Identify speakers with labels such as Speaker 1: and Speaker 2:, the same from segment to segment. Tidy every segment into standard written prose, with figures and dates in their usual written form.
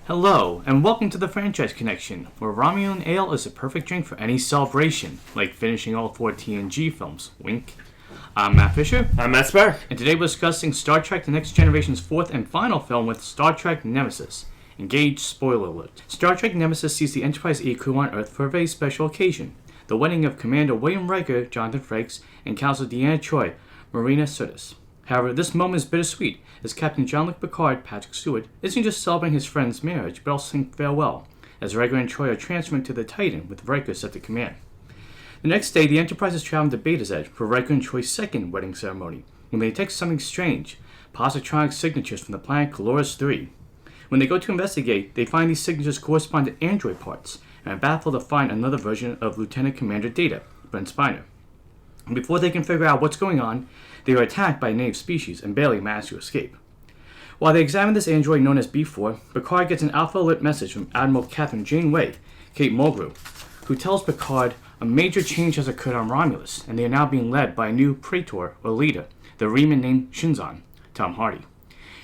Speaker 1: Hello, and welcome to the Franchise Connection, where Romulan ale is a perfect drink for any celebration, like finishing all 4 TNG films. Wink. I'm Matt Fisher.
Speaker 2: I'm Matt Spark.
Speaker 1: And today we're discussing Star Trek The Next Generation's 4th and final film with Star Trek Nemesis. Engage spoiler alert. Star Trek Nemesis sees the Enterprise A crew on Earth for a very special occasion. The wedding of Commander William Riker, Jonathan Frakes, and Counselor Deanna Troi, Marina Sirtis. However, this moment is bittersweet, as Captain Jean-Luc Picard, Patrick Stewart, isn't just celebrating his friend's marriage, but also saying farewell, as Riker and Troi are transferring to the Titan, with Riker set to command. The next day, the Enterprise is traveling to Beta's Edge for Riker and Troi's second wedding ceremony, when they detect something strange, positronic signatures from the planet Caloris 3. When they go to investigate, they find these signatures correspond to android parts, and are baffled to find another version of Lieutenant Commander Data, Brent Spiner. And before they can figure out what's going on, they are attacked by a native species and barely manage to escape. While they examine this android known as B4, Picard gets an Alpha Alert message from Admiral Catherine Janeway, Kate Mulgrew, who tells Picard a major change has occurred on Romulus, and they are now being led by a new praetor, or leader, the Reman named Shinzon, Tom Hardy.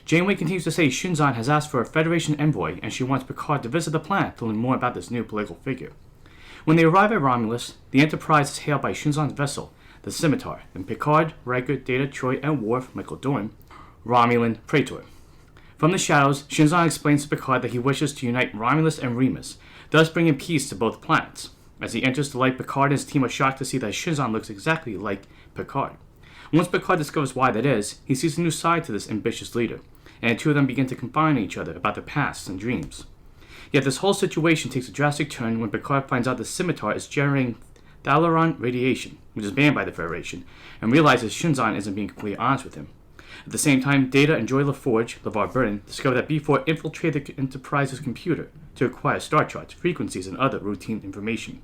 Speaker 1: Janeway continues to say Shinzon has asked for a Federation envoy, and she wants Picard to visit the planet to learn more about this new political figure. When they arrive at Romulus, the Enterprise is hailed by Shinzon's vessel, the Scimitar, and Picard, Riker, Data, Troi, and Worf, Michael Dorn, Romulan praetor. From the shadows, Shinzon explains to Picard that he wishes to unite Romulus and Remus, thus bringing peace to both planets. As he enters the light, Picard and his team are shocked to see that Shinzon looks exactly like Picard. Once Picard discovers why that is, he sees a new side to this ambitious leader, and the two of them begin to confide in each other about their pasts and dreams. Yet this whole situation takes a drastic turn when Picard finds out the Scimitar is generating Thalaron radiation, which is banned by the Federation, and realizes Shinzon isn't being completely honest with him. At the same time, Data and Joy LaForge, LeVar Burton, discover that B4 infiltrated the Enterprise's computer to acquire star charts, frequencies, and other routine information.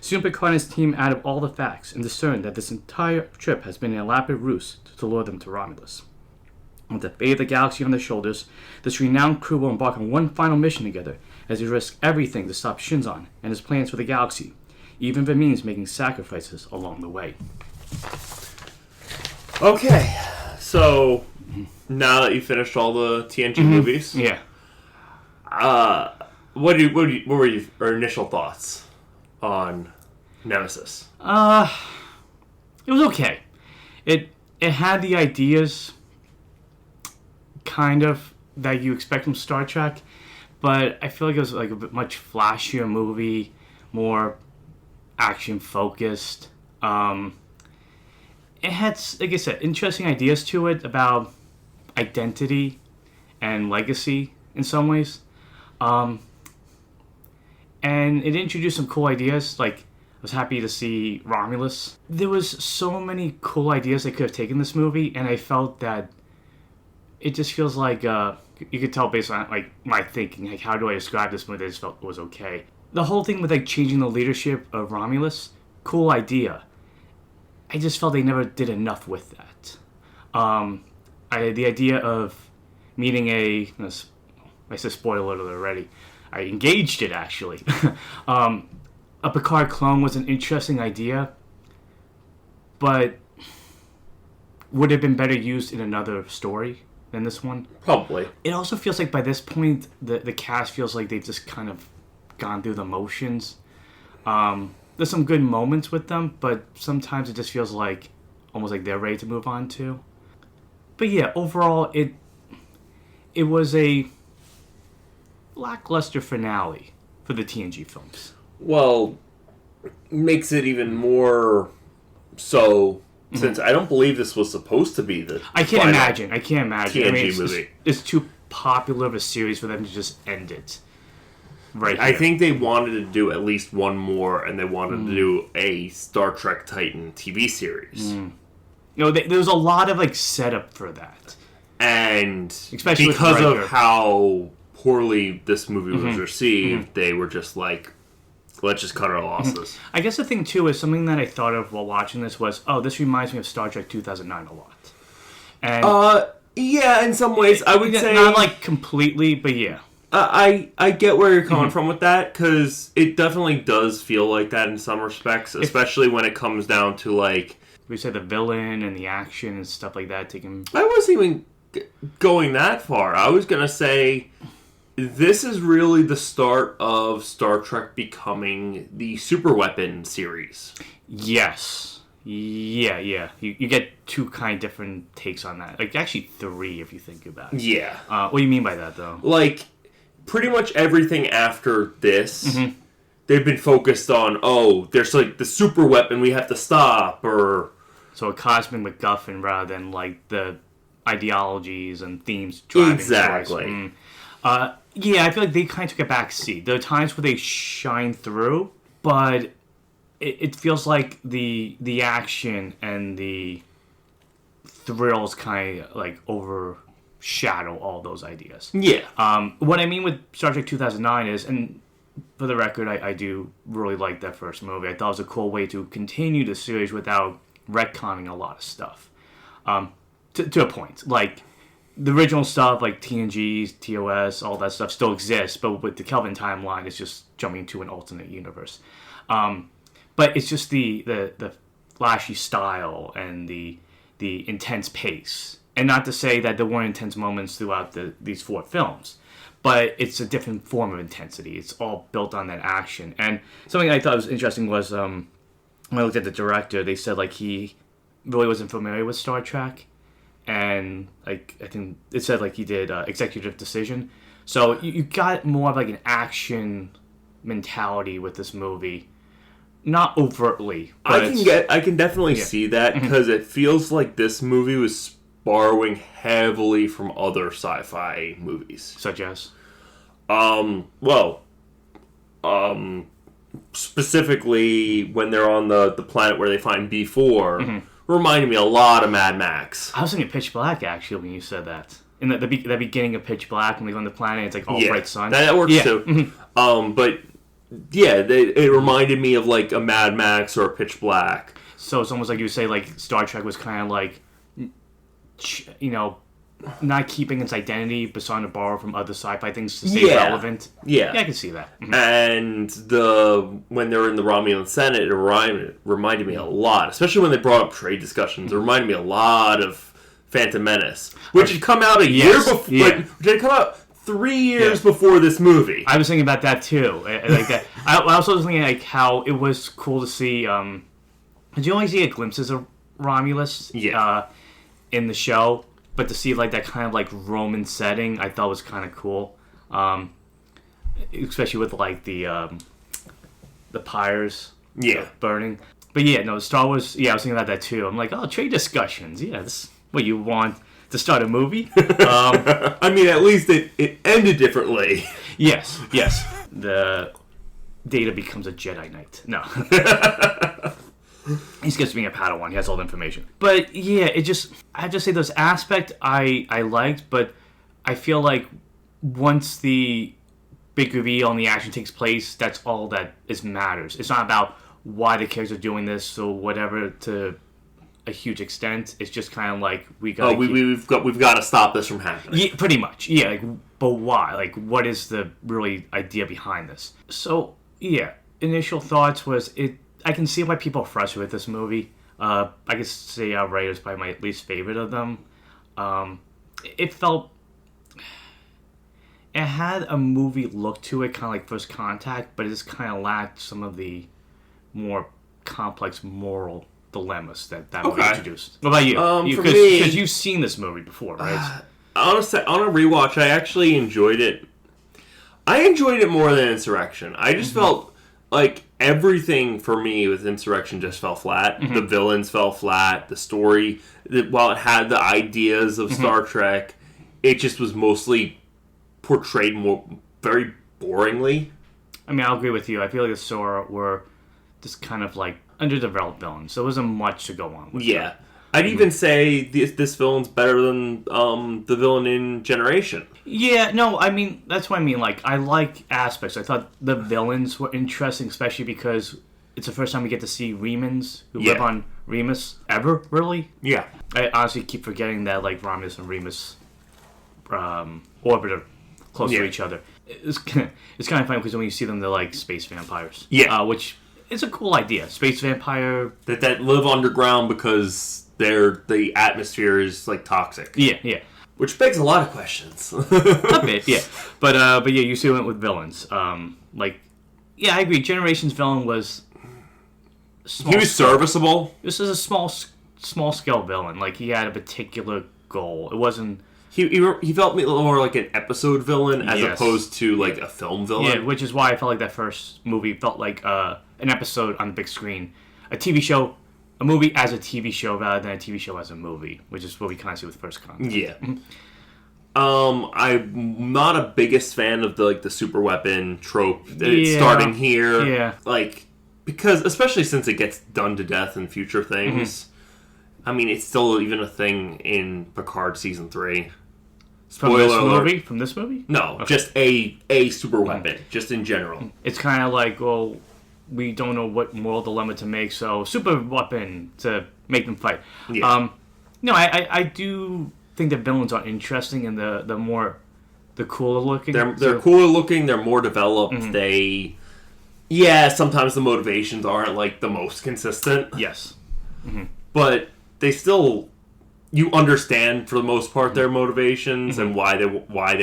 Speaker 1: Soon Picard and his team add up all the facts and discern that this entire trip has been an elaborate ruse to lure them to Romulus. With the fate of the galaxy on their shoulders, this renowned crew will embark on one final mission together, as they risk everything to stop Shinzon and his plans for the galaxy, even if it means making sacrifices along the way.
Speaker 2: Okay, so now that you finished all the TNG movies,
Speaker 1: Yeah.
Speaker 2: what were your initial thoughts on Nemesis?
Speaker 1: It was okay. It had the ideas, kind of, that you expect from Star Trek, but I feel like it was like a bit much flashier movie, more action focused. It had, like I said, interesting ideas to it about identity and legacy in some ways. And it introduced some cool ideas, like I was happy to see Romulus. There was so many cool ideas they could have taken this movie, and I felt that it just feels like, you could tell based on like my thinking, like how do I describe this movie, I just felt it was okay. The whole thing with like changing the leadership of Romulus, cool idea. I just felt they never did enough with that. The idea of meeting I said spoiler alert already. I engaged it actually. A Picard clone was an interesting idea, but would have been better used in another story than this one.
Speaker 2: Probably.
Speaker 1: It also feels like by this point the cast feels like they've just kind of gone through the motions. There's some good moments with them, but sometimes it just feels like almost like they're ready to move on too. But yeah, overall it was a lackluster finale for the TNG films.
Speaker 2: Well, makes it even more so since I don't believe this was supposed to be the
Speaker 1: I can't imagine.
Speaker 2: TNG movie.
Speaker 1: It's too popular of a series for them to just end it. Right here.
Speaker 2: I think they wanted to do at least one more, and they wanted to do a Star Trek Titan TV series.
Speaker 1: There was a lot of like setup for that,
Speaker 2: and
Speaker 1: especially
Speaker 2: because of how poorly this movie was received, they were just like, let's just cut our losses.
Speaker 1: I guess the thing too is something that I thought of while watching this was, this reminds me of Star Trek 2009 a lot. And
Speaker 2: yeah, in some ways, I would say
Speaker 1: not like completely, but yeah.
Speaker 2: I get where you're coming from with that, because it definitely does feel like that in some respects, especially when it comes down to, like...
Speaker 1: We said the villain and the action and stuff like that taking...
Speaker 2: I wasn't even going that far. I was going to say this is really the start of Star Trek becoming the superweapon series.
Speaker 1: Yes. Yeah. You get two kind of different takes on that. Like, actually three, if you think about it.
Speaker 2: Yeah.
Speaker 1: What do you mean by that, though?
Speaker 2: Like, pretty much everything after this, they've been focused on, there's like the super weapon we have to stop, or...
Speaker 1: So a cosmic MacGuffin rather than, like, the ideologies and themes driving
Speaker 2: exactly.
Speaker 1: Yeah, I feel like they kind of took a back seat. There are times where they shine through, but it feels like the action and the thrills kind of like overshadow all those ideas.
Speaker 2: Yeah.
Speaker 1: What I mean with Star Trek 2009 is, and for the record, I do really like that first movie. I thought it was a cool way to continue the series without retconning a lot of stuff. To a point. Like, the original stuff, like TNG, TOS, all that stuff still exists, but with the Kelvin timeline, it's just jumping to an alternate universe. But it's just the flashy style and the intense pace. And not to say that there weren't intense moments throughout these 4 films, but it's a different form of intensity. It's all built on that action. And something I thought was interesting was when I looked at the director, they said like he really wasn't familiar with Star Trek. And like I think it said like he did executive decision. So you got more of like an action mentality with this movie. Not overtly, but
Speaker 2: I can definitely see that because it feels like this movie was borrowing heavily from other sci-fi movies,
Speaker 1: such as,
Speaker 2: specifically when they're on the planet where they find B4, reminded me a lot of Mad Max.
Speaker 1: I was thinking Pitch Black actually when you said that. In the beginning of Pitch Black when they go on the planet, it's like all bright sun.
Speaker 2: That works too. But yeah, it reminded me of like a Mad Max or a Pitch Black.
Speaker 1: So it's almost like you would say like Star Trek was kind of like, you know, not keeping its identity but starting to borrow from other sci-fi things to stay relevant. Yeah, I can see that.
Speaker 2: And when they were in the Romulan Senate, it reminded me a lot, especially when they brought up trade discussions. It reminded me a lot of Phantom Menace, which had come out a year before. Which had come out 3 years before this movie.
Speaker 1: I was thinking about that too. Like that. I also was thinking like how it was cool to see. Did you only see glimpses of Romulus? In the show, but to see like that kind of like Roman setting, I thought was kind of cool. Especially with like the pyres burning. But yeah, no, Star Wars. Yeah, I was thinking about that too. I'm like, trade discussions. Yeah, this what you want to start a movie.
Speaker 2: I mean, at least it ended differently.
Speaker 1: Yes. The Data becomes a Jedi Knight. No. He's just being a Padawan. He has all the information. But yeah, I have to say those aspects I liked, but I feel like once the big reveal and the action takes place, that's all that matters. It's not about why the characters are doing this or whatever to a huge extent. It's just kind of like we've got
Speaker 2: to stop this from happening.
Speaker 1: Yeah, pretty much. Yeah, like, but why? Like, what is the really idea behind this? So yeah, initial thoughts was it. I can see why people are frustrated with this movie. I could say outright it was probably my least favorite of them. It felt... It had a movie look to it, kind of like First Contact, but it just kind of lacked some of the more complex moral dilemmas that movie introduced. What about you? Because you've seen this movie before, right?
Speaker 2: Honestly, on a rewatch, I actually enjoyed it. I enjoyed it more than Insurrection. I just felt like everything for me with Insurrection just fell flat. The villains fell flat. The story, while it had the ideas of Star Trek, it just was mostly portrayed very boringly.
Speaker 1: I mean, I'll agree with you. I feel like the Sora were just kind of like underdeveloped villains, so there wasn't much to go on with.
Speaker 2: Yeah. I'd even say this villain's better than the villain in Generation.
Speaker 1: Yeah, no, I mean, that's what I mean. Like, I like aspects. I thought the villains were interesting, especially because it's the first time we get to see Remans who live on Remus ever, really.
Speaker 2: Yeah.
Speaker 1: I honestly keep forgetting that, like, Romulus and Remus orbit are close to each other. It's kind of funny because when you see them, they're like space vampires.
Speaker 2: Yeah.
Speaker 1: Which is a cool idea. Space vampire.
Speaker 2: That live underground because the atmosphere is, like, toxic.
Speaker 1: Yeah.
Speaker 2: Which begs a lot of questions.
Speaker 1: A bit, yeah. But yeah, you still went with villains. Yeah, I agree. Generations villain was small.
Speaker 2: He was serviceable.
Speaker 1: This is a small scale villain. Like, he had a particular goal. It wasn't...
Speaker 2: He felt me a little more like an episode villain as opposed to like a film villain.
Speaker 1: Yeah, which is why I felt like that first movie felt like an episode on the big screen. A TV show, a movie as a TV show rather than a TV show as a movie, which is what we kind of see with First Contact.
Speaker 2: Yeah. I'm not a biggest fan of the super weapon trope that it's starting here.
Speaker 1: Yeah.
Speaker 2: Like, because especially since it gets done to death in future things. I mean, it's still even a thing in Picard season 3. Spoiler
Speaker 1: From this movie?
Speaker 2: No, okay. Just a super weapon, just in general.
Speaker 1: It's kind of like, well, we don't know what moral dilemma to make, so super weapon to make them fight.
Speaker 2: Yeah.
Speaker 1: No, I do think the villains are interesting and the cooler looking.
Speaker 2: They're cooler looking. They're more developed. They, sometimes the motivations aren't like the most consistent.
Speaker 1: Yes,
Speaker 2: but they still, you understand for the most part their motivations and why they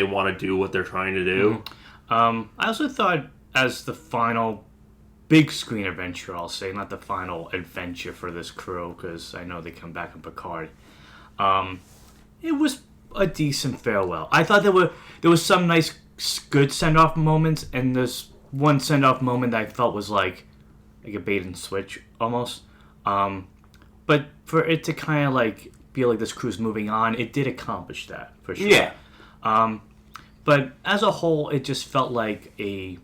Speaker 2: want to do what they're trying to do.
Speaker 1: I also thought as the final big screen adventure, I'll say, not the final adventure for this crew, because I know they come back in Picard. It was a decent farewell. I thought there was some nice, good send-off moments, and this one send-off moment that I felt was like a bait and switch, almost. But for it to kind of like feel like this crew's moving on, it did accomplish that, for sure.
Speaker 2: Yeah.
Speaker 1: But as a whole, it just felt like in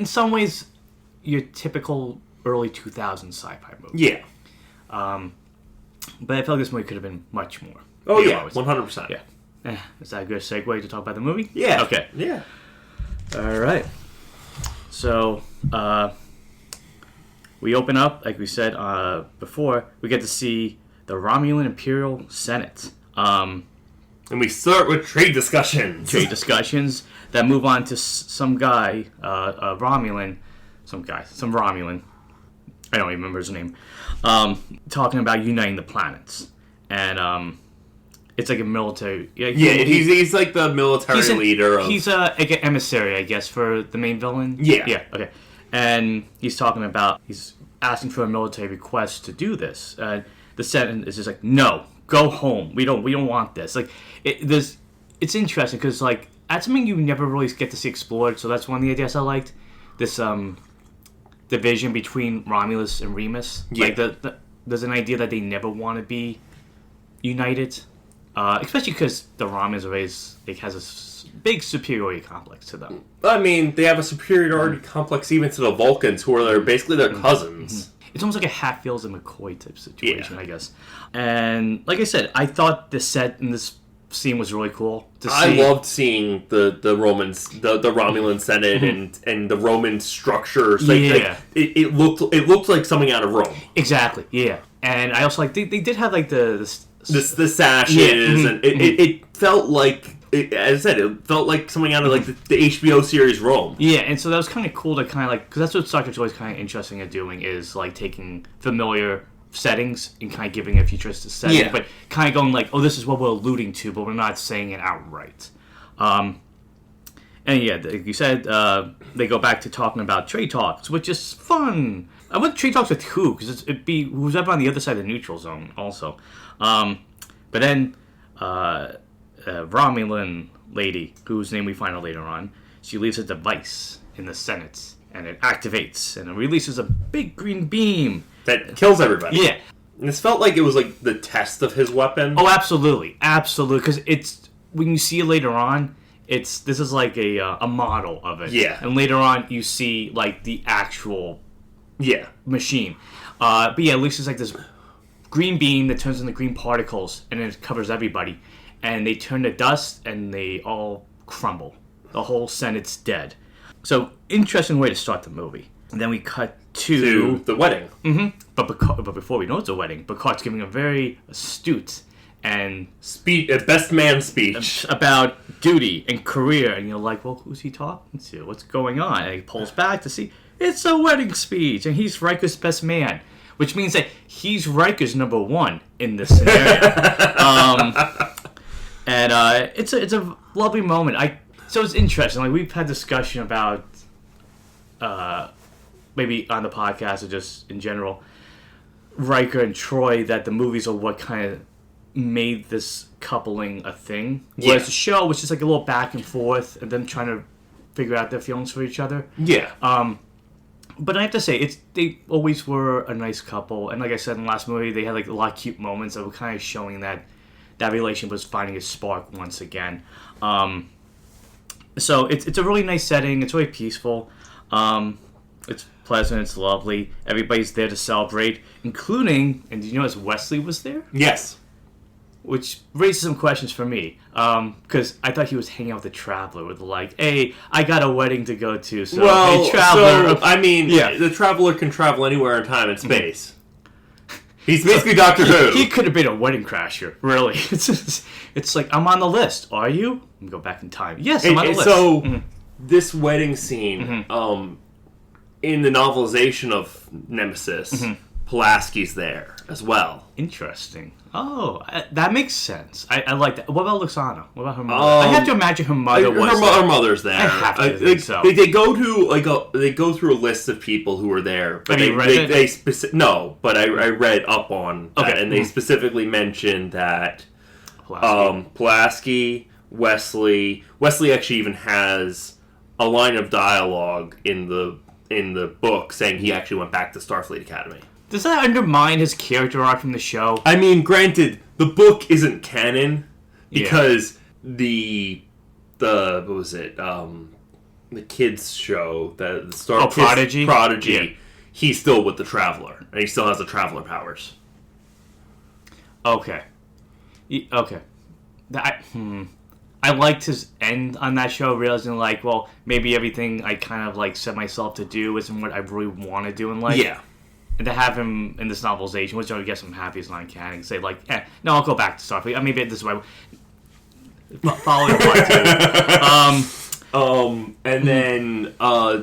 Speaker 1: some ways, your typical early 2000s sci-fi movie.
Speaker 2: Yeah.
Speaker 1: But I felt like this movie could have been much more.
Speaker 2: Oh, yeah, 100%.
Speaker 1: Yeah. Is that a good segue to talk about the movie?
Speaker 2: Yeah.
Speaker 1: Okay.
Speaker 2: Yeah.
Speaker 1: All right. So, we open up, like we said before, we get to see the Romulan Imperial Senate. And
Speaker 2: we start with trade discussions.
Speaker 1: Trade discussions that move on to some guy, Romulan. Some Romulan. I don't even remember his name. Talking about uniting the planets. And it's like a military...
Speaker 2: he's like the military leader of...
Speaker 1: He's like an emissary, I guess, for the main villain.
Speaker 2: Yeah.
Speaker 1: Yeah, okay. And he's asking for a military request to do this. The Senate is just like, no, go home. We don't want this. Like, it's interesting because like that's something you never really get to see explored. So that's one of the ideas I liked. This division between Romulus and Remus.
Speaker 2: Yeah.
Speaker 1: Like there's an idea that they never want to be united, especially because the Romulus race has a big superiority complex to them.
Speaker 2: I mean, they have a superiority complex even to the Vulcans, who are basically their cousins.
Speaker 1: It's almost like a Hatfields and McCoy type situation, I guess. And like I said, I thought the set in this scene was really cool to see.
Speaker 2: I loved seeing the Romans, the Romulan Senate, and the Roman structures. It looked like something out of Rome.
Speaker 1: Exactly. Yeah, and I also like they did have like the
Speaker 2: sashes, and it felt like. As I said, it felt like something out of like the HBO series Rome.
Speaker 1: Yeah, and so that was kind of cool to kind of like, because that's what Star Trek's always kind of interesting at doing, is like taking familiar settings and kind of giving a futuristic setting, but kind of going like, oh, this is what we're alluding to, but we're not saying it outright. And yeah, like you said, they go back to talking about trade talks, which is fun. I went trade talks with who? Because it'd be who's ever on the other side of the neutral zone, also. But then. Romulan lady, whose name we find out later on, she leaves a device in the Senate, and it activates, and it releases a big green beam.
Speaker 2: That kills everybody.
Speaker 1: Yeah.
Speaker 2: And this felt like it was like the test of his weapon.
Speaker 1: Oh, absolutely. Absolutely. Because it's, when you see it later on, this is like a model of it.
Speaker 2: Yeah.
Speaker 1: And later on, you see like the actual machine. But yeah, it releases like this green beam that turns into green particles, and it covers everybody. And they turn to dust, and they all crumble. The whole Senate's dead. So, interesting way to start the movie. And then we cut to
Speaker 2: the wedding.
Speaker 1: Mm-hmm. But before we know it's a wedding, Picard's giving a very astute and...
Speaker 2: best man speech.
Speaker 1: About duty and career. And you're like, well, who's he talking to? What's going on? And he pulls back to see, it's a wedding speech. And he's Riker's best man. Which means that he's Riker's number one in this scenario. And it's a lovely moment. So it's interesting. Like, we've had discussion about maybe on the podcast or just in general, Riker and Troi, that the movies are what kind of made this coupling a thing. Whereas the show was just like a little back and forth and them trying to figure out their feelings for each other.
Speaker 2: Yeah.
Speaker 1: But I have to say, they always were a nice couple. And like I said in the last movie, they had like a lot of cute moments that were kind of showing that relation was finding its spark once again. So it's a really nice setting. It's really peaceful. It's pleasant. It's lovely. Everybody's there to celebrate, including, and did you notice Wesley was there?
Speaker 2: Yes.
Speaker 1: Which raises some questions for me. Because I thought he was hanging out with the Traveler with like, hey, I got a wedding to go to, so hey, Traveler.
Speaker 2: So, I mean, the Traveler can travel anywhere in time and space. He's basically Doctor Who.
Speaker 1: He could have been a wedding crasher, really. It's like, I'm on the list. Are you? Let me go back in time. Yes, I'm on the list.
Speaker 2: So, this wedding scene, in the novelization of Nemesis, Pulaski's there as well.
Speaker 1: Interesting. Oh, that makes sense. I like that. What about Luxana? What about her mother? I have to imagine her mother was there.
Speaker 2: Her mother's there.
Speaker 1: I have to think so.
Speaker 2: They go to they go through a list of people who were there. But
Speaker 1: have you read it?
Speaker 2: No, but I read up on that, and they specifically mentioned that Pulaski, Wesley actually even has a line of dialogue in the book saying he actually went back to Starfleet Academy.
Speaker 1: Does that undermine his character arc from the show?
Speaker 2: I mean, granted, the book isn't canon because the what was it? The kids show, the Star
Speaker 1: Prodigy.
Speaker 2: Prodigy. He's still with the Traveler, and he still has the Traveler powers.
Speaker 1: Okay. Okay. I liked his end on that show, realizing like, well, maybe everything I kind of like set myself to do isn't what I really want to do in life.
Speaker 2: Yeah.
Speaker 1: And to have him in this novelization, which I guess I'm happy is not canon, say like, no, I'll go back to Starfleet. Maybe this is why. Following
Speaker 2: and then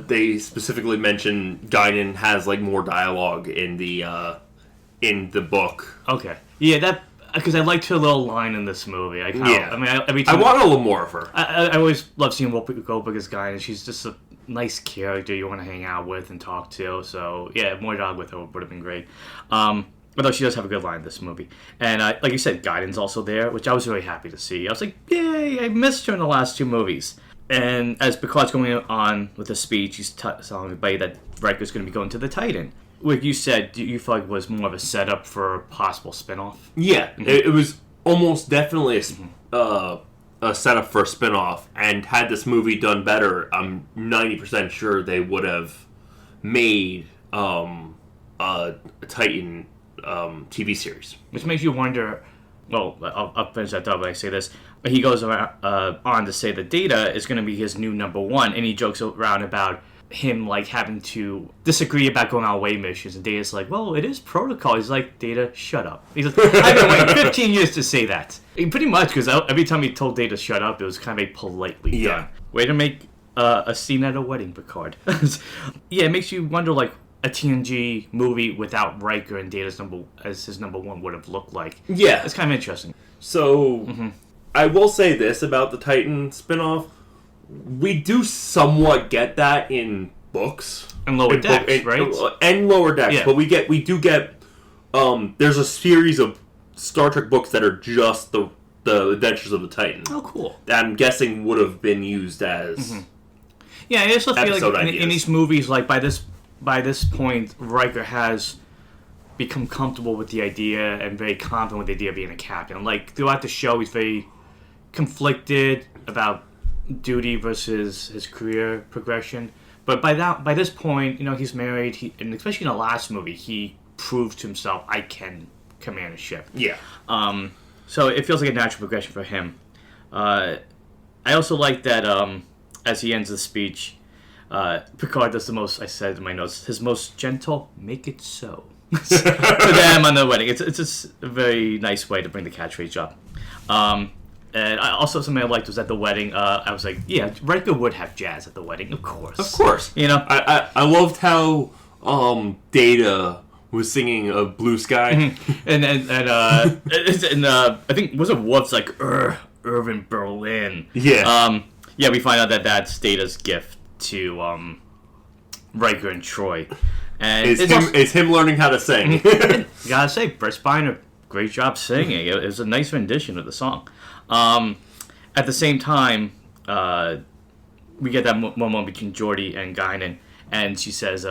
Speaker 2: they specifically mention Guinan has like more dialogue in the book.
Speaker 1: Okay. Yeah, that because I liked her little line in this movie. Every time
Speaker 2: I want a little more of her.
Speaker 1: I always love seeing Whoopi Goldberg's Guinan. She's just a nice character you want to hang out with and talk to. So yeah, more dialogue with her would have been great. Although she does have a good line in this movie. And like you said, Guinan's also there, which I was really happy to see. I was like, yay, I missed her in the last two movies. And as Picard's going on with the speech, he's telling everybody that Riker's going to be going to the Titan. Like you said, do you feel like it was more of a setup for a possible spinoff?
Speaker 2: Yeah, it was almost definitely a setup for a spinoff. And had this movie done better, I'm 90% sure they would have made a Titan TV series.
Speaker 1: Which makes you wonder. Well, I'll finish that thought when I say this. But he goes on to say that Data is going to be his new number one, and he jokes around about him like having to disagree about going on away missions, and Data's like, well, it is protocol. He's like, Data, shut up. He's like, I've been waiting 15 years to say that. Pretty much, because every time he told Data shut up, it was kind of a politely done. Way to make a scene at a wedding, Picard. Yeah, it makes you wonder, like, a TNG movie without Riker and Data's as his number one would have looked like.
Speaker 2: Yeah.
Speaker 1: It's kind of interesting.
Speaker 2: So, I will say this about the Titan spinoff. We do somewhat get that in books.
Speaker 1: And Lower Decks, right?
Speaker 2: And Lower Decks.
Speaker 1: Yeah.
Speaker 2: But we do get there's a series of Star Trek books that are just the Adventures of the Titan.
Speaker 1: Oh, cool.
Speaker 2: That I'm guessing would have been used as
Speaker 1: Yeah, I also feel like
Speaker 2: in
Speaker 1: in these movies, like by this point, Riker has become comfortable with the idea and very confident with the idea of being a captain. Like, throughout the show, he's very conflicted about duty versus his career progression. But by this point, he's married, and especially in the last movie, he proved to himself, I can command a ship.
Speaker 2: Yeah.
Speaker 1: So it feels like a natural progression for him. I also like that as he ends the speech, Picard does the most, I said in my notes, his most gentle, make it so. For them on the wedding. It's just a very nice way to bring the catchphrase up. And also something I liked was at the wedding, I was like, yeah, Riker would have jazz at the wedding, of course.
Speaker 2: Of course. I loved how Data was singing Blue Sky.
Speaker 1: And I think, was it Worf's like, urban Berlin.
Speaker 2: Yeah.
Speaker 1: Yeah, we find out that that's Data's gift to Riker and Troi. And
Speaker 2: it's him learning how to sing.
Speaker 1: Gotta say, Brett Spiner, great job singing. It was a nice rendition of the song. At the same time, we get that moment between Geordi and Guinan, and she says,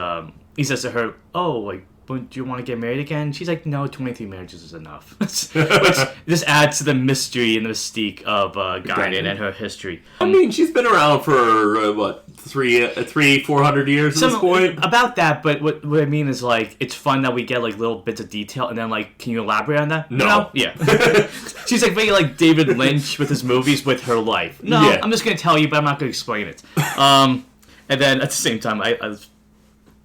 Speaker 1: he says to her, "Oh, like, do you want to get married again?" She's like, "No, 23 marriages is enough." Which just adds to the mystery and the mystique of Guinan and her history.
Speaker 2: I mean, she's been around for, 400 years at this point?
Speaker 1: About that, but what I mean is, like, it's fun that we get, like, little bits of detail, and then, like, can you elaborate on that?
Speaker 2: No.
Speaker 1: Yeah. She's, like, very, like, David Lynch with his movies with her life. No, yeah. I'm just going to tell you, but I'm not going to explain it. And then, at the same time,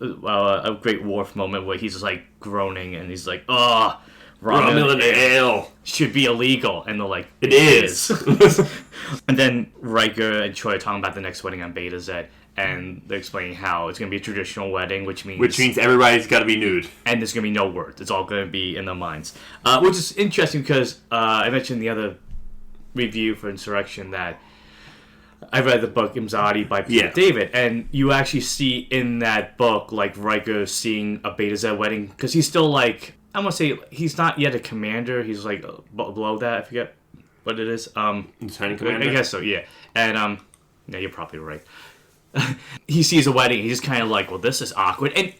Speaker 1: a great Worf moment where he's just, like, groaning, and he's like, "Oh, Romulan ale should be illegal," and they're like,
Speaker 2: "It is."
Speaker 1: And then Riker and Troi are talking about the next wedding on Beta Z, and they're explaining how it's going to be a traditional wedding, which means
Speaker 2: everybody's got to be nude,
Speaker 1: and there's going to be no words. It's all going to be in their minds, which is interesting because I mentioned in the other review for Insurrection that I read the book Imzadi by Peter David, and you actually see in that book, like, Riker seeing a Beta Z wedding, because he's still, like, I want to say, he's not yet a commander, he's, like, below that, I forget what it is.
Speaker 2: Lieutenant commander?
Speaker 1: I guess so, yeah. And, yeah, you're probably right. He sees a wedding, he's kind of like, well, this is awkward, and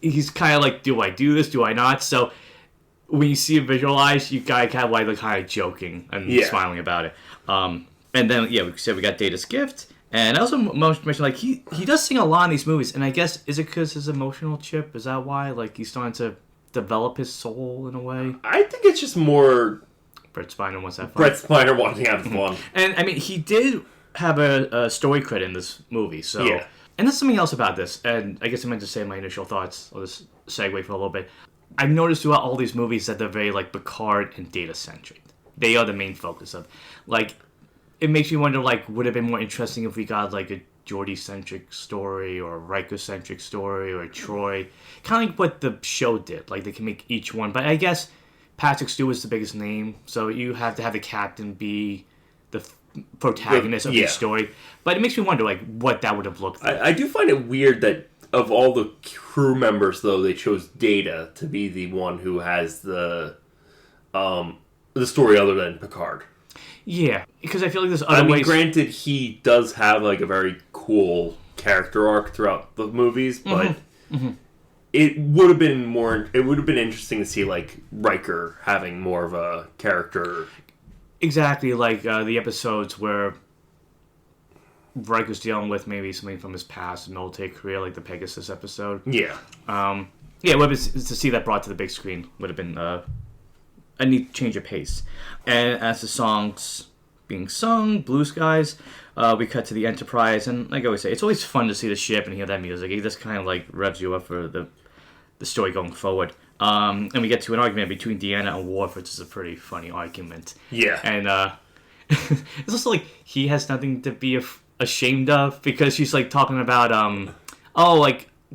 Speaker 1: he's kind of like, do I do this, do I not? So, when you see it visualized, you kind of like kind of joking and smiling about it. And then, yeah, we said we got Data's gift. And I also mentioned, like, he does sing a lot in these movies. And I guess, is it because his emotional chip? Is that why? Like, he's starting to develop his soul in a way?
Speaker 2: I think it's just more...
Speaker 1: Brett Spiner wants that fun.
Speaker 2: Brett Spiner wanting to have fun.
Speaker 1: And, I mean, he did have a story credit in this movie, so...
Speaker 2: Yeah.
Speaker 1: And there's something else about this, and I guess I meant to say my initial thoughts. I'll just segue for a little bit. I've noticed throughout all these movies that they're very, like, Picard and Data-centric. They are the main focus of... Like... It makes me wonder, like, would it have been more interesting if we got, like, a Geordi-centric story or a Riker-centric story or a Troi? Kind of like what the show did. Like, they can make each one. But I guess Patrick Stewart's the biggest name, so you have to have the captain be the protagonist of each story. But it makes me wonder, like, what that would have looked like.
Speaker 2: I do find it weird that of all the crew members, though, they chose Data to be the one who has the story other than Picard.
Speaker 1: Yeah, because I feel like there's other ways...
Speaker 2: granted, he does have, like, a very cool character arc throughout the movies, but it would have been interesting to see, like, Riker having more of a character.
Speaker 1: Exactly, like the episodes where Riker's dealing with maybe something from his past military career, like the Pegasus episode.
Speaker 2: Yeah.
Speaker 1: To see that brought to the big screen would have been a neat change of pace. And as the song's being sung, Blue Skies, we cut to the Enterprise, and like I always say, it's always fun to see the ship and hear that music. It just kind of like revs you up for the story going forward. And we get to an argument between Deanna and Worf, which is a pretty funny argument.
Speaker 2: Yeah.
Speaker 1: And it's also like he has nothing to be ashamed of, because she's like talking about,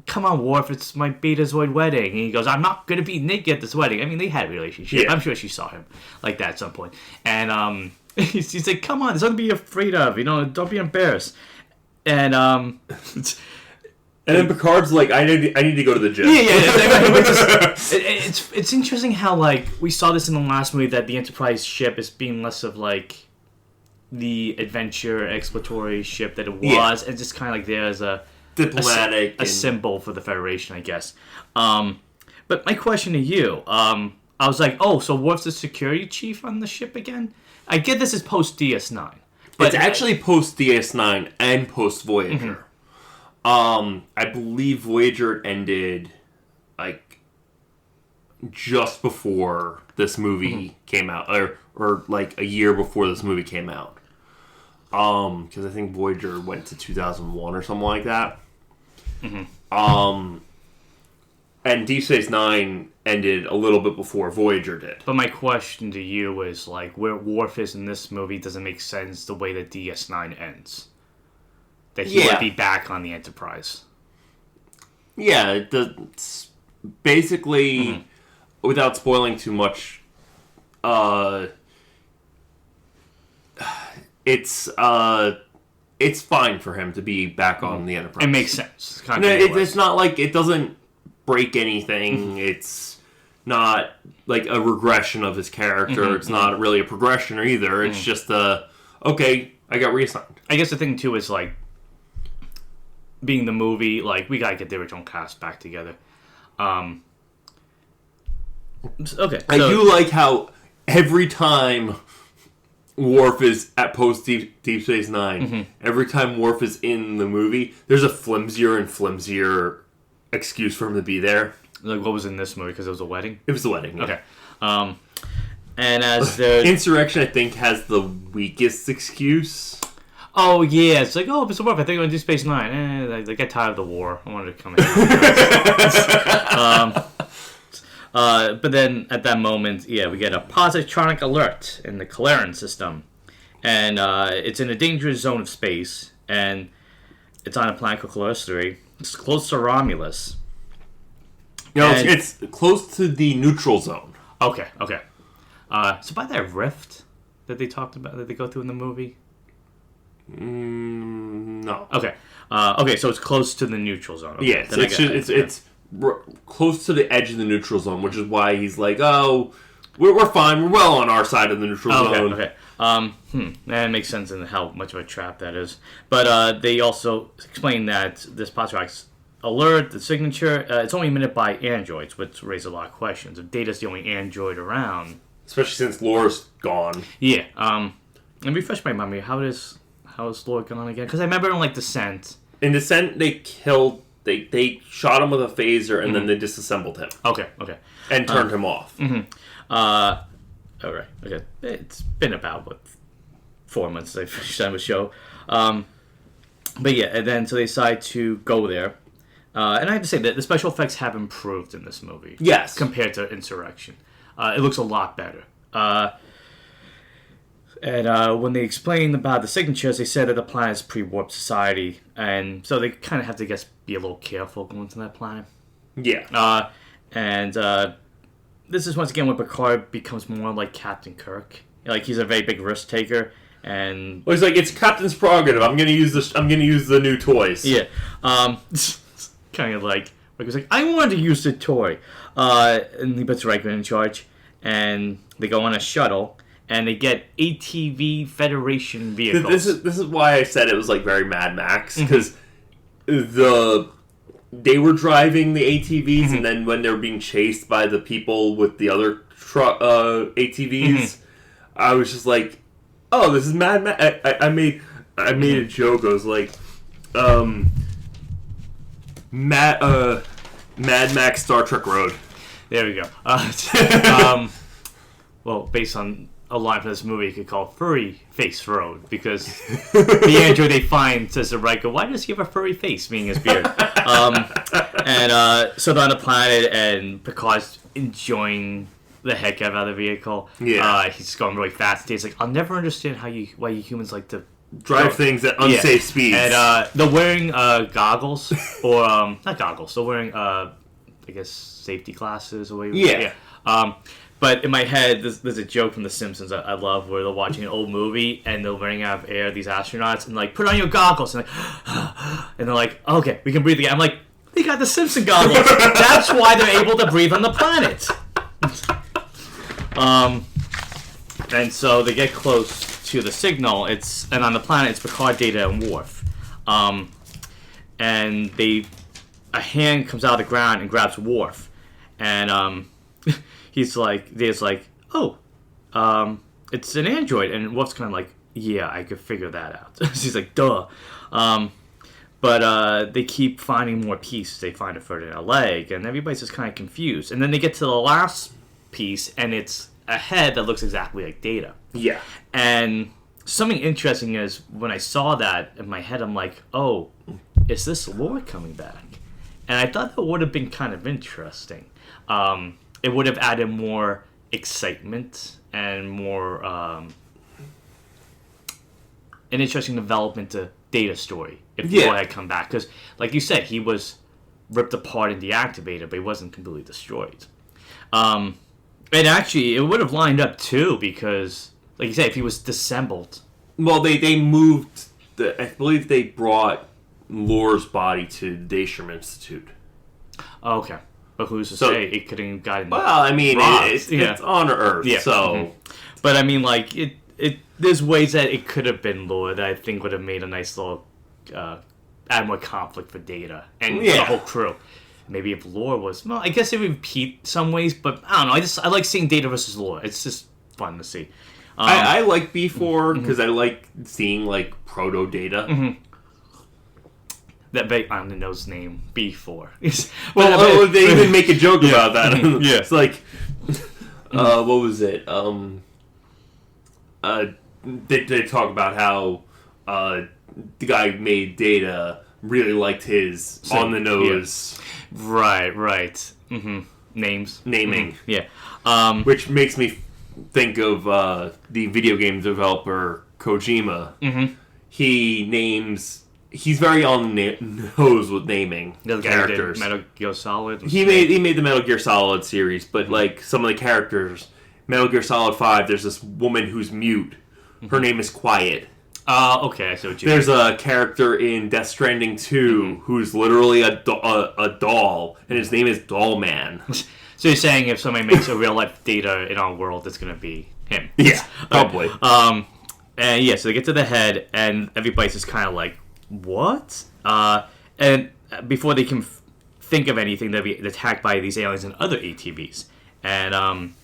Speaker 1: come on, Worf, it's my Betazoid wedding. And he goes, I'm not going to be naked at this wedding. I mean, they had a relationship. Yeah. I'm sure she saw him like that at some point. And he's like, come on, there's nothing to be afraid of. Don't be embarrassed. And and
Speaker 2: then Picard's like, I need to go to the gym.
Speaker 1: Yeah. It's interesting how, like, we saw this in the last movie, that the Enterprise ship is being less of, like, the adventure, exploratory ship that it was. And just kind of like there as a...
Speaker 2: diplomatic,
Speaker 1: a symbol for the Federation, I guess. But my question to you, I was like, so Worf's the security chief on the ship again? I get this is post DS9, but
Speaker 2: it's actually post DS9 and post Voyager. I believe Voyager ended like just before this movie came out, or like a year before this movie came out. Because I think Voyager went to 2001 or something like that. And Deep Space Nine ended a little bit before Voyager did.
Speaker 1: But my question to you is, like, where Worf is in this movie doesn't make sense the way that DS9 ends. That he would be back on the Enterprise.
Speaker 2: Yeah, it's basically, without spoiling too much, it's fine for him to be back on the Enterprise.
Speaker 1: It makes sense.
Speaker 2: It's not like it doesn't break anything. It's not like a regression of his character. It's not really a progression either. It's just okay, I got reassigned.
Speaker 1: I guess the thing too is like being the movie, like we gotta get the original cast back together. Okay,
Speaker 2: I do like how every time Worf is at post Deep Space Nine, every time Worf is in the movie, there's a flimsier and flimsier excuse for him to be there.
Speaker 1: Like what was in this movie? Because it was a wedding?
Speaker 2: It was the wedding. Yeah.
Speaker 1: Okay. And as the...
Speaker 2: Insurrection, I think, has the weakest excuse.
Speaker 1: Oh, yeah. It's like, oh, Mr. Worf, I think I'm going to do Space Nine. I get tired of the war. I wanted to come in. But then, at that moment, yeah, we get a positronic alert in the Kalaran system. And it's in a dangerous zone of space. And it's on a planet called Kalaris 3. It's close to Romulus.
Speaker 2: No, it's close to the neutral zone.
Speaker 1: Okay. So by that rift that they talked about, that they go through in the movie?
Speaker 2: No.
Speaker 1: Okay. So it's close to the neutral zone. Okay.
Speaker 2: Yes, it's close to the edge of the neutral zone, which is why he's like, oh, we're fine. We're well on our side of the neutral zone.
Speaker 1: Okay. That makes sense in how much of a trap that is. But they also explain that this Patriarch's alert, the signature, it's only emitted by androids, which raises a lot of questions. If Data's the only android around...
Speaker 2: Especially since Lore's gone.
Speaker 1: Yeah. And refresh my memory. How is Lore gone again? Because I remember in, like, Descent...
Speaker 2: In Descent, they killed... They shot him with a phaser, and then they disassembled him.
Speaker 1: Okay.
Speaker 2: And turned him off.
Speaker 1: Alright. Okay. It's been about, 4 months since I finished that show. But yeah, and then so they decide to go there. And I have to say that the special effects have improved in this movie.
Speaker 2: Yes.
Speaker 1: Compared to Insurrection. It looks a lot better. And when they explained about the signatures, they said that the planet is pre-warp society. And so they kind of have to, I guess, be a little careful going to that planet.
Speaker 2: Yeah.
Speaker 1: And this is once again when Picard becomes more like Captain Kirk. Like, he's a very big risk taker. And
Speaker 2: well, he's like, it's Captain's prerogative. I'm gonna use this. I'm gonna use the new toys.
Speaker 1: Yeah. Kind of like Riker's like, I wanted to use the toy. And he puts Riker in charge, and they go on a shuttle, and they get ATV Federation vehicles.
Speaker 2: This is why I said it was like very Mad Max, because they were driving the ATVs, and then when they were being chased by the people with the other ATVs, I was just like, oh, this is Mad Max. I made a joke. I was like, Mad Max Star Trek Road.
Speaker 1: There we go. Well, based on a line from this movie, you could call Furry Face Road, because the android they find says to Riker, why does he have a furry face, meaning his beard? So they're on the planet, and Picard's enjoying the heck out of the vehicle.
Speaker 2: Yeah.
Speaker 1: He's going really fast. He's like, I'll never understand why you humans like to
Speaker 2: drive things at unsafe speeds.
Speaker 1: And they're wearing goggles, or not goggles. They're wearing, I guess, safety glasses or whatever.
Speaker 2: Yeah.
Speaker 1: But in my head, there's a joke from The Simpsons I love, where they're watching an old movie and they're running out of air, these astronauts, and like, put on your goggles, and and they're like, okay, we can breathe again. I'm like, they got the Simpson goggles. That's why they're able to breathe on the planet. And so they get close to the signal. And on the planet, it's Picard, Data, and Worf. And a hand comes out of the ground and grabs Worf, and Data's like, oh, it's an android, and Worf's kind of like, yeah, I could figure that out. She's like, duh. But they keep finding more pieces. They find a foot and a leg, and everybody's just kind of confused. And then they get to the last piece, and it's a head that looks exactly like Data.
Speaker 2: Yeah.
Speaker 1: And something interesting is, when I saw that in my head, I'm like, oh, is this Lore coming back? And I thought that would have been kind of interesting. It would have added more excitement and more an interesting development to Data's story if Lore had come back. Because, like you said, he was ripped apart and deactivated, but he wasn't completely destroyed. And actually, it would have lined up too, because, like you said, if he was disassembled
Speaker 2: Well, they moved. I believe they brought Lore's body to the Daystrom Institute.
Speaker 1: Oh, okay. But who's to say it couldn't guide?
Speaker 2: Well, I mean, it's on Earth, so.
Speaker 1: Mm-hmm. But I mean, like it. There's ways that it could have been Lore that I think would have made a nice little, add more conflict for Data and for the whole crew. Maybe if Lore was, well, I guess it would repeat some ways, but I don't know. I like seeing Data versus Lore. It's just fun to see.
Speaker 2: I like B4 because I like seeing like proto Data.
Speaker 1: Mm-hmm. That big on the nose name B4.
Speaker 2: They even make a joke about that.
Speaker 1: Yeah,
Speaker 2: it's like, what was it? They talk about how the guy who made Data really liked his on the nose.
Speaker 1: Yeah. Right. Mm-hmm. Naming.
Speaker 2: Mm-hmm.
Speaker 1: Yeah.
Speaker 2: Which makes me think of the video game developer Kojima.
Speaker 1: Mm-hmm.
Speaker 2: He's very on the nose with naming characters.
Speaker 1: Metal Gear Solid.
Speaker 2: He made the Metal Gear Solid series, but like some of the characters, Metal Gear Solid 5, there's this woman who's mute. Her name is Quiet.
Speaker 1: Okay, I see what you mean.
Speaker 2: There's a character in Death Stranding 2 who's literally a doll, and his name is Doll Man.
Speaker 1: So you're saying if somebody makes a real life Data in our world, it's gonna be him?
Speaker 2: Yeah, probably.
Speaker 1: And yeah, so they get to the head, and everybody's just kind of like, "What?" And before they can think of anything, they'll be attacked by these aliens and other ATVs, and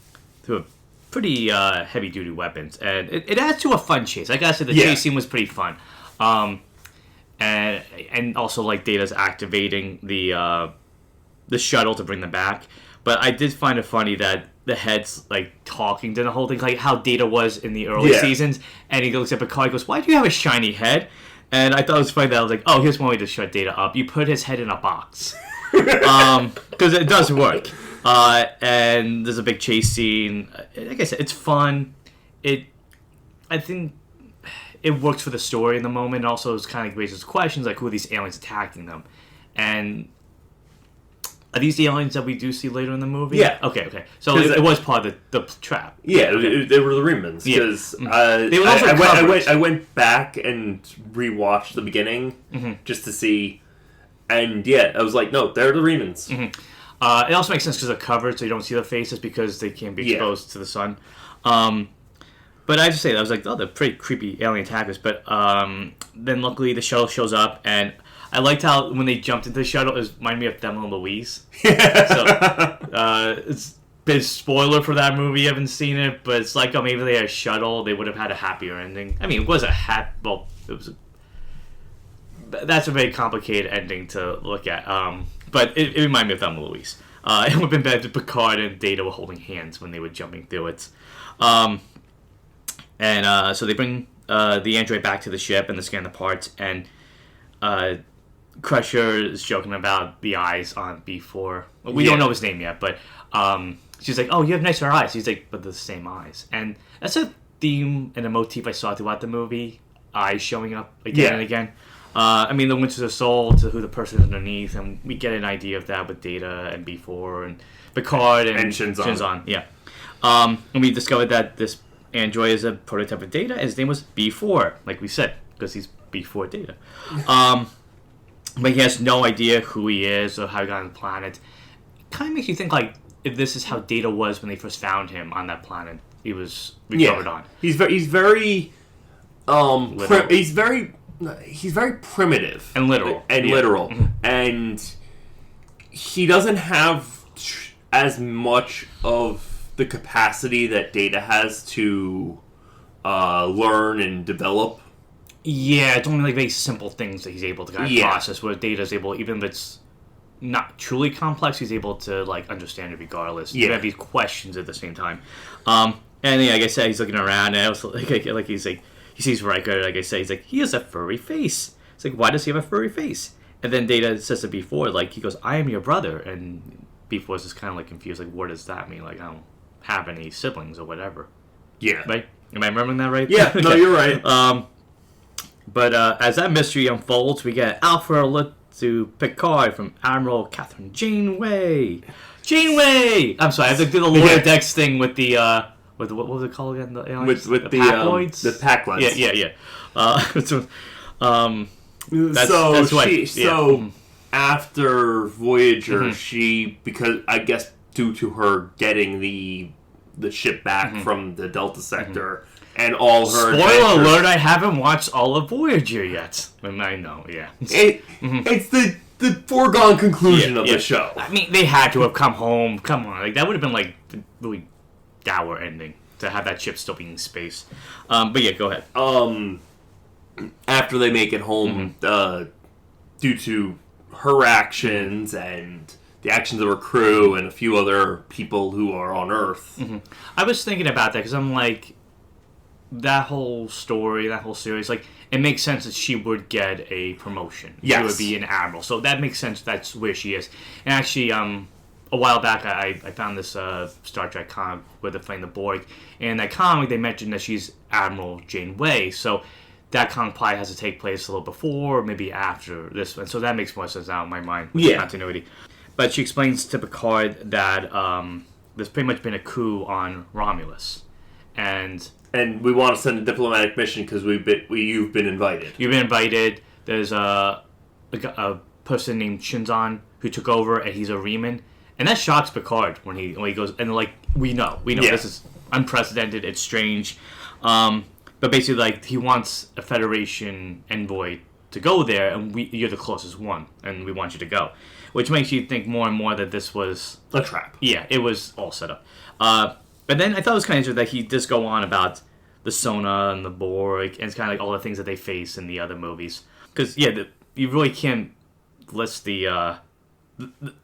Speaker 1: through pretty heavy-duty weapons, and it adds to a fun chase. I gotta say, the chase scene was pretty fun, and also like Data's activating the shuttle to bring them back. But I did find it funny that the head's like talking to the whole thing, like how Data was in the early seasons, and he looks at Picard and goes, "Why do you have a shiny head?" And I thought it was funny that I was like, "Oh, here's one way to shut Data up. You put his head in a box." Because it does work. And there's a big chase scene. Like I said, it's fun. I think it works for the story in the moment. Also, it kind of raises questions like, who are these aliens attacking them? And are these the aliens that we do see later in the movie?
Speaker 2: Yeah.
Speaker 1: Okay. So it was part of the trap.
Speaker 2: Yeah, they were the Remans. Because
Speaker 1: they were also
Speaker 2: I went back and rewatched the beginning just to see. And yeah, I was like, no, they're the Remans.
Speaker 1: Mm-hmm. It also makes sense because they're covered, so you don't see their faces because they can't be exposed to the sun. But I have to say, I was like, oh, they're pretty creepy alien attackers. But then luckily the shuttle shows up, and I liked how when they jumped into the shuttle, it reminded me of Thelma and Louise. So it's a bit spoiler for that movie. You haven't seen it, but it's like, oh, maybe they had a shuttle, they would have had a happier ending. I mean, it was that's a very complicated ending to look at. But it reminded me of Thelma and Louise. It would have been better if Picard and Data were holding hands when they were jumping through it. So they bring the android back to the ship and they scan the parts, and Crusher is joking about the eyes on B4. We don't know his name yet, but she's like, "Oh, you have nicer eyes." He's like, "But they're the same eyes." And that's a theme and a motif I saw throughout the movie. Eyes showing up again and again. I mean, the Winters of Soul to who the person is underneath, and we get an idea of that with Data and B4 and Picard and Shinzon. Yeah. And we discovered that this android is a prototype of Data, and his name was B4, like we said, because he's B4 Data. But he has no idea who he is or how he got on the planet. It kind of makes you think, like, if this is how Data was when they first found him on that planet he was recovered on.
Speaker 2: He's very primitive
Speaker 1: and literal,
Speaker 2: and he doesn't have as much of the capacity that Data has to learn and develop.
Speaker 1: Yeah, it's only like very simple things that he's able to kind of process, where Data's able, even if it's not truly complex, he's able to like understand it regardless. You have these questions at the same time. And yeah, like I said, he's looking around, and I also like he's like, he sees Riker, like I said, he's like, he has a furry face. It's like, why does he have a furry face? And then Data says to B4, like, he goes, "I am your brother," and B4 is just kind of like confused, like, what does that mean? Like, I don't have any siblings or whatever.
Speaker 2: Yeah.
Speaker 1: Right? Am I remembering that right?
Speaker 2: Yeah, no, you're right.
Speaker 1: But as that mystery unfolds, we get Alpha alert to Picard from Admiral Catherine Janeway. I'm sorry, I have to do the Lower Decks thing with the with what was it called again? The
Speaker 2: with
Speaker 1: the Pacloids?
Speaker 2: the Pacloids.
Speaker 1: Yeah.
Speaker 2: After Voyager, she, because I guess due to her getting the ship back from the Delta Sector and all her
Speaker 1: spoiler alert, I haven't watched all of Voyager yet. I know, yeah.
Speaker 2: It's the foregone conclusion of the show.
Speaker 1: I mean, they had to have come home. Come on, like that would have been like the really dour ending to have that ship still be in space. But yeah, go ahead.
Speaker 2: After they make it home, due to her actions and the actions of her crew and a few other people who are on Earth.
Speaker 1: I was thinking about that because I'm like, that whole story, that whole series, like, it makes sense that she would get a promotion.
Speaker 2: Yes.
Speaker 1: She would be an admiral. So that makes sense. That's where she is. And actually, a while back, I found this Star Trek comic where they're playing the Borg. And in that comic, they mentioned that she's Admiral Janeway. So that comic probably has to take place a little before, maybe after this one. So that makes more sense now in my mind with the continuity. But she explains to Picard that there's pretty much been a coup on Romulus. And
Speaker 2: we want to send a diplomatic mission because you've been invited.
Speaker 1: You've been invited. There's a person named Shinzon who took over, and he's a Reman. And that shocks Picard when he goes, and like, we know this is unprecedented, it's strange. But basically, like, he wants a Federation envoy to go there, and you're the closest one, and we want you to go. Which makes you think more and more that this was
Speaker 2: a trap.
Speaker 1: Yeah, it was all set up. But then I thought it was kind of interesting that he does go on about the Sona and the Borg, and it's kind of like all the things that they face in the other movies. Because, you really can't list the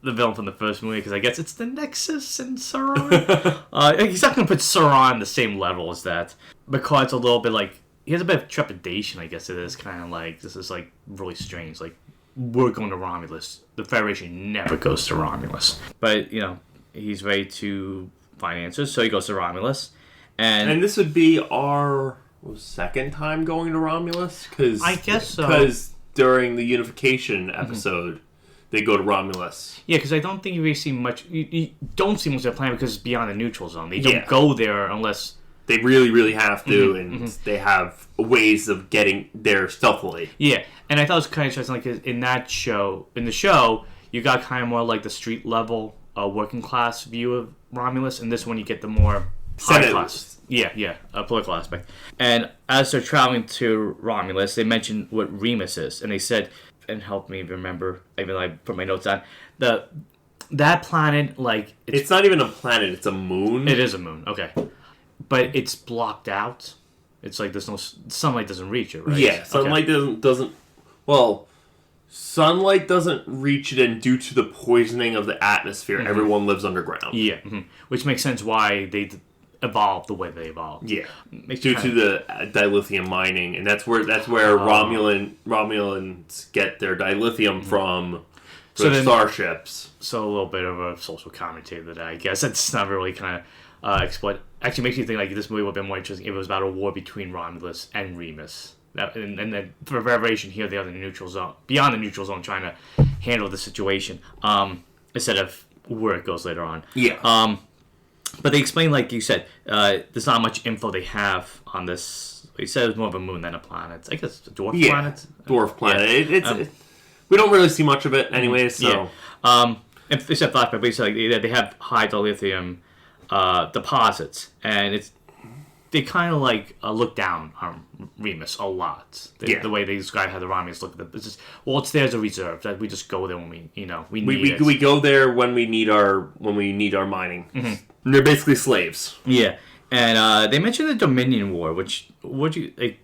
Speaker 1: villain from the first movie, because I guess it's the Nexus and Sauron. He's not going to put Sauron on the same level as that. Because a little bit like, he has a bit of trepidation, I guess it is. Kind of like, this is like really strange. Like, we're going to Romulus. The Federation never goes to Romulus. But, he's ready to find answers, so he goes to Romulus. And
Speaker 2: this would be our second time going to Romulus?
Speaker 1: I guess so.
Speaker 2: Because during the unification episode, they go to Romulus.
Speaker 1: Yeah, because I don't think you really see much. You don't see much of their plan because it's beyond the neutral zone. They don't go there unless
Speaker 2: they really, really have to, and they have ways of getting there stealthily.
Speaker 1: Yeah, and I thought it was kind of interesting. Like in the show, you got kind of more like the street level, working class view of Romulus, and this one you get the more high class. Yeah, a political aspect. And as they're traveling to Romulus, they mentioned what Remus is, and they said, and help me remember, even though I put my notes on, that planet, like...
Speaker 2: It's not even a planet, it's a moon.
Speaker 1: It is a moon, okay. But it's blocked out. It's like there's no... Sunlight doesn't reach it, right?
Speaker 2: Yeah, sunlight doesn't... Well, sunlight doesn't reach it, and due to the poisoning of the atmosphere, everyone lives underground.
Speaker 1: Yeah, which makes sense why they evolved the way they evolved.
Speaker 2: Yeah, due to the dilithium mining, and that's where Romulans get their dilithium from their starships.
Speaker 1: So a little bit of a social commentary that I guess it's not really kind of exploit. Actually, makes me think like this movie would have been more interesting if it was about a war between Romulus and Remus. And then for Federation here, they are in the neutral zone, beyond the neutral zone, trying to handle the situation instead of where it goes later on.
Speaker 2: Yeah.
Speaker 1: But they explain, like you said, there's not much info they have on this. They said it was more of a moon than a planet. I guess a dwarf planet.
Speaker 2: Dwarf planet. Yeah. We don't really see much of it, anyways. So.
Speaker 1: Yeah. If they said flashback, basically they have high dilithium deposits, and they kind of like look down on Remus a lot. The way they describe how the Romulans look at it. It's just, it's there as a reserve. That we just go there when we need it. We go there when we need our mining.
Speaker 2: And they're basically slaves.
Speaker 1: Yeah, and they mentioned the Dominion War, which would you like?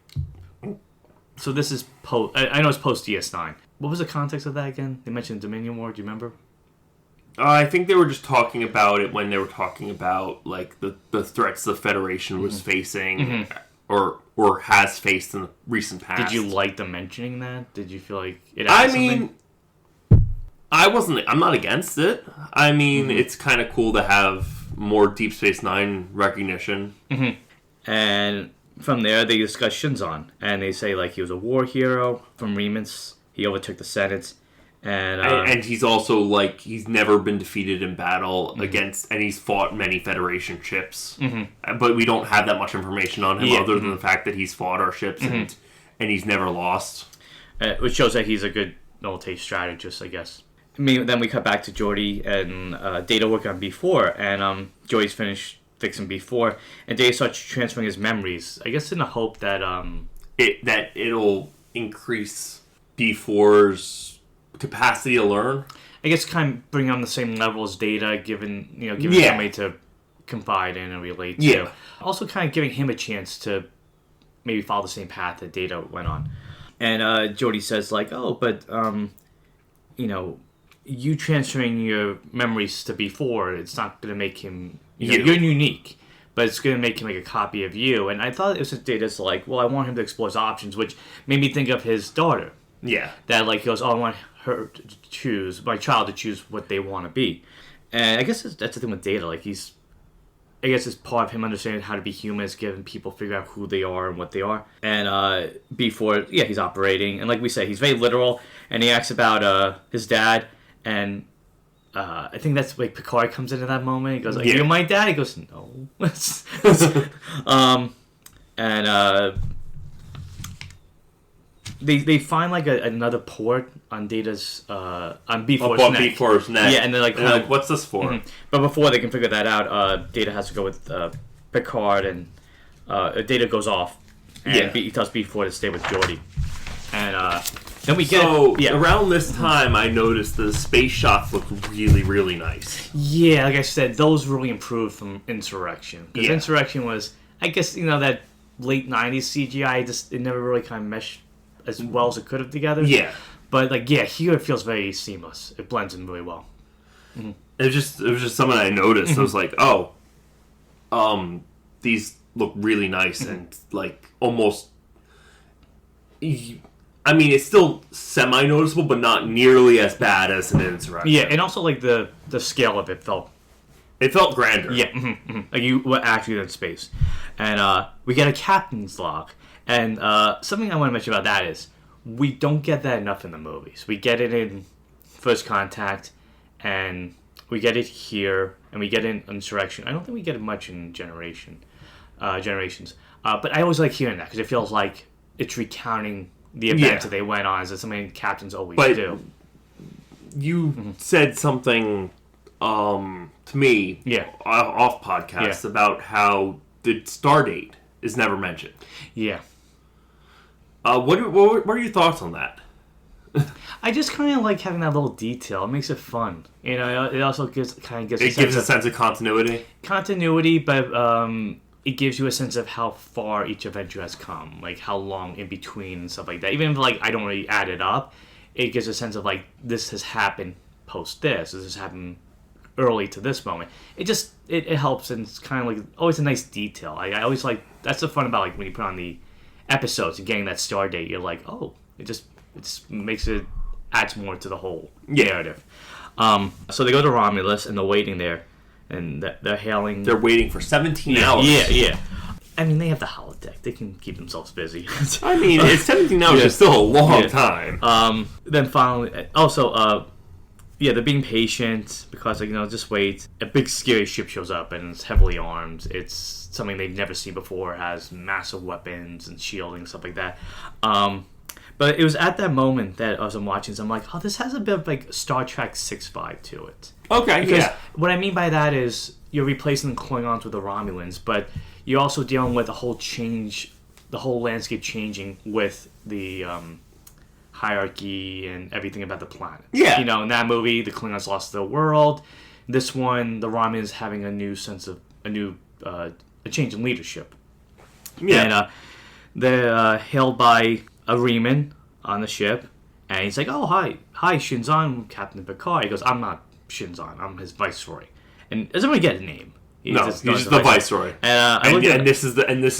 Speaker 1: So this is I know it's post DS9. What was the context of that again? They mentioned the Dominion War. Do you remember?
Speaker 2: I think they were just talking about it when they were talking about like the threats the Federation was facing or has faced in the recent past.
Speaker 1: Did you like them mentioning that? Did you feel like it added something?
Speaker 2: I'm not against it. I mean, it's kind of cool to have more Deep Space Nine recognition.
Speaker 1: And from there, they discuss Shinzon, and they say like he was a war hero from Remus. He overtook the Senate,
Speaker 2: And he's also, like, he's never been defeated in battle against, and he's fought many Federation ships. But we don't have that much information on him other than the fact that he's fought our ships and he's never lost.
Speaker 1: Which shows that he's a good military strategist, I guess. Then we cut back to Geordi and Data working on B4, and Geordi's finished fixing B4, and Data starts transferring his memories, I guess in the hope that
Speaker 2: it'll increase B4's capacity to learn.
Speaker 1: I guess kind of bring on the same level as Data, giving somebody to confide in and relate to.
Speaker 2: Yeah.
Speaker 1: Also kind of giving him a chance to maybe follow the same path that Data went on. And Geordi says, like, oh, but, you transferring your memories to B4, it's not going to make him... you're unique, but it's going to make him like a copy of you. And I thought it was Data's like, well, I want him to explore his options, which made me think of his daughter.
Speaker 2: Yeah.
Speaker 1: That, like, he goes, oh, I want her to choose, my child to choose what they want to be. And I guess that's the thing with Data. Like, I guess it's part of him understanding how to be human is giving people figure out who they are and what they are. And B4, he's operating. And like we said, he's very literal. And he asks about his dad. And I think that's like Picard comes into that moment. He goes, like, you're my dad? He goes, no. They find like another port on Data's on B4's neck.
Speaker 2: B4's neck.
Speaker 1: Yeah, and they're like,
Speaker 2: what's this for?
Speaker 1: Mm-hmm. But before they can figure that out, Data has to go with Picard, and Data goes off, and he tells B4 to stay with Geordi. And then we get
Speaker 2: around this time, I noticed the space shots look really, really nice.
Speaker 1: Yeah, like I said, those really improved from Insurrection. Because Insurrection was, I guess, that late 90s CGI, it never really kind of meshed as well as it could have together. Yeah. But, here it feels very seamless. It blends in really well. Mm-hmm.
Speaker 2: It was just something I noticed. Mm-hmm. I was like, these look really nice and, like, almost... I mean, it's still semi-noticeable, but not nearly as bad as an Insurrection.
Speaker 1: Yeah, and also, like, the scale of it felt...
Speaker 2: It felt grander.
Speaker 1: Yeah, like you were actually in space. And we get a captain's log. And something I want to mention about that is we don't get that enough in the movies. We get it in First Contact, and we get it here, and we get it in Insurrection. I don't think we get it much in Generations. But I always like hearing that, because it feels like it's recounting the event that they went on. Is something captains always do.
Speaker 2: You said something to me off podcast about how the star date is never mentioned.
Speaker 1: Yeah.
Speaker 2: What are your thoughts on that?
Speaker 1: I just kind of like having that little detail. It makes it fun. It also gives
Speaker 2: a sense of continuity.
Speaker 1: Continuity, but it gives you a sense of how far each adventure has come, like how long in between and stuff like that. Even if I don't really add it up, it gives a sense of this has happened post this has happened early to this moment. It helps, and it's kind of always a nice detail. I always that's the fun about when you put on the episodes and getting that star date. You're like, oh, it just makes it adds more to the whole narrative. So they go to Romulus and they're waiting there. And they're hailing...
Speaker 2: They're waiting for 17 hours.
Speaker 1: Yeah. I mean, they have the holodeck. They can keep themselves busy.
Speaker 2: I mean, 17 hours is still a long time.
Speaker 1: Then finally... Also, they're being patient because, just wait. A big, scary ship shows up, and it's heavily armed. It's something they've never seen before. It has massive weapons and shielding and stuff like that. But it was at that moment that as I'm watching this, I'm like, oh, this has a bit of Star Trek 6 vibe to it.
Speaker 2: Okay,
Speaker 1: because what I mean by that is you're replacing the Klingons with the Romulans, but you're also dealing with the whole landscape changing with the hierarchy and everything about the planet.
Speaker 2: Yeah.
Speaker 1: In that movie, the Klingons lost their world. This one, the Romulans having a change in leadership. Yeah. And they're hailed by a Reman on the ship, and he's like, "Oh, hi, Shinzon, Captain Picard." He goes, "I'm not Shinzon. I'm his viceroy." And doesn't really get a name.
Speaker 2: He's just the viceroy. And this is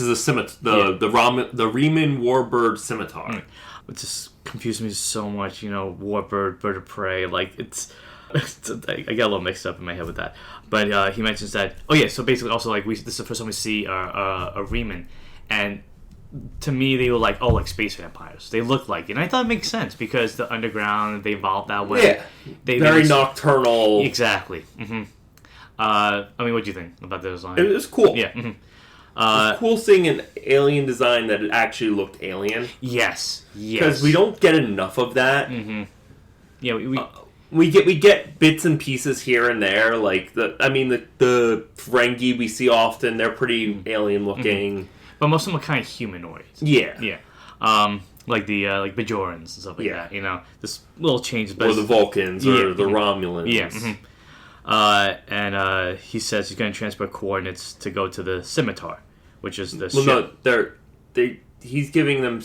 Speaker 2: a scimitar, the Reman Warbird scimitar.
Speaker 1: It just confused me so much. Warbird, bird of prey. I get a little mixed up in my head with that. But he mentions that. Oh yeah, so basically, also this is the first time we see a Reman, and to me, they were like, oh, like space vampires. They looked like it. And I thought it makes sense because the underground, they evolved that way.
Speaker 2: Yeah. Very nocturnal.
Speaker 1: Exactly. Mm-hmm. I mean, what do you think about the design?
Speaker 2: It was cool.
Speaker 1: Yeah. Mm-hmm.
Speaker 2: It was cool seeing an alien design that actually looked alien.
Speaker 1: Yes.
Speaker 2: Because we don't get enough of that.
Speaker 1: Mm-hmm. Yeah,
Speaker 2: we get bits and pieces here and there. Like the Ferengi we see often, they're pretty alien looking.
Speaker 1: Mm-hmm. But most of them are kind of humanoid.
Speaker 2: Yeah.
Speaker 1: Yeah. Like the like Bajorans and stuff like that. You know, this little changes.
Speaker 2: Or the Vulcans or the Romulans.
Speaker 1: Yeah. Mm-hmm. And he says he's going to transfer coordinates to go to the Scimitar, which is the ship.
Speaker 2: No, he's giving them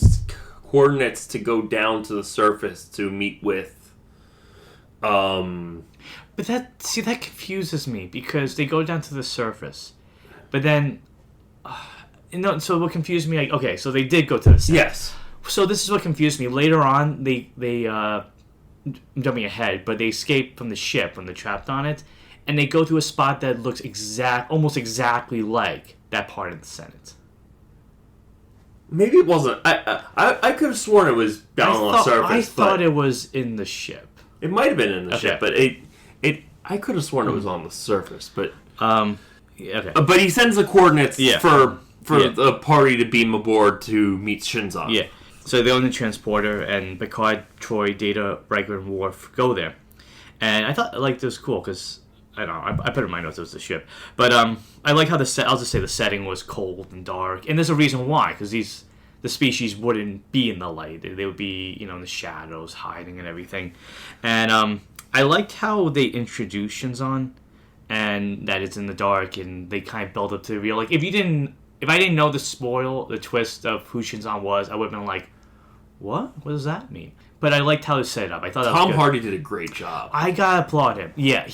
Speaker 2: coordinates to go down to the surface to meet with.
Speaker 1: But that confuses me because they go down to the surface, but then. So what confused me, like, okay, so they did go to the set.
Speaker 2: Yes.
Speaker 1: So this is what confused me. Later on, they I'm jumping ahead, but they escape from the ship when they're trapped on it, and they go to a spot that looks almost exactly like that part of the Senate.
Speaker 2: Maybe it wasn't. I could have sworn it was down on the surface.
Speaker 1: I thought it was in the ship.
Speaker 2: It might have been in the ship, but I could have sworn it was on the surface, but
Speaker 1: okay.
Speaker 2: But he sends the coordinates for the party to beam aboard to meet Shinzon.
Speaker 1: Yeah. So they're on the transporter, and Picard, Troi, Data, Riker, and Worf go there. And I thought this was cool because I don't know. I put in my notes it was the ship, but I like how I'll just say the setting was cold and dark, and there's a reason why because the species wouldn't be in the light; they would be in the shadows, hiding and everything. And I liked how they introduced Shinzon, and that it's in the dark, and they kind of build up to the real. Like if I didn't know the twist of who Shinzon was, I would have been like, what? What does that mean? But I liked how they set it up. I thought that was good.
Speaker 2: Tom Hardy did a great job.
Speaker 1: I gotta applaud him. Yeah,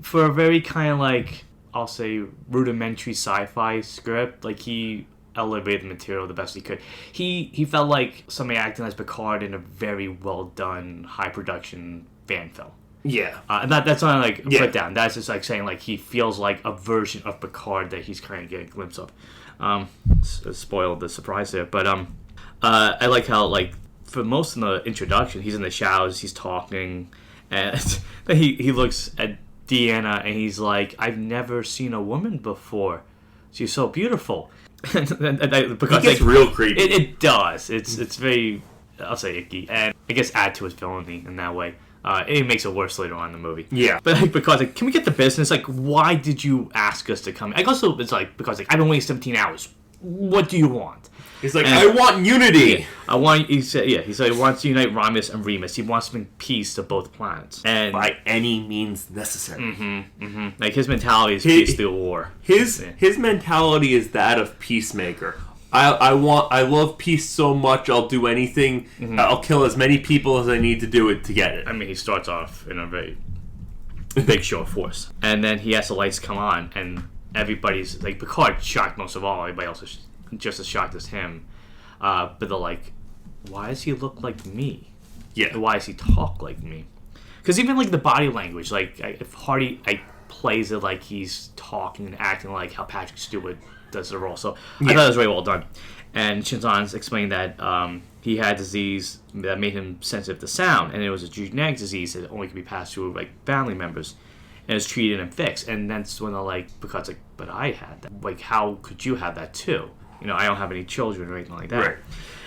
Speaker 1: for a very kind of like, I'll say, rudimentary sci-fi script, like he elevated the material the best he could. He felt like somebody acting as Picard in a very well done, high production fan film.
Speaker 2: Yeah.
Speaker 1: And that's not like put down. That's just like saying like he feels like a version of Picard that he's kind of getting a glimpse of. Spoiled the surprise there, but I like how like for most of the introduction he's in the showers, he's talking, and then he looks at Deanna and he's like, I've never seen a woman before. She's so beautiful. Because
Speaker 2: it gets real creepy.
Speaker 1: It does. It's very, I'll say, icky, and I guess add to his villainy in that way. It makes it worse later on in the movie.
Speaker 2: Yeah.
Speaker 1: But like, because like, can we get the business? Like, why did you ask us to come? I also it's like because like I've been waiting 17 hours. What do you want?
Speaker 2: He's like, I want unity.
Speaker 1: Yeah, he said he wants to unite Romulus and Remus. He wants to bring peace to both planets, and
Speaker 2: by any means necessary.
Speaker 1: Like his mentality is peace through war.
Speaker 2: His mentality is that of peacemaker. I love peace so much. I'll do anything. I'll kill as many people as I need to do it to get it.
Speaker 1: I mean, he starts off in a very big show of force, and then he has the lights come on, and everybody's like Picard shocked most of all. Everybody else is just as shocked as him. But they're like, why does he look like me?
Speaker 2: Yeah.
Speaker 1: Why does he talk like me? Because even like the body language, like if Hardy plays it like he's talking and acting like how Patrick Stewart does the role. So I thought it was very well done. And Shinzon's explained that he had disease that made him sensitive to sound, and it was a genetic disease that only could be passed through like family members, and it's treated and fixed. And that's when they're like, because like, but I had that. Like, how could you have that too? I don't have any children or anything like that.
Speaker 2: Right.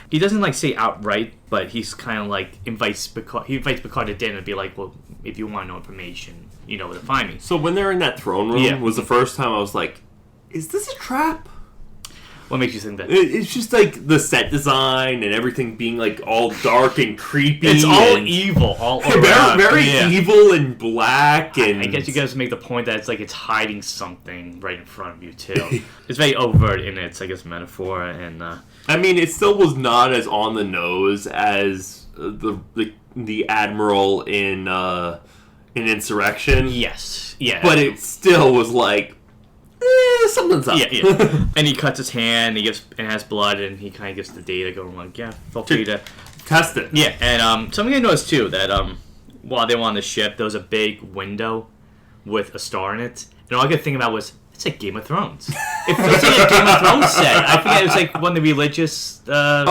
Speaker 1: He doesn't like say outright, but he's kind of like invites Picard to dinner and be like, well, if you want to know information, you know where to find me.
Speaker 2: So when they're in that throne room, was the first time I was like, is this a trap?
Speaker 1: What makes you think that?
Speaker 2: It's just like the set design and everything being like all dark and creepy.
Speaker 1: It's all evil, all around.
Speaker 2: Very evil and black. And
Speaker 1: I guess you guys make the point that it's like it's hiding something right in front of you too. It's very overt in its, I guess, metaphor. And
Speaker 2: I mean, it still was not as on the nose as the Admiral in Insurrection.
Speaker 1: Yes, yeah,
Speaker 2: but it still was like. Something's up.
Speaker 1: Yeah. And he cuts his hand, and has blood, and he kind of gets the data going like, feel free to
Speaker 2: test it.
Speaker 1: Yeah, and something I noticed too, that while they were on the ship, there was a big window with a star in it, and all I could think about was, It's like Game of Thrones. It feels like a Game of Thrones set. I forget, it was like one of the religious...
Speaker 2: the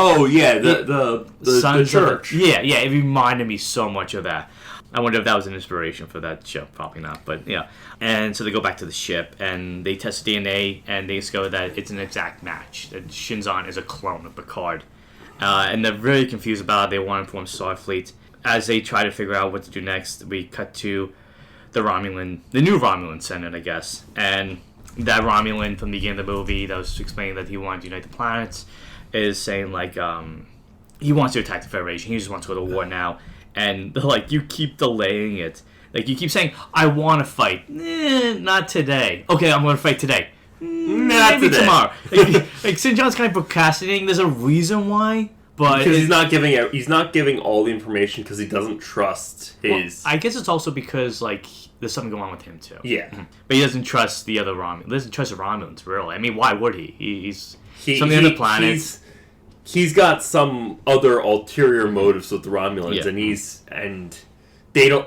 Speaker 2: church.
Speaker 1: Yeah, it reminded me so much of that. I wonder if that was an inspiration for that show. Probably not, but yeah. And so they go back to the ship, and they test DNA, and they discover that it's an exact match. That Shinzon is a clone of Picard. And they're really confused about it. They want to form Starfleet. As they try to figure out what to do next, we cut to the new Romulan Senate, I guess. And that Romulan from the beginning of the movie that was explaining that he wanted to unite the planets is saying, like, he wants to attack the Federation. He just wants to go to war now. And they're like, you keep delaying it. Like, you keep saying, I want to fight. Not today. Okay, I'm going to fight today. Maybe today. Tomorrow. Like Shinzon's kind of procrastinating. There's a reason why. But
Speaker 2: because he's not giving all the information because he doesn't trust his...
Speaker 1: Well, I guess it's also because, like, there's something going on with him, too.
Speaker 2: Yeah.
Speaker 1: But he doesn't trust the other Romulans. He doesn't trust the Romulans, really. I mean, why would he? He's some of the other planets.
Speaker 2: He's got some other ulterior motives with the Romulans,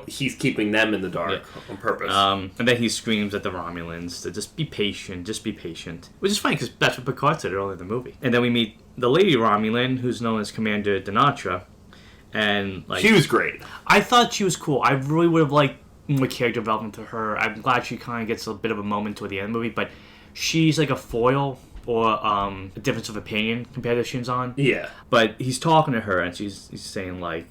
Speaker 2: he's keeping them in the dark on purpose.
Speaker 1: And then he screams at the Romulans to just be patient, Which is funny, because that's what Picard said earlier in the movie. And then we meet the lady Romulan, who's known as Commander Deanna, and like...
Speaker 2: She was great.
Speaker 1: I thought she was cool. I really would have liked more character development to her. I'm glad she kind of gets a bit of a moment toward the end of the movie, but she's like a foil or a difference of opinion compared to Shinzon.
Speaker 2: Yeah.
Speaker 1: But he's talking to her, and he's saying, like,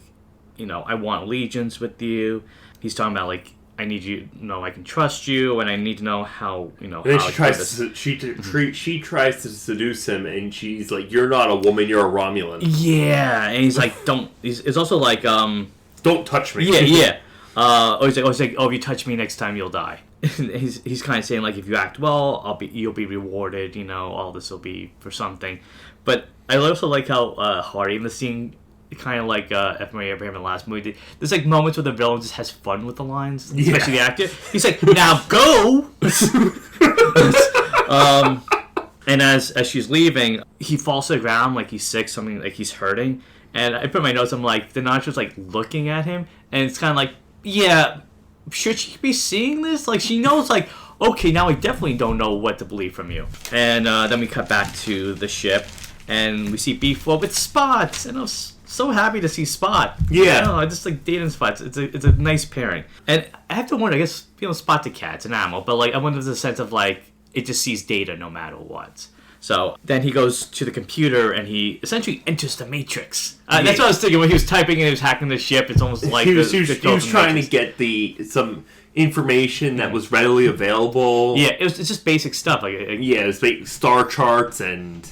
Speaker 1: you know, I want allegiance with you. He's talking about, like, I need you to know I can trust you, and I need to know how, you know,
Speaker 2: and
Speaker 1: how
Speaker 2: then she tries to seduce him, and she's like, you're not a woman, you're a Romulan.
Speaker 1: Yeah, and he's like, it's also like,
Speaker 2: don't touch me.
Speaker 1: Yeah. He's like, if you touch me next time, you'll die. he's kind of saying, like, if you act well, you'll be rewarded, you know, all this will be for something. But I also like how Hardy in the scene, kind of like F. Murray Abraham in the last movie, there's like moments where the villain just has fun with the lines, especially the actor. He's like, now go! And as she's leaving, he falls to the ground like he's sick, something like he's hurting. And I put my notes, I'm like, Deanna's like looking at him, and it's kind of like, yeah, should she be seeing this? Like, she knows, like, okay, now I definitely don't know what to believe from you. And then we cut back to the ship, and we see B4 with Spot, and I was so happy to see Spot.
Speaker 2: Yeah.
Speaker 1: I just like dating Spot. It's a nice pairing. And I have to wonder, I guess, you know, Spot's a cat, it's an animal, but like I wonder if there's a sense of like, it just sees data no matter what. So then he goes to the computer and he essentially enters the Matrix. That's what I was thinking when he was typing and he was hacking the ship. It's almost like
Speaker 2: he was trying to get some information that was readily available.
Speaker 1: Yeah, it's just basic stuff.
Speaker 2: It's star charts and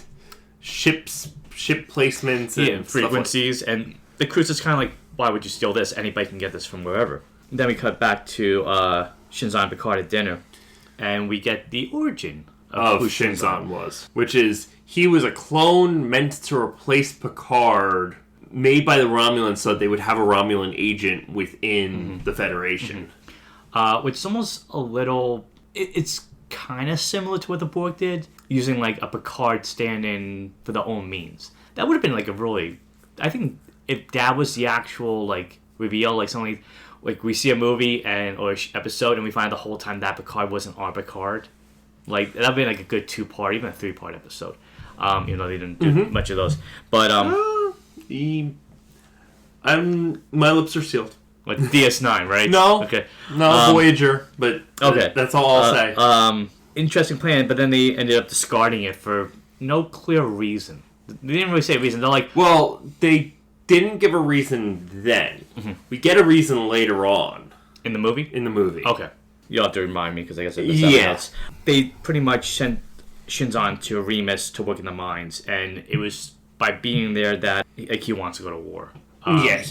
Speaker 2: ship placements and
Speaker 1: frequencies. And the crew's just kind of like, why would you steal this? Anybody can get this from wherever. And then we cut back to Shinzon and Picard at dinner, and we get the origin of who
Speaker 2: Shinzon was, which is he was a clone meant to replace Picard, made by the Romulans so that they would have a Romulan agent within the Federation.
Speaker 1: Which is almost a little... It's kind of similar to what the Borg did, using like a Picard stand-in for their own means. That would have been like a really... I think if that was the actual like reveal, like something like we see a movie or episode and we find the whole time that Picard wasn't our Picard. Like, that'd be like a good 2-part, even a 3-part episode. You know, they didn't do much of those. But,
Speaker 2: my lips are sealed.
Speaker 1: Like DS9, right?
Speaker 2: No.
Speaker 1: Okay.
Speaker 2: No, Voyager, but okay. That's all I'll say.
Speaker 1: Interesting plan, but then they ended up discarding it for no clear reason. They didn't really say a reason. They're like...
Speaker 2: Well, they didn't give a reason then. We get a reason later on.
Speaker 1: In the movie?
Speaker 2: In the movie.
Speaker 1: Okay. You'll have to remind me, because I guess I missed something else. They pretty much sent Shinzon to Remus to work in the mines, and it was by being there that he wants to go to war.
Speaker 2: The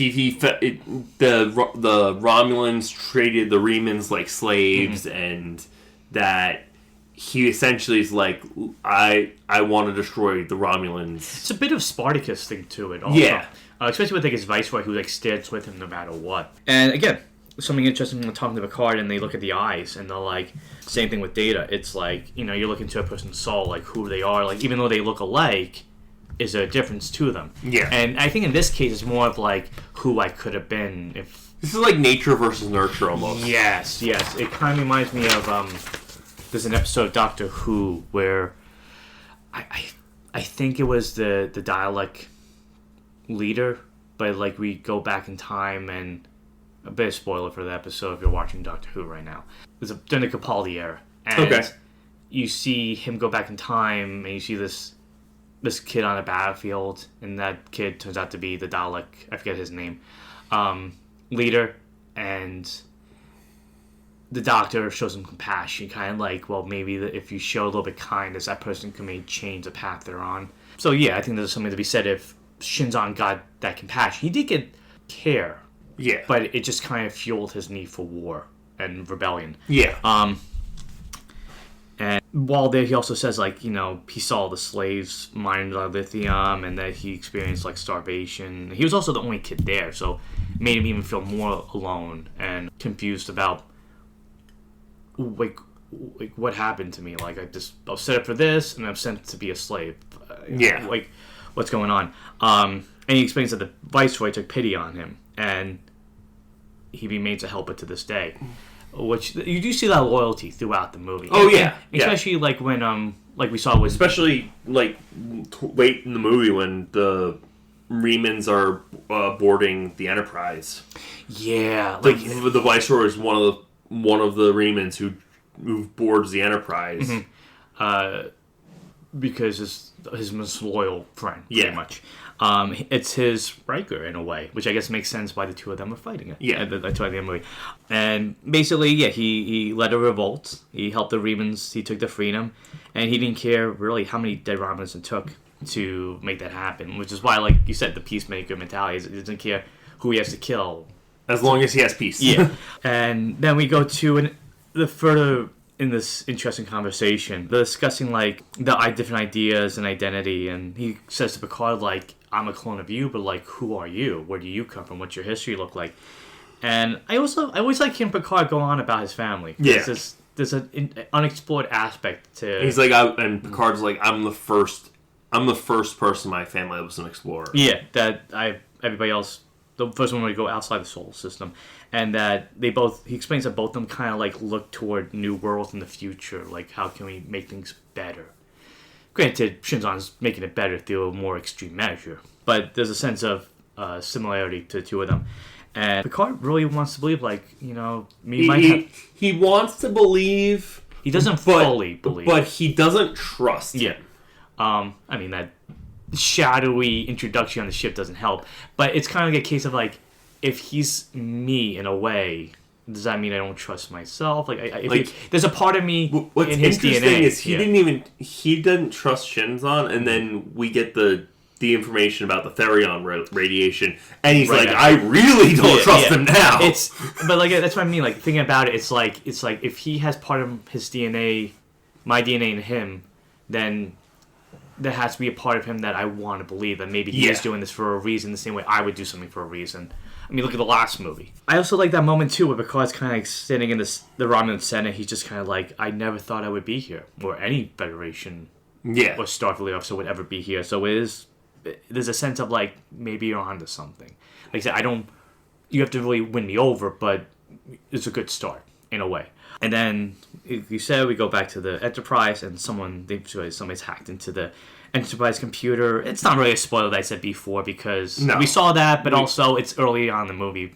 Speaker 2: Romulans treated the Remans like slaves, and that he essentially is like, I want to destroy the Romulans.
Speaker 1: It's a bit of Spartacus thing to it also. Yeah. Especially with like his viceroy who like stands with him no matter what. And again, something interesting when talking to Picard and they look at the eyes and they're like, same thing with Data. It's like, you know, you're looking to a person's soul, like who they are. Like, even though they look alike, is there a difference to them?
Speaker 2: Yeah.
Speaker 1: And I think in this case, it's more of like who I could have been if...
Speaker 2: This is like nature versus nurture almost.
Speaker 1: Yes. It kind of reminds me of there's an episode of Doctor Who where I think it was the Dalek leader, but like we go back in time, and a bit of spoiler for the episode if you're watching Doctor Who right now. It's during the Capaldi era, and you see him go back in time, and you see this kid on a battlefield, and that kid turns out to be the Dalek, I forget his name, leader, and the Doctor shows him compassion, kind of like, well, maybe if you show a little bit kindness, that person can maybe change the path they're on. So yeah, I think there's something to be said if Shinzon got that compassion. He did get care, but it just kind of fueled his need for war and rebellion. And while there, he also says, like, you know, he saw the slaves mining the lithium, and that he experienced, like, starvation. He was also the only kid there, so it made him even feel more alone and confused about, like what happened to me. Like, I was set up for this, and I'm sent to be a slave. Like, what's going on? And he explains that the Viceroy took pity on him, and he remains a helper to this day. Which you do see that loyalty throughout the movie. Especially like when like we saw with,
Speaker 2: especially like late in the movie when the Remans are boarding the Enterprise.
Speaker 1: Yeah,
Speaker 2: like the Viceroy is one of the Remans who boards the Enterprise.
Speaker 1: Because his most loyal friend, pretty much. It's his Riker in a way, which I guess makes sense why the two of them are fighting it. That's why the movie. And basically, he led a revolt. He helped the Remans. He took the freedom, and he didn't care really how many dead Romulans it took to make that happen. Which is why, like you said, the peacemaker mentality. He doesn't care who he has to kill,
Speaker 2: as long as he has peace.
Speaker 1: And then we go to the further. In this interesting conversation, they're discussing like the different ideas and identity, and he says to Picard, like, I'm a clone of you, but like, who are you? Where do you come from? What's your history look like? And I always like hearing Picard go on about his family. There's an unexplored aspect to.
Speaker 2: He's like, and Picard's like, I'm the first person in my family that was an explorer.
Speaker 1: Everybody else. The first one would go outside the solar system, and that he explains that both of them kind of like look toward new worlds in the future, like how can we make things better. Granted, Shinzon's making it better through a more extreme measure, but there's a sense of similarity to the two of them. And Picard really wants to believe, like, you know,
Speaker 2: he wants to believe.
Speaker 1: He doesn't fully believe,
Speaker 2: but he doesn't trust.
Speaker 1: I mean that. Shadowy introduction on the ship doesn't help, but it's kind of like a case of like, if he's me in a way, does that mean I don't trust myself? There's a part of me
Speaker 2: what's
Speaker 1: in his
Speaker 2: interesting
Speaker 1: DNA.
Speaker 2: Is he didn't trust Shinzon, and then we get the information about the Therion radiation, and he's like, I really don't trust him now.
Speaker 1: But like that's what I mean. Like thinking about it, it's like if he has part of his DNA, my DNA in him, then there has to be a part of him that I want to believe that maybe he is doing this for a reason, the same way I would do something for a reason. I mean, look at the last movie. I also like that moment, too, where Picard's kind of like sitting in the Romulan Senate. He's just kind of like, I never thought I would be here, or any Federation or Starfleet officer would ever be here. So there's a sense of, like, maybe you're onto something. Like I said, you have to really win me over, but it's a good start, in a way. And then, like you said, we go back to the Enterprise, and somebody's hacked into the Enterprise computer. It's not really a spoiler that I said before, because we saw that, but also it's early on in the movie,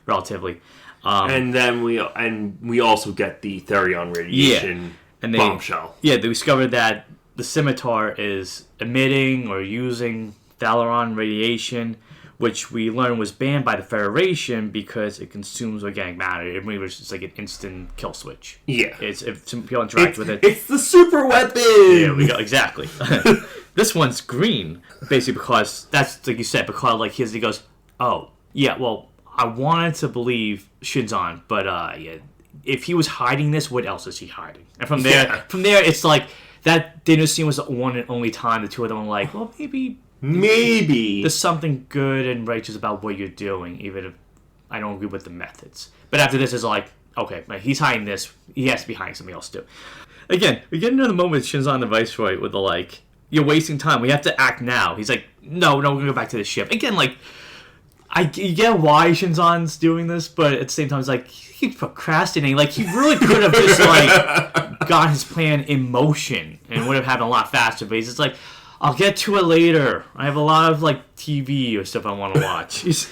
Speaker 1: relatively.
Speaker 2: And then we also get the Therion radiation bombshell.
Speaker 1: Yeah, they discovered that the Scimitar is emitting or using Therion radiation, which we learned was banned by the Federation because it consumes organic matter. It was just like an instant kill switch. If some people interact with it.
Speaker 2: It's the super weapon!
Speaker 1: Yeah, we go, exactly. This one's green, basically because, that's like you said, because like he goes, oh, yeah, well, I wanted to believe Shinzon, but if he was hiding this, what else is he hiding? And from there, it's like, that dinner scene was the one and only time the two of them were like, well, maybe there's something good and righteous about what you're doing, even if I don't agree with the methods. But after this, it's like, okay, he's hiding this. He has to be hiding something else too. Again, we get into the moment with Shinzon the Viceroy with the like, you're wasting time. We have to act now. He's like, no, we're gonna go back to the ship. Again, like, you get why Shinzon's doing this, but at the same time, it's like, he's procrastinating. Like, he really could have just like got his plan in motion and would have happened a lot faster. But he's just like, I'll get to it later. I have a lot of like TV or stuff I want to watch. He's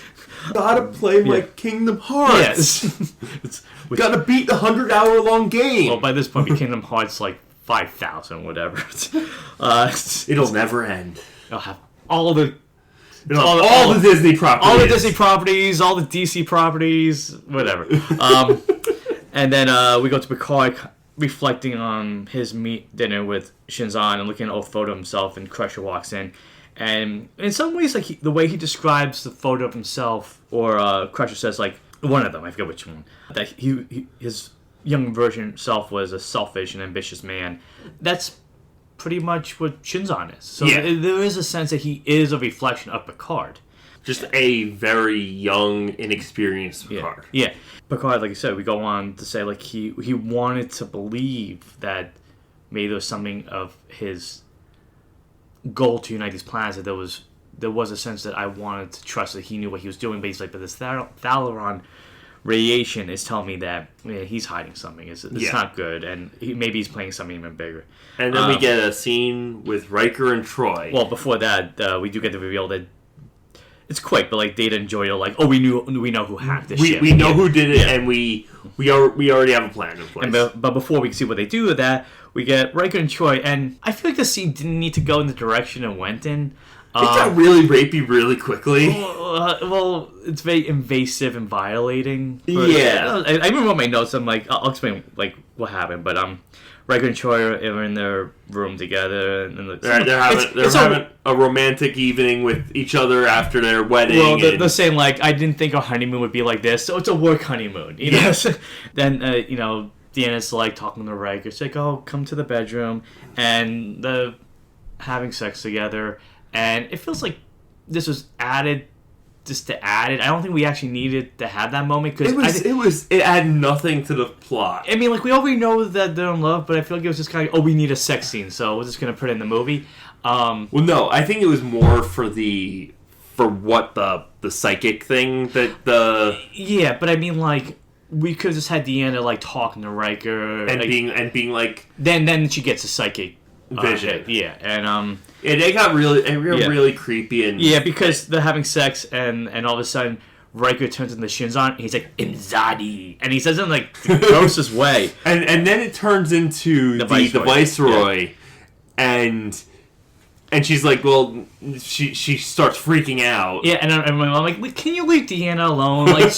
Speaker 2: gotta play my Kingdom Hearts.
Speaker 1: Yes.
Speaker 2: Gotta beat the 100-hour-long game.
Speaker 1: Well, by this point, Kingdom Hearts like 5,000, whatever.
Speaker 2: It'll never end.
Speaker 1: I'll have all the
Speaker 2: Disney properties.
Speaker 1: All the Disney properties, all the DC properties, whatever. And then we go to Picard reflecting on his meat dinner with Shinzon and looking at an old photo of himself, and Crusher walks in. And in some ways, like the way he describes the photo of himself, or Crusher says, like, one of them, I forget which one, that his young version self was a selfish and ambitious man. That's pretty much what Shinzon is. So there is a sense that he is a reflection of Picard.
Speaker 2: Just a very young, inexperienced Picard.
Speaker 1: Yeah. Picard, like you said, we go on to say, like, he wanted to believe that maybe there was something of his goal to unite these planets, that there was a sense that I wanted to trust that he knew what he was doing, but he's like, but this Thalaron radiation is telling me that he's hiding something. It's not good, and maybe he's playing something even bigger.
Speaker 2: And then we get a scene with Riker and Troi.
Speaker 1: Well, before that, we do get the reveal that it's quick, but like Data and Joy are like, oh, we know who hacked this ship.
Speaker 2: We know who did it, and we already have a plan in place.
Speaker 1: But before we can see what they do with that, we get Riker and Troi, and I feel like the scene didn't need to go in the direction it went in.
Speaker 2: It got really rapey really quickly.
Speaker 1: Well, it's very invasive and violating.
Speaker 2: Yeah.
Speaker 1: I even wrote my notes. I'm like, I'll explain like what happened. But Riker and Troi are in their room together, and
Speaker 2: they're having a romantic evening with each other after their wedding.
Speaker 1: Well, they're saying like, I didn't think our honeymoon would be like this, so it's a work honeymoon. You know? Then Deanna's like talking to Riker. It's like, oh, come to the bedroom, and they're having sex together. And it feels like this was added just to add it. I don't think we actually needed to have that moment, because
Speaker 2: it added nothing to the plot.
Speaker 1: I mean, like, we already know that they're in love, but I feel like it was just kind of, we need a sex scene, so we're just gonna put it in the movie.
Speaker 2: Well, no, I think it was more for what the psychic thing that the
Speaker 1: yeah, but I mean, like, we could have just had Deanna like talking to Riker
Speaker 2: and like, being like,
Speaker 1: then she gets a psychic
Speaker 2: vision.
Speaker 1: And
Speaker 2: it got really creepy and
Speaker 1: because they're having sex and all of a sudden Riker turns into Shinzon and he's like, Imzadi, and he says it in like the grossest way,
Speaker 2: and then it turns into the Viceroy, and she's like, well, she starts freaking out.
Speaker 1: Yeah, and I'm like, can you leave Deanna alone? Like,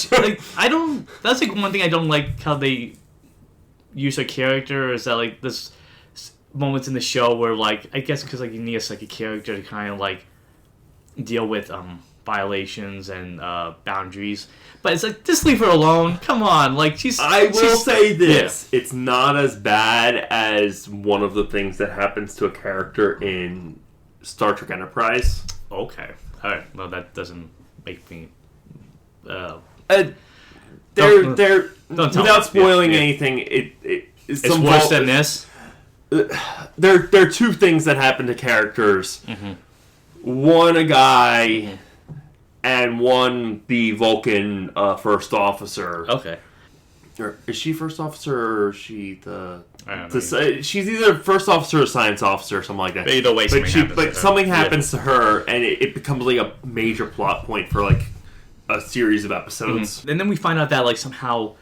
Speaker 1: I don't. That's like one thing I don't like how they use her character, is that like this moments in the show where, like, I guess because like you need a psychic character to kind of like deal with violations and boundaries, but it's like, just leave her alone. Come on, like,
Speaker 2: I will say this: it's not as bad as one of the things that happens to a character in Star Trek Enterprise.
Speaker 1: Okay, all right. Well, that doesn't make me.
Speaker 2: They're without spoiling anything. It's
Speaker 1: worse than this.
Speaker 2: There are two things that happen to characters. Mm-hmm. One, a guy, and one, the Vulcan first officer.
Speaker 1: Okay.
Speaker 2: Or is she first officer, or is she the...
Speaker 1: I don't know.
Speaker 2: She's either first officer or science officer or something like that.
Speaker 1: Either way,
Speaker 2: something happens to her, and it becomes like a major plot point for like a series of episodes.
Speaker 1: Mm-hmm. And then we find out that like somehow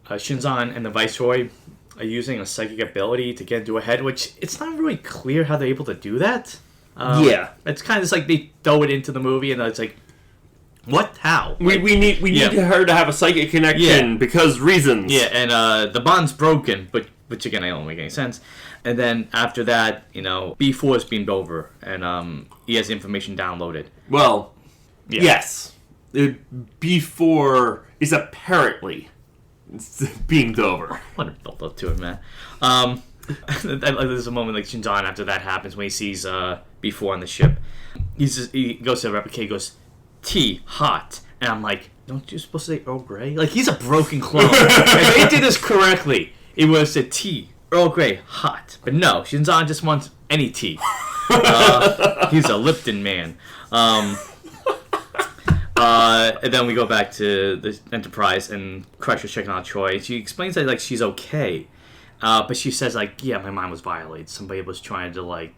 Speaker 1: Shinzon and the Viceroy are using a psychic ability to get into her head, which it's not really clear how they're able to do that. It's kind of just like they throw it into the movie, and it's like, what? How?
Speaker 2: We need her to have a psychic connection because reasons.
Speaker 1: Yeah, and the bond's broken, which again, I don't make any sense. And then after that, B4 is beamed over, and he has the information downloaded.
Speaker 2: Well, yes, B4 is apparently beamed over.
Speaker 1: What a build up to it, man. There's a moment like Shinzon after that happens when he sees B4 on the ship. He goes to replicate, he goes, tea, hot. And I'm like, don't you supposed to say Earl Grey? Like, he's a broken clone. If they did this correctly, it was a tea, Earl Grey, hot. But no, Shinzon just wants any tea. He's a Lipton man. And then we go back to the Enterprise, and Crusher's checking out Troi. She explains that like she's okay. But she says, like, yeah, my mind was violated. Somebody was trying to, like...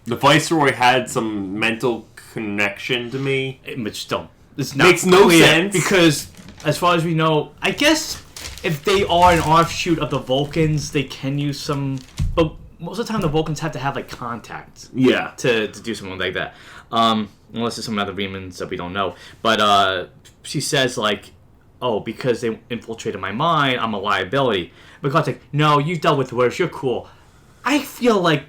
Speaker 2: The Viceroy had some mental connection to me.
Speaker 1: Which still... It's not
Speaker 2: makes no
Speaker 1: clear,
Speaker 2: sense.
Speaker 1: Because, as far as we know, I guess if they are an offshoot of the Vulcans, they can use some... But most of the time, the Vulcans have to have, like, contact.
Speaker 2: Yeah.
Speaker 1: To do something like that. Unless there's some other demons that we don't know. But she says, like, oh, because they infiltrated my mind, I'm a liability. But God's like, no, you dealt with worse, you're cool. I feel like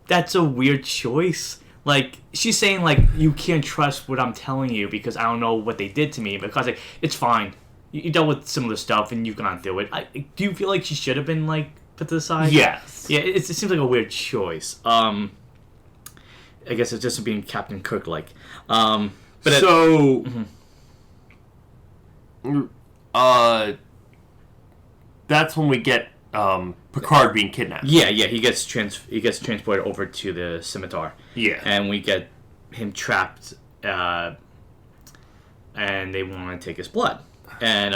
Speaker 1: that's a weird choice. Like, she's saying, like, you can't trust what I'm telling you because I don't know what they did to me. But God's like, it's fine. You dealt with similar stuff and you've gone through it. Do you feel like she should have been, like, put to the side?
Speaker 2: Yes.
Speaker 1: Yeah, it seems like a weird choice. I guess it's just being Captain Kirk-like.
Speaker 2: That's when we get Picard being kidnapped.
Speaker 1: Yeah, he gets transported over to the scimitar.
Speaker 2: Yeah,
Speaker 1: and we get him trapped, and they want to take his blood. And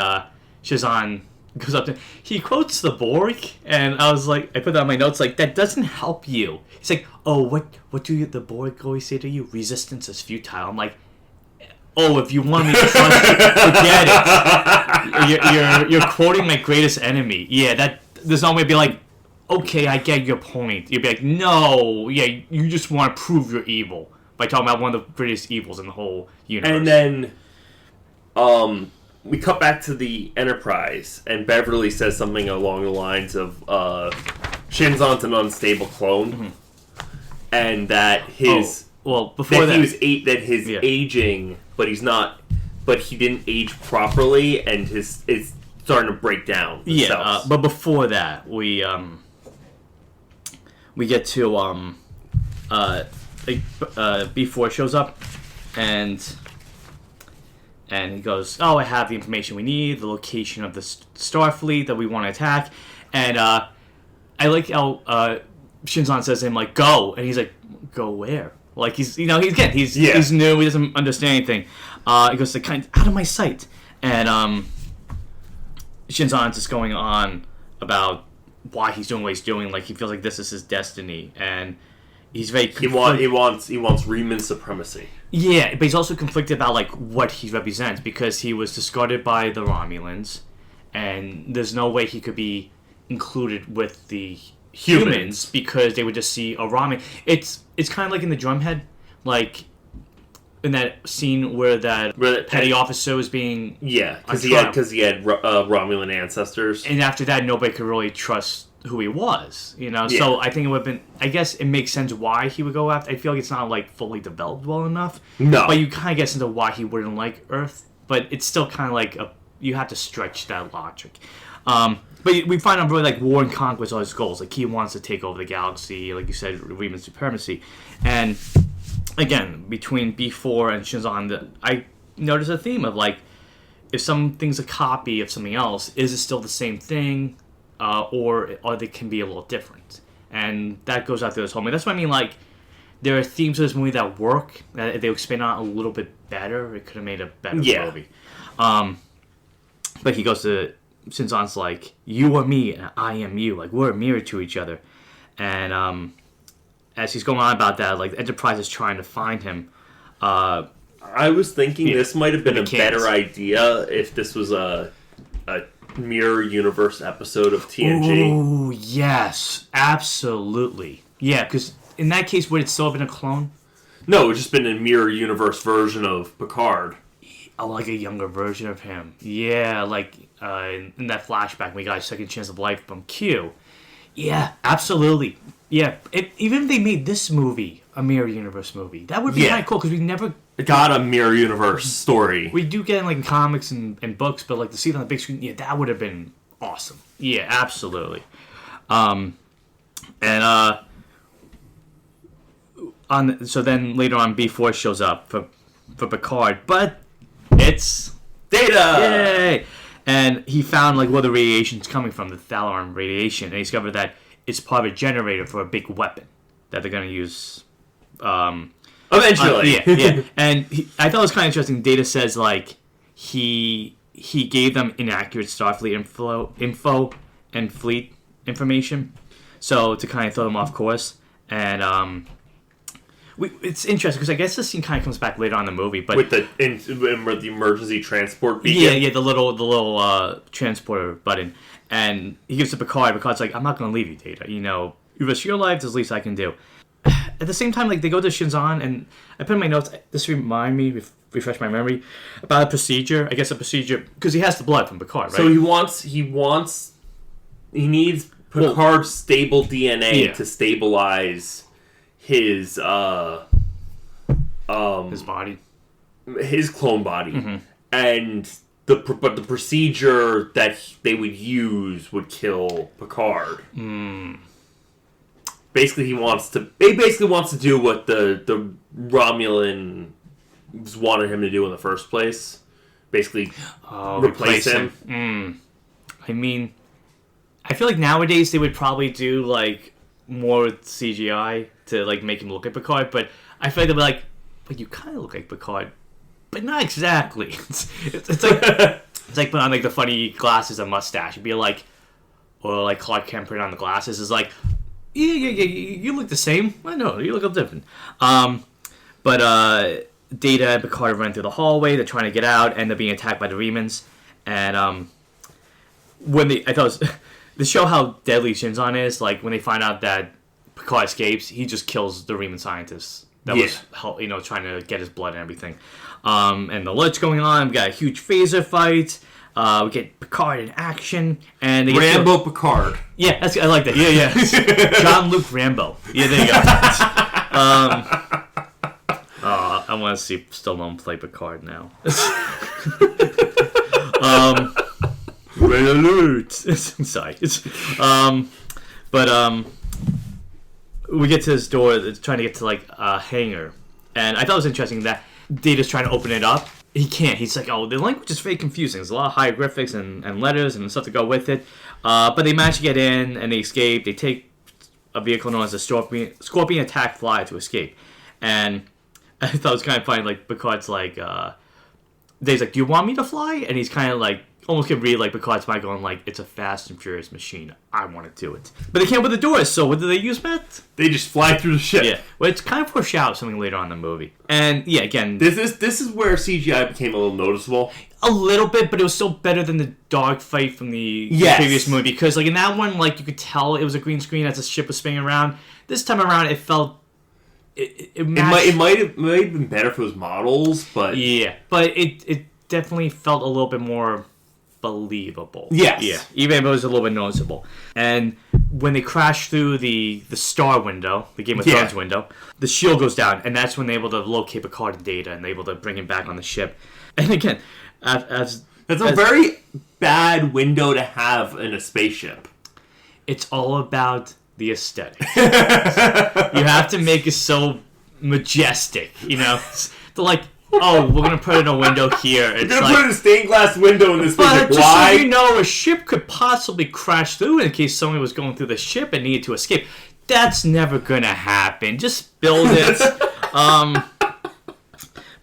Speaker 1: Shinzon goes up to he quotes the Borg, and I was like, I put that on my notes, like, that doesn't help you. He's like, oh, what do the Borg always say to you? Resistance is futile. I'm like, oh, if you want me to trust you, forget it. You're quoting my greatest enemy. Yeah, there's no way to be like, okay, I get your point. You'd be like, no, yeah, you just want to prove you're evil by talking about one of the greatest evils in the whole universe.
Speaker 2: And then, we cut back to the Enterprise, and Beverly says something along the lines of, Shinzon's an unstable clone, and that his...
Speaker 1: Well, before that,
Speaker 2: aging, but he's not, but he didn't age properly, and it's starting to break down.
Speaker 1: Yeah, but before that, we get to B4 shows up, and he goes, oh, I have the information we need, the location of the Starfleet that we want to attack, and I like how Shinzon says to him, like, go, and he's like, go where? Like, he's new, he doesn't understand anything. He goes, out of my sight. And Shinzon's just going on about why he's doing what he's doing. Like, he feels like this is his destiny. And he's very...
Speaker 2: He wants Reman supremacy.
Speaker 1: Yeah, but he's also conflicted about, like, what he represents. Because he was discarded by the Romulans. And there's no way he could be included with the... humans because they would just see a Romulan. It's kind of like in the Drumhead, like in that scene where that petty officer was being
Speaker 2: because he had Romulan ancestors,
Speaker 1: and after that nobody could really trust who he was, So I think it would have been. I guess it makes sense why he would go after. I feel like it's not like fully developed well enough.
Speaker 2: No,
Speaker 1: but you kind of get into why he wouldn't like Earth, but it's still kind of like you have to stretch that logic. But we find out really like war and conquest are his goals. Like he wants to take over the galaxy, like you said, Reman supremacy. And again, between B4 and Shinzon, I noticed a theme of like, if something's a copy of something else, is it still the same thing, or they can be a little different? And that goes out through this whole movie. That's what I mean. Like, there are themes to this movie that work. That if they expand on a little bit better, it could have made a better movie. But he goes to. Shinzon's like, you are me and I am you. Like, we're a mirror to each other. And as he's going on about that, like, the Enterprise is trying to find him.
Speaker 2: I was thinking this might have been a better idea if this was a mirror universe episode of TNG.
Speaker 1: Oh, yes. Absolutely. Yeah, because in that case, would it still have been a clone?
Speaker 2: No, it would just been a mirror universe version of Picard.
Speaker 1: Oh, like a younger version of him. Yeah, like in that flashback, we got a second chance of life from Q. Yeah, absolutely. Yeah, even if they made this movie a mirror universe movie, that would be kind of cool because we never
Speaker 2: got a mirror universe story.
Speaker 1: We do get it like in comics and books, but like to see it on the big screen, that would have been awesome. Yeah, absolutely. So then later on, B4 shows up for Picard, but it's
Speaker 2: Data!
Speaker 1: Yay! And he found like where the radiation's coming from, the Thalaron radiation, and he discovered that it's part of a generator for a big weapon that they're going to use.
Speaker 2: Eventually.
Speaker 1: Yeah. And I thought it was kind of interesting. Data says like he gave them inaccurate Starfleet info and fleet information, so to kind of throw them off course. And it's interesting because I guess this scene kind of comes back later on in the movie, but
Speaker 2: with the emergency transport beacon.
Speaker 1: Yeah, the little transporter button, and he gives it to Picard. Picard's like, "I'm not going to leave you, Data. You know, you risk your life. That's the least I can do." At the same time, like, they go to Shinzon, and I put in my notes. This remind me, refresh my memory about a procedure. I guess a procedure because he has the blood from Picard, right?
Speaker 2: So he needs Picard's stable DNA to stabilize his
Speaker 1: body,
Speaker 2: his clone body, and but the procedure that they would use would kill Picard. Basically, he basically wants to do what the Romulan wanted him to do in the first place. Basically, replace him.
Speaker 1: I mean, I feel like nowadays they would probably do like more CGI to like make him look like Picard, but I feel like they'd be like, "But you kind of look like Picard, but not exactly." It's like it's like putting on like the funny glasses and mustache. It'd be like, or like Clark Kent putting on the glasses is like, yeah, you look the same. I know you look a little different. But Data and Picard run through the hallway. They're trying to get out, and they're being attacked by the Remans. And I thought it was, to show how deadly Shinzon is, like when they find out that Picard escapes, he just kills the Reman scientists that was trying to get his blood and everything. And the alert's going on. We got a huge phaser fight. We get Picard in action, and they
Speaker 2: Rambo Picard.
Speaker 1: Yeah, I like that. Yeah. Jean-Luc Rambo. Yeah, there you go. I want to see Stallone play Picard now. Red alert! Sorry. We get to this door. It's trying to get to like a hangar, and I thought it was interesting that Data's trying to open it up. He can't. He's like, "Oh, the language is very confusing. There's a lot of hieroglyphics and letters and stuff to go with it." But they manage to get in and they escape. They take a vehicle known as a Scorpion attack flyer to escape, and I thought it was kind of funny. Like Picard's like, Dave's like, "Do you want me to fly?" And he's kind of like. Almost can read like Picard's mind going like, "It's a fast and furious machine. I want to do it." But they can't open the doors, so what do they use, Matt?
Speaker 2: They just fly through the ship.
Speaker 1: Yeah, well, it's kind of foreshadowed something later on in the movie. And yeah, again,
Speaker 2: this is where CGI became a little noticeable.
Speaker 1: A little bit, but it was still better than the dog fight from the previous movie because like in that one, like you could tell it was a green screen as the ship was spinning around. This time around, it felt it
Speaker 2: might have been better if it was models, but
Speaker 1: but it definitely felt a little bit more believable.
Speaker 2: Yes.
Speaker 1: Yeah. Even if it was a little bit noticeable. And when they crash through the star window, the Game of Thrones window, the shield goes down, and that's when they're able to locate Picard and Data, and they're able to bring him back on the ship. And again, that's a
Speaker 2: very bad window to have in a spaceship.
Speaker 1: It's all about the aesthetic. You have to make it so majestic, you know? They're like, "Oh, we're gonna put in a window here."
Speaker 2: We're gonna put in a stained glass window in this
Speaker 1: spaceship.
Speaker 2: Why?
Speaker 1: Just so you know, a ship could possibly crash through in case someone was going through the ship and needed to escape. That's never gonna happen. Just build it.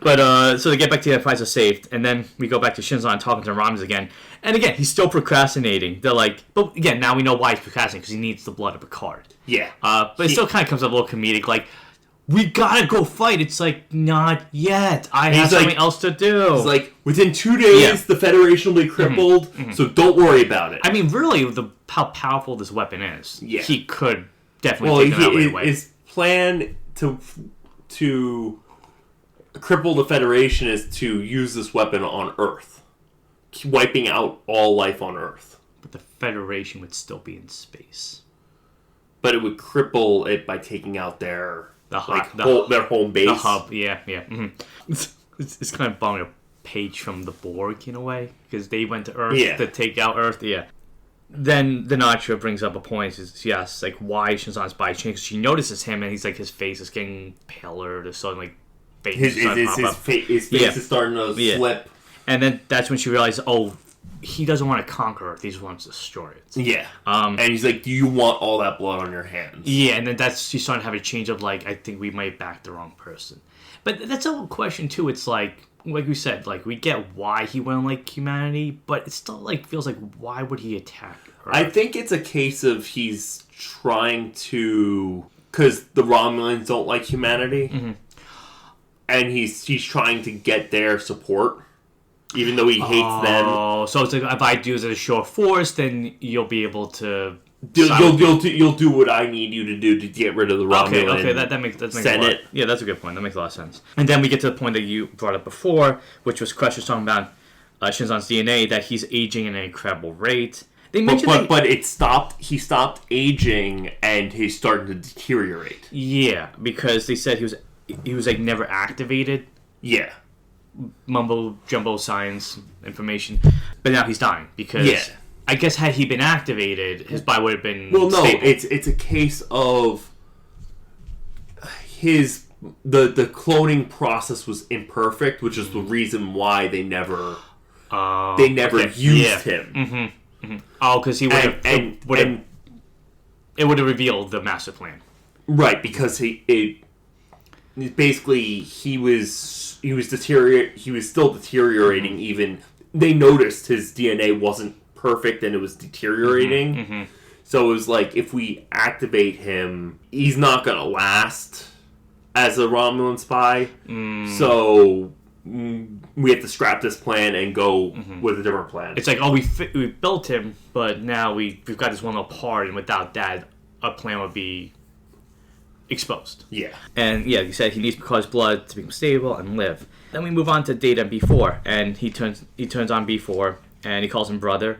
Speaker 1: So they get back to the Enterprise are saved, and then we go back to Shinzon talking to Romulus again. And again, he's still procrastinating. They're like, but again, now we know why he's procrastinating because he needs the blood of Picard.
Speaker 2: Yeah.
Speaker 1: But it still kind of comes up a little comedic, like, "We gotta go fight." It's like, not yet. I have something else to do.
Speaker 2: It's like, within 2 days, the Federation will be crippled, so don't worry about it.
Speaker 1: I mean, really, how powerful this weapon is, he could definitely take them out right away.
Speaker 2: His plan to cripple the Federation is to use this weapon on Earth, wiping out all life on Earth.
Speaker 1: But the Federation would still be in space.
Speaker 2: But it would cripple it by taking out their home base.
Speaker 1: The hub, yeah. Mm-hmm. It's kind of borrowing a page from the Borg in a way, because they went to Earth to take out Earth, Then the Natra brings up a point, says, yes, like, why Shinzon's body changed. She notices him, and he's like, his face is getting paler, there's suddenly like,
Speaker 2: his face is starting to slip.
Speaker 1: And then that's when she realizes, he doesn't want to conquer Earth, he just wants to destroy it.
Speaker 2: Yeah. And he's like, "Do you want all that blood on your hands?"
Speaker 1: Yeah, and then she's starting to have a change of like, I think we might back the wrong person. But that's a whole question too. It's like, like we said, like we get why he wouldn't like humanity, but it still like feels like why would he attack Earth?
Speaker 2: I think it's a case of he's trying to, because the Romulans don't like humanity, and he's trying to get their support, even though he hates them.
Speaker 1: Oh, so it's like if I do as a show of force, then you'll be able to.
Speaker 2: You'll do what I need you to do to get rid of the Romulan.
Speaker 1: Okay, that makes
Speaker 2: Senate.
Speaker 1: Yeah, that's a good point. That makes a lot of sense. And then we get to the point that you brought up before, which was Crush was talking about Shinzon's DNA, that he's aging at an incredible rate. They mentioned
Speaker 2: but it stopped. He stopped aging, and he's starting to deteriorate.
Speaker 1: Yeah, because they said he was like never activated.
Speaker 2: Yeah.
Speaker 1: Mumbo jumbo science information, but now he's dying because.
Speaker 2: Yeah.
Speaker 1: I guess had he been activated, his body would have been
Speaker 2: stable.
Speaker 1: It's
Speaker 2: a case of the cloning process was imperfect, which is the reason why they never used him.
Speaker 1: Mm-hmm. Oh, because he would have it would have revealed the master plan,
Speaker 2: right? Because he was still deteriorating. Even they noticed his DNA wasn't perfect and it was deteriorating. So it was like, if we activate him, he's not gonna last as a Romulan spy. So we have to scrap this plan and go with a different plan.
Speaker 1: It's like, we built him, but now we've got this one little part, and without that, our plan would be exposed.
Speaker 2: Yeah.
Speaker 1: And yeah, he said he needs Picard's blood to become stable and live. Then we move on to Data and B4, and he turns on B4, and he calls him brother.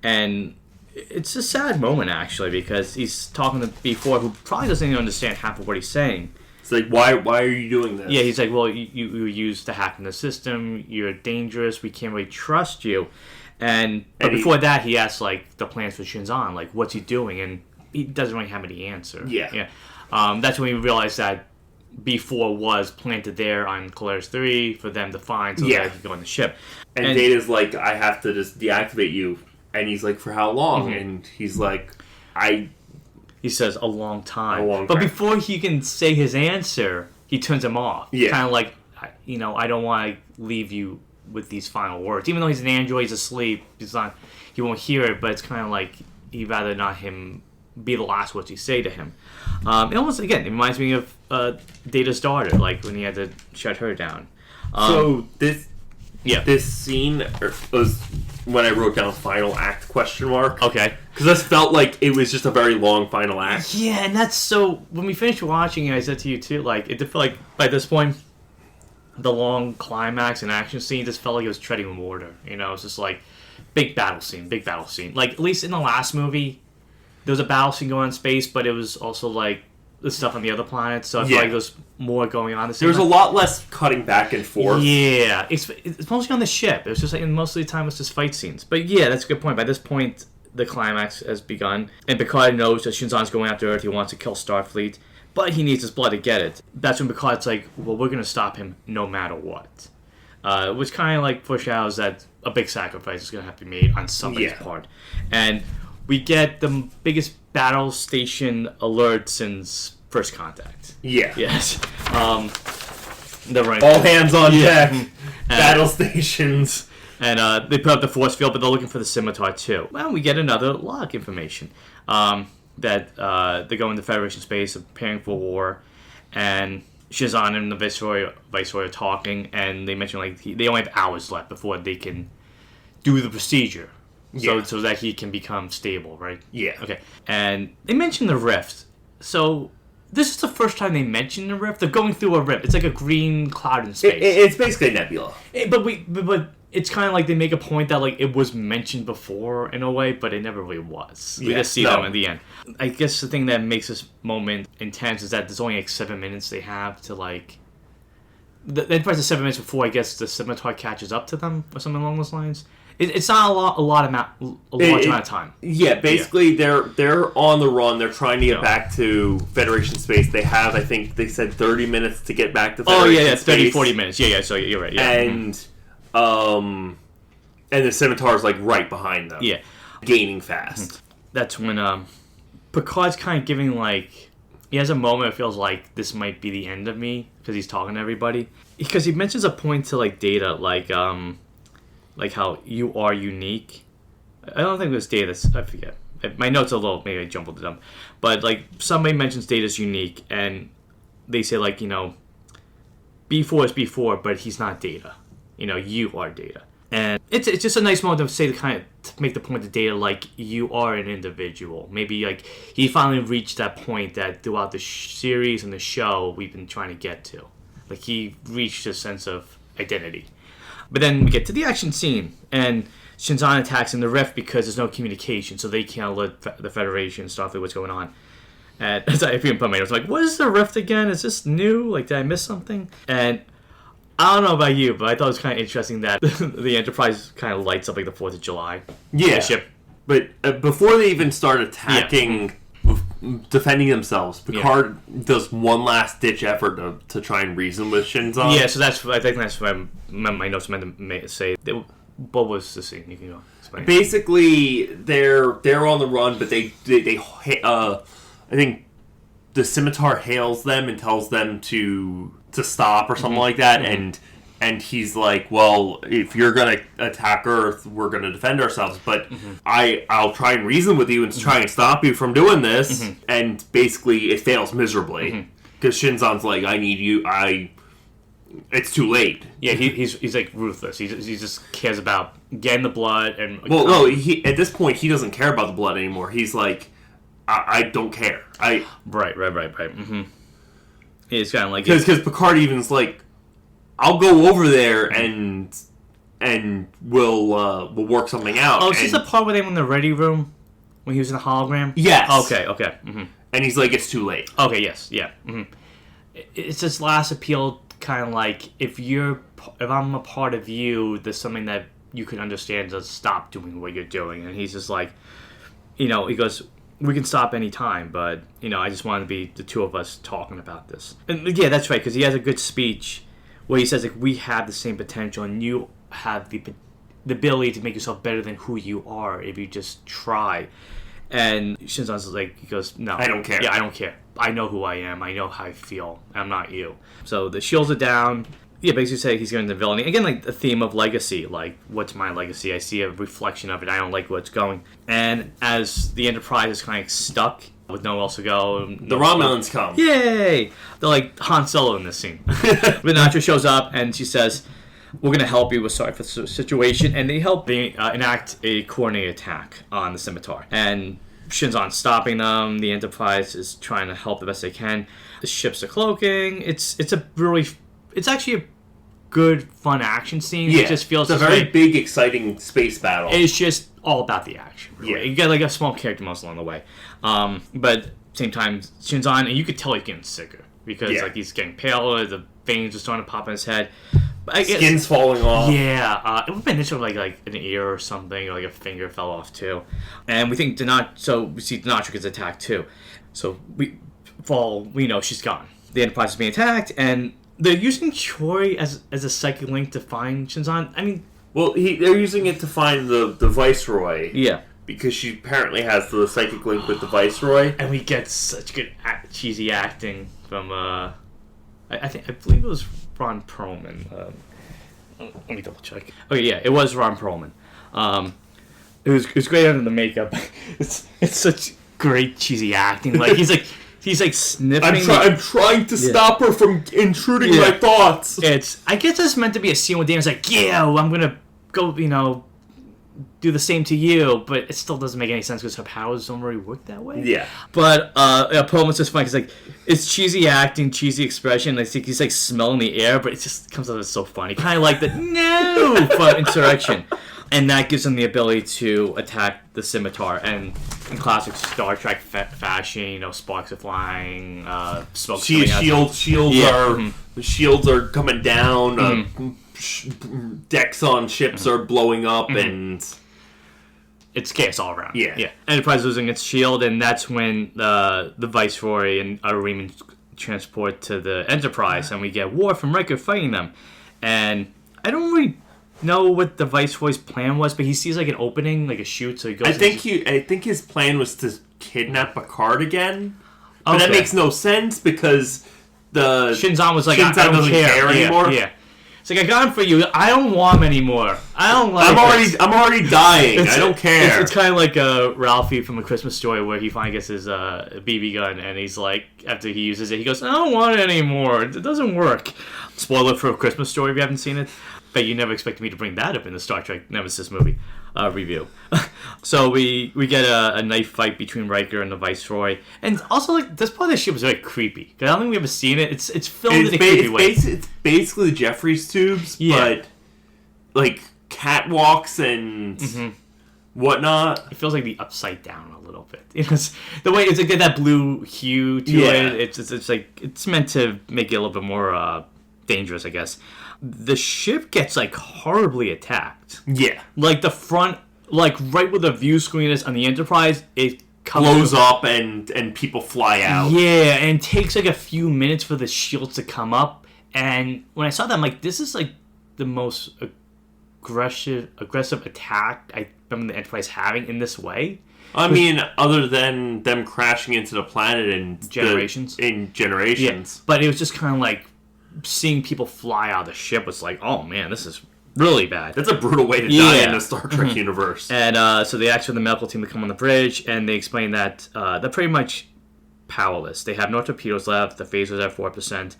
Speaker 1: And it's a sad moment, actually, because he's talking to B4, who probably doesn't even understand half of what he's saying.
Speaker 2: It's like, why are you doing this?
Speaker 1: Yeah, he's like, well, you were used to hacking the system, you're dangerous, we can't really trust you. But before that, he asks, like, the plans for Shinzon, like, what's he doing? And he doesn't really have any answer.
Speaker 2: Yeah.
Speaker 1: That's when we realized that B4 was planted there on Polaris 3 for them to find so that he could go on the ship.
Speaker 2: And Data's like, I have to just deactivate you. And he's like, for how long? And he's like,
Speaker 1: He says, a long time. But before he can say his answer, he turns him off.
Speaker 2: Yeah.
Speaker 1: Kind of like, I don't want to leave you with these final words. Even though he's an android, he's asleep, he won't hear it, but it's kind of like he'd rather not him be the last words you say to him. It almost, again, it reminds me of Data's daughter, like when he had to shut her down.
Speaker 2: This scene was when I wrote down final act ?
Speaker 1: Okay.
Speaker 2: Because this felt like it was just a very long final act.
Speaker 1: Yeah, and that's so... When we finished watching it, I said to you too, like, it did feel like, by this point, the long climax and action scene just felt like it was treading water. It's just like, big battle scene. Like, at least in the last movie, there was a battle scene going on in space, but it was also like the stuff on the other planets, so I feel like there's more going on.
Speaker 2: There was a lot less cutting back and forth.
Speaker 1: Yeah, it's mostly on the ship. It was just like, most of the time it's just fight scenes. But yeah, that's a good point. By this point, the climax has begun, and Picard knows that Shinzon's going after Earth. He wants to kill Starfleet, but he needs his blood to get it. That's when Picard's like, well, we're going to stop him no matter what. Which kind of like foreshadows that a big sacrifice is going to have to be made on somebody's part. And we get the biggest battle station alert since First Contact.
Speaker 2: Yeah.
Speaker 1: Yes.
Speaker 2: All hands on deck. Battle stations.
Speaker 1: And they put up the force field, but they're looking for the scimitar too. Well, we get another log information that they go into Federation space, preparing for war, and Shinzon and the Viceroy are talking, and they mention like they only have hours left before they can do the procedure. So that he can become stable, right?
Speaker 2: Yeah.
Speaker 1: Okay. And they mentioned the rift. So this is the first time they mention the rift. They're going through a rift. It's like a green cloud in space.
Speaker 2: It's basically a nebula.
Speaker 1: But it's kind of like they make a point that like it was mentioned before in a way, but it never really was. We just see them at the end. I guess the thing that makes this moment intense is that there's only like 7 minutes they have to like. The Enterprise is 7 minutes before I guess the scimitar catches up to them or something along those lines. It's not a large amount of time.
Speaker 2: Yeah, basically they're on the run. They're trying to get back to Federation space. They have, I think they said 30 minutes to get back to Federation space.
Speaker 1: 30-40 minutes. Yeah, so you're right. Yeah.
Speaker 2: And the scimitar's like right behind them.
Speaker 1: Yeah.
Speaker 2: Gaining fast.
Speaker 1: That's when Picard's kind of giving like, he has a moment it feels like this might be the end of me. because he's talking to everybody. Because he mentions a point to like Data, like how you are unique. I don't think it was Data. I forget. My notes are a little, maybe I jumbled them, but like somebody mentions Data's unique, and they say like, you know, B4 is B4, but he's not Data. You know, you are Data, and it's just a nice moment to say to make the point to Data like you are an individual. Maybe like he finally reached that point that throughout the series and the show we've been trying to get to. Like he reached a sense of identity. But then we get to the action scene, and Shinzon attacks in the rift because there's no communication, so they can't alert the Federation and Starfleet what's going on. And as I even put my notes, like, what is the rift again? Is this new? Like, did I miss something? And I don't know about you, but I thought it was kind of interesting that the Enterprise kind of lights up like the 4th of July.
Speaker 2: Yeah.
Speaker 1: Ship.
Speaker 2: But before they even start attacking, defending themselves, Picard does one last ditch effort to try and reason with Shinzon.
Speaker 1: Yeah, so I think that's what my notes meant to say. What was the scene? You can go explain.
Speaker 2: Basically, they're on the run, but they I think the Scimitar hails them and tells them to stop or something like that, and he's like, well, if you're gonna attack Earth, we're gonna defend ourselves, but I'll try and reason with you and try and stop you from doing this, and basically it fails miserably because Shinzon's like, I need you, it's too late.
Speaker 1: Yeah, he's like ruthless. He just cares about getting the blood and.
Speaker 2: Well, no, at this point he doesn't care about the blood anymore. He's like, I don't care. Right.
Speaker 1: Mm-hmm. It's kind of like
Speaker 2: because Picard even's like, I'll go over there and we'll work something out.
Speaker 1: Oh, is this the part where they were in the ready room when he was in the hologram?
Speaker 2: Yes.
Speaker 1: Okay. Mm-hmm.
Speaker 2: And he's like, it's too late.
Speaker 1: Okay. Yes. Yeah. Mm-hmm. It's this last appeal. Kind of like if I'm a part of you, there's something that you can understand to stop doing what you're doing. And he's just like, you know, he goes, we can stop any time, but you know, I just want to be the two of us talking about this. And yeah, that's right, because he has a good speech where he says like, we have the same potential, and you have the ability to make yourself better than who you are if you just try. And Shinzon's like, he goes, no,
Speaker 2: I don't care.
Speaker 1: Yeah, I don't care. I know who I am. I know how I feel. I'm not you. So the shields are down. Yeah, basically say he's going to villainy. Again, like the theme of legacy. Like, what's my legacy? I see a reflection of it. I don't like where it's going. And as the Enterprise is kind of stuck with nowhere else to go.
Speaker 2: The Romulans come.
Speaker 1: Yay! They're like Han Solo in this scene. Nacho shows up and she says, we're going to help you. We're sorry for the situation. And they help enact a coordinated attack on the Scimitar. And Shinzon's stopping them. The Enterprise is trying to help the best they can. The ships are cloaking. It's actually a good, fun action scene.
Speaker 2: Yeah,
Speaker 1: it just feels
Speaker 2: it's a very big, exciting space battle.
Speaker 1: It's just all about the action. Really.
Speaker 2: Yeah.
Speaker 1: You get like a small character most along the way. But at the same time, Shinzon, and you could tell he's getting sicker because like he's getting paler. The veins are starting to pop in his head.
Speaker 2: Skin's falling off.
Speaker 1: Yeah, it would have been initially like an ear or something, or like a finger fell off too. And we think we see Deanna gets attacked too. So we know she's gone. The Enterprise is being attacked, and they're using Troi as a psychic link to find Shinzon. I mean,
Speaker 2: well, they're using it to find the Viceroy.
Speaker 1: Yeah,
Speaker 2: because she apparently has the psychic link with the Viceroy,
Speaker 1: and we get such good cheesy acting from I believe it was Ron Perlman. Let me double check. Okay, yeah, it was Ron Perlman. It was great under the makeup. It's such great cheesy acting. Like he's like sniffing.
Speaker 2: I'm trying to stop her from intruding my thoughts.
Speaker 1: I guess it's meant to be a scene where Deanna's like, yeah, well, I'm gonna go, do the same to you, but it still doesn't make any sense because her powers don't really work that way.
Speaker 2: Yeah.
Speaker 1: But Perlman's just funny because like it's cheesy acting, cheesy expression. I think he's like smelling the air, but it just comes out as so funny. Kind of like the for insurrection. And that gives them the ability to attack the Scimitar. And in classic Star Trek fashion, sparks are flying, smoke.
Speaker 2: Shields are coming down. Decks on ships are blowing up, and
Speaker 1: it's chaos all around.
Speaker 2: Yeah.
Speaker 1: Enterprise losing its shield, and that's when the Viceroy and Raymond transport to the Enterprise, and we get Worf and Riker fighting them. And I don't really know what the Viceroy's plan was, but he sees like an opening, like a chute, so he goes.
Speaker 2: I think his plan was to kidnap Picard again, but that makes no sense because
Speaker 1: Shinzon was like,
Speaker 2: Shinzon
Speaker 1: I don't
Speaker 2: doesn't care anymore.
Speaker 1: Yeah. It's like, I got him for you. I don't want him anymore. I don't like
Speaker 2: I'm already dying. I don't care.
Speaker 1: It's kind of like Ralphie from A Christmas Story, where he finally gets his BB gun, and he's like, after he uses it, he goes, I don't want it anymore. It doesn't work. Spoiler for A Christmas Story if you haven't seen it. But you never expected me to bring that up in the Star Trek Nemesis movie review. So we get a knife fight between Riker and the Viceroy. And also, like, this part of the ship was very creepy. Because I don't think we've ever seen it. It's filmed in a creepy way.
Speaker 2: It's basically Jeffries tubes, but, like, catwalks and whatnot.
Speaker 1: It feels like the Upside Down a little bit. You know, the way it's like that blue hue to it. It's like, it's meant to make it a little bit more dangerous, I guess. The ship gets, like, horribly attacked.
Speaker 2: Yeah.
Speaker 1: Like, the front, like, right where the view screen is on the Enterprise, it
Speaker 2: blows up and people fly out.
Speaker 1: Yeah, and it takes, like, a few minutes for the shields to come up. And when I saw that, I'm like, this is, like, the most aggressive attack I remember the Enterprise having in this way.
Speaker 2: I mean, other than them crashing into the planet in
Speaker 1: Generations.
Speaker 2: Yeah,
Speaker 1: but it was just kind of like, seeing people fly out of the ship was like, oh man, this is really bad.
Speaker 2: That's a brutal way to die in the Star Trek universe.
Speaker 1: And so they ask for the medical team to come on the bridge, and they explain that they're pretty much powerless. They have no torpedoes left, the phasers are 4%,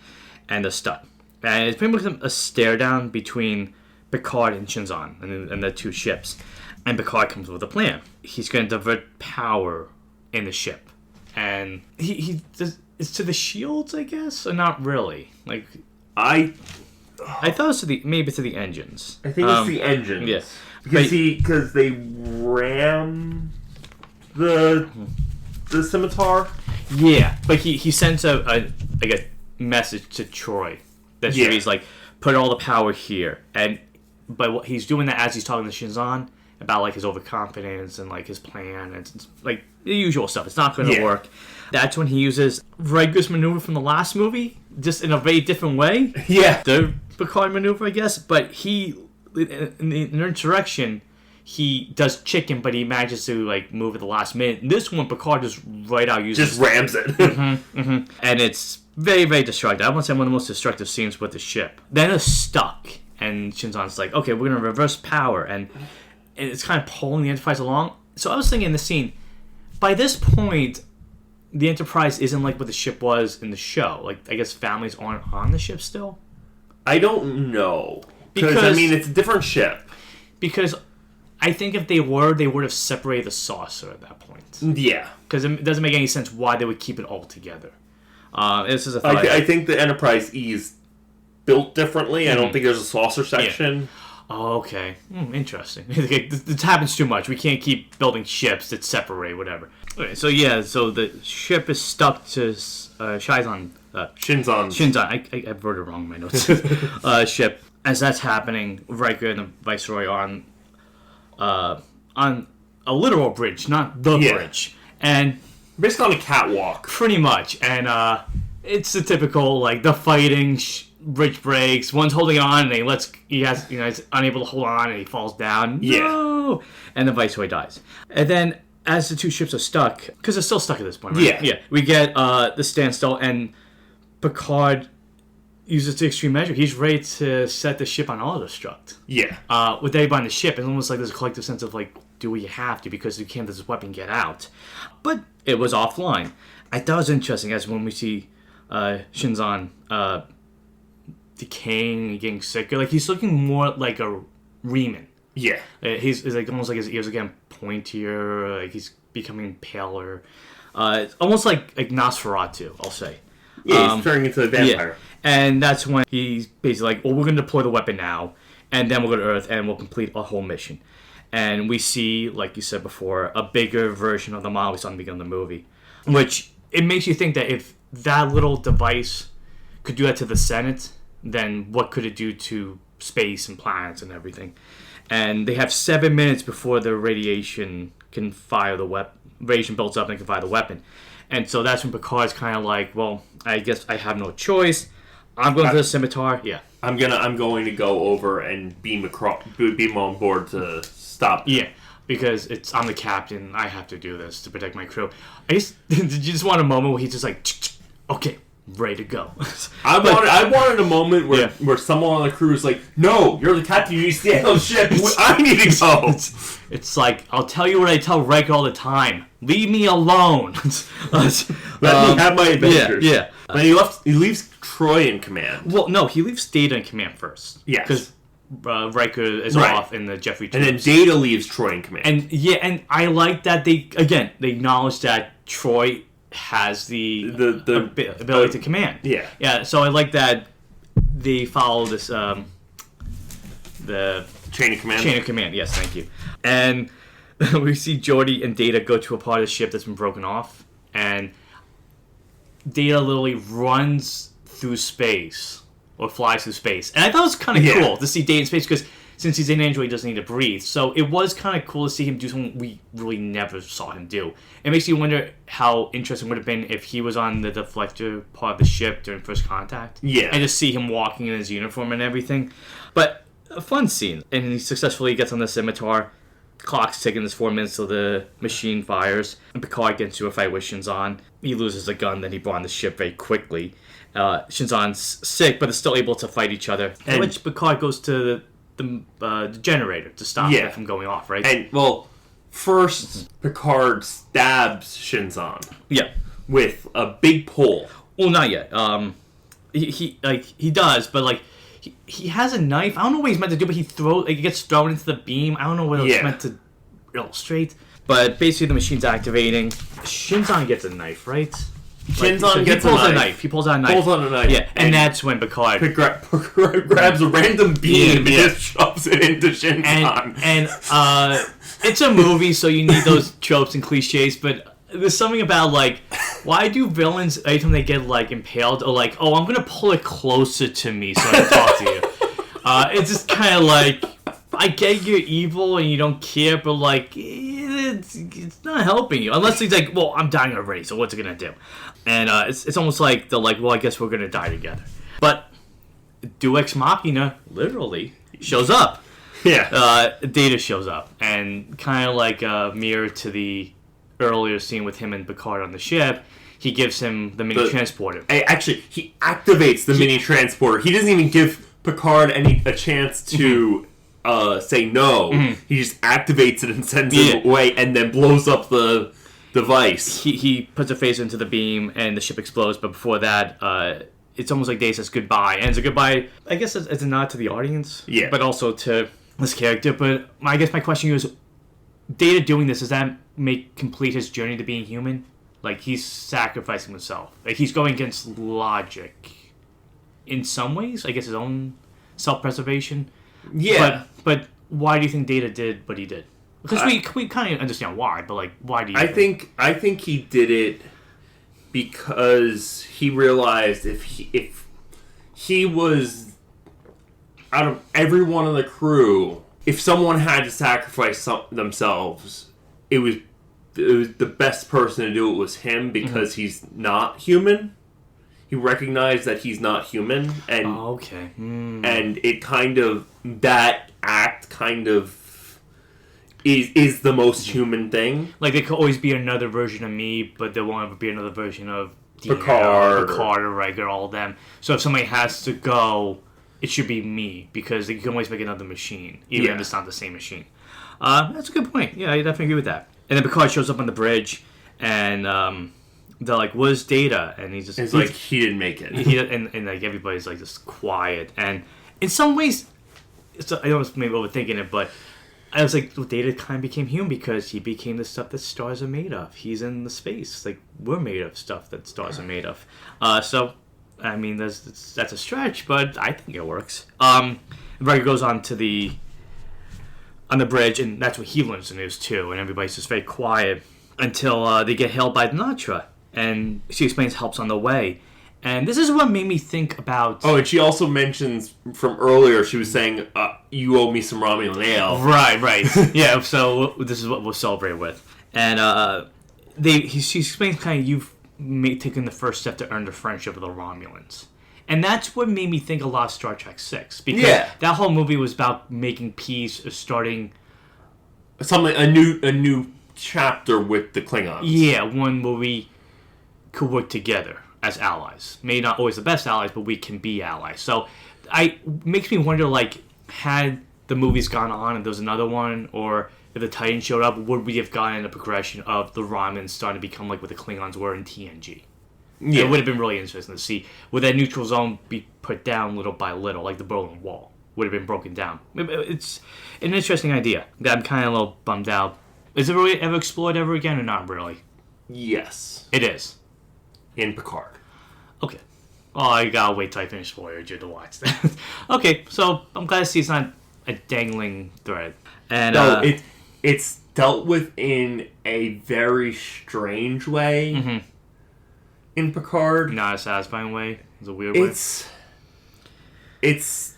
Speaker 1: and they're stuck. And it's pretty much a stare down between Picard and Shinzon and the two ships. And Picard comes with a plan. He's going to divert power in the ship. And he does. It's to the shields, I guess, or not really. Like, I thought it was maybe to the engines.
Speaker 2: I think it's the engines.
Speaker 1: Yeah,
Speaker 2: because they ram the scimitar.
Speaker 1: Yeah, but he sends a message to Troi that he's like, put all the power here, but what he's doing that as he's talking to Shinzon about, like, his overconfidence and, like, his plan, and it's like the usual stuff. It's not going to work. That's when he uses Riker's maneuver from the last movie, just in a very different way.
Speaker 2: Yeah.
Speaker 1: The Picard maneuver, I guess. But in the Insurrection, he does chicken, but he manages to, like, move at the last minute. And this one, Picard just right out uses...
Speaker 2: Just rams it.
Speaker 1: And it's very, very destructive. I want to say one of the most destructive scenes with the ship. Then it's stuck, and Shinzon's like, okay, we're going to reverse power. And it's kind of pulling the Enterprise along. So I was thinking in the scene, by this point, the Enterprise isn't like what the ship was in the show. Like, I guess families aren't on the ship still?
Speaker 2: I don't know. Because, I mean, it's a different ship.
Speaker 1: Because I think if they would have separated the saucer at that point.
Speaker 2: Yeah.
Speaker 1: Because it doesn't make any sense why they would keep it all together. This is a thought.
Speaker 2: I think the Enterprise E is built differently. I don't think there's a saucer section.
Speaker 1: Yeah. Oh, okay. Interesting. This happens too much. We can't keep building ships that separate, whatever. Okay, so the ship is stuck to Shinzon.
Speaker 2: Shinzon.
Speaker 1: I wrote it wrong in my notes. Ship. As that's happening, Riker and the Viceroy on a literal bridge, not the bridge. And
Speaker 2: basically on a catwalk.
Speaker 1: Pretty much. And it's the typical, like, the fighting... bridge breaks. One's holding on, and he's unable to hold on, and he falls down. No! And the Viceroy dies. And then, as the two ships are stuck, because they're still stuck at this point, right? Yeah. We get the standstill, and Picard uses the extreme measure. He's ready to set the ship on auto-destruct. Yeah. With everybody on the ship, it's almost like there's a collective sense of, like, do we have to, because you can't let this weapon get out. But it was offline. I thought it was interesting, as when we see Shinzon decaying and getting sicker. Like, he's looking more like a Reman. Yeah. He's like almost like his ears are getting pointier. Like, he's becoming paler. It's almost like Nosferatu, I'll say.
Speaker 2: Yeah, he's turning into a vampire.
Speaker 1: Yeah. And that's when he's basically like, well, we're going to deploy the weapon now, and then we'll go to Earth, and we'll complete our whole mission. And we see, like you said before, a bigger version of the model we saw in the beginning of the movie. Which, it makes you think that if that little device could do that to the Senate, then what could it do to space and planets and everything? And they have 7 minutes before the radiation can fire the weapon. Radiation builds up and can fire the weapon. And so that's when Picard's kind of like, well, I guess I have no choice. I'm going to the scimitar. Yeah.
Speaker 2: I'm going to go over and beam on board to stop them.
Speaker 1: Yeah. Because I'm the captain. I have to do this to protect my crew. Did you just want a moment where he's just like, okay, ready to go.
Speaker 2: I wanted a moment where someone on the crew is like, "No, you're the captain. You need to stay on the ship. I need to go."
Speaker 1: It's like, I'll tell you what I tell Riker all the time. Leave me alone.
Speaker 2: Let me have my adventures.
Speaker 1: Yeah.
Speaker 2: But he leaves Troi in command.
Speaker 1: Well, no, he leaves Data in command first.
Speaker 2: Yes.
Speaker 1: Because Riker is off in the Jeffrey tubes.
Speaker 2: And then Data leaves Troi in command.
Speaker 1: And I like that they acknowledge that Troi has the ability to command.
Speaker 2: Yeah.
Speaker 1: Yeah, so I like that they follow this, the
Speaker 2: Chain of command?
Speaker 1: Chain of command, yes, thank you. And we see Geordi and Data go to a part of the ship that's been broken off, and Data literally runs through space, or flies through space. And I thought it was kind of cool to see Data in space, because since he's an android, he doesn't need to breathe. So it was kind of cool to see him do something we really never saw him do. It makes you wonder how interesting it would have been if he was on the deflector part of the ship during first contact.
Speaker 2: Yeah.
Speaker 1: And just see him walking in his uniform and everything. But a fun scene. And he successfully gets on the scimitar. Clock's ticking, there's 4 minutes till the machine fires. And Picard gets into a fight with Shinzon. He loses a gun that he brought on the ship very quickly. Shinzon's sick, but is still able to fight each other. And which Picard goes to the generator to stop it from going off, right?
Speaker 2: And, well, first Picard stabs Shinzon.
Speaker 1: Yeah.
Speaker 2: With a big pole.
Speaker 1: Well, not yet. He does, but, like, he has a knife. I don't know what he's meant to do, but he gets thrown into the beam. I don't know what it's meant to illustrate. But basically, the machine's activating. Shinzon gets a knife, right?
Speaker 2: Shinzon gets a knife.
Speaker 1: He pulls out a knife.
Speaker 2: Pulls out a knife.
Speaker 1: Yeah, and that's when Picard
Speaker 2: grabs a random beam and just shoves it into Shinzon.
Speaker 1: And it's a movie, so you need those tropes and cliches, but there's something about, like, why do villains, every time they get, like, impaled, or like, oh, I'm gonna pull it closer to me so I can talk to you. It's just kind of like, I get you're evil and you don't care, but, like, it's not helping you. Unless he's like, well, I'm dying already, so what's it gonna do? And it's almost like they're like, well, I guess we're gonna die together. But Deus Ex Machina literally shows up.
Speaker 2: Yeah.
Speaker 1: Data shows up, and kind of like a mirror to the earlier scene with him and Picard on the ship, he gives him the mini transporter.
Speaker 2: Actually, he activates the mini transporter. He doesn't even give Picard a chance to say no. He just activates it and sends it away, and then blows up the device.
Speaker 1: He puts a phaser into the beam, and the ship explodes. But before that, it's almost like Data says goodbye, and it's a goodbye. I guess it's a nod to the audience, but also to this character. But I guess my question is, Data doing this, does that complete his journey to being human? Like, he's sacrificing himself. Like, he's going against logic in some ways. I guess his own self-preservation.
Speaker 2: Yeah.
Speaker 1: But why do you think Data did what he did? Because we kind of understand why, but, like, why do you think?
Speaker 2: I think he did it because he realized if he was, out of everyone on the crew, if someone had to sacrifice themselves, it was the best person to do it was him, because he's not human. He recognized that he's not human, and and it kind of, that act kind of is the most human thing.
Speaker 1: Like, there could always be another version of me, but there won't ever be another version of
Speaker 2: Picard
Speaker 1: or Riker, all of them. So if somebody has to go, it should be me, because you can always make another machine, even if it's not the same machine. That's a good point. Yeah, I definitely agree with that. And then Picard shows up on the bridge, and they're like, "Where's Data?" And he's just
Speaker 2: like, he didn't make it.
Speaker 1: And like, everybody's like just quiet. And in some ways, I know it's maybe overthinking it, but I was like, well, Data kind of became human because he became the stuff that stars are made of. He's in the space. Like, we're made of stuff that stars are made of. So, I mean, that's a stretch, but I think it works. Riker goes on the bridge, and that's what he learns the news too, and everybody's just very quiet until they get hailed by the Natra, and she explains help's on the way. And this is what made me think about...
Speaker 2: Oh, and she also mentions from earlier, she was saying, you owe me some Romulan ale.
Speaker 1: Right. Yeah, so this is what we'll celebrate with. And she explains kind of, you've taken the first step to earn the friendship of the Romulans. And that's what made me think a lot of Star Trek 6. Because that whole movie was about making peace, starting...
Speaker 2: a new chapter with the Klingons.
Speaker 1: Yeah, one where we could work together as allies. Maybe not always the best allies, but we can be allies. So makes me wonder, like, had the movies gone on and there was another one, or if the Titans showed up, would we have gotten a progression of the Romulans starting to become like what the Klingons were in TNG? Yeah. It would have been really interesting to see. Would that neutral zone be put down little by little, like the Berlin Wall? Would have been broken down. It's an interesting idea. I'm kind of a little bummed out. Is it really ever explored ever again, or not really?
Speaker 2: Yes.
Speaker 1: It is.
Speaker 2: In Picard.
Speaker 1: Okay. Oh, I gotta wait till I finish Voyage to watch that. Okay, so I'm glad to see it's not a dangling thread. And
Speaker 2: no, it's dealt with in a very strange way in Picard.
Speaker 1: Not a satisfying way. It's a weird way.
Speaker 2: It's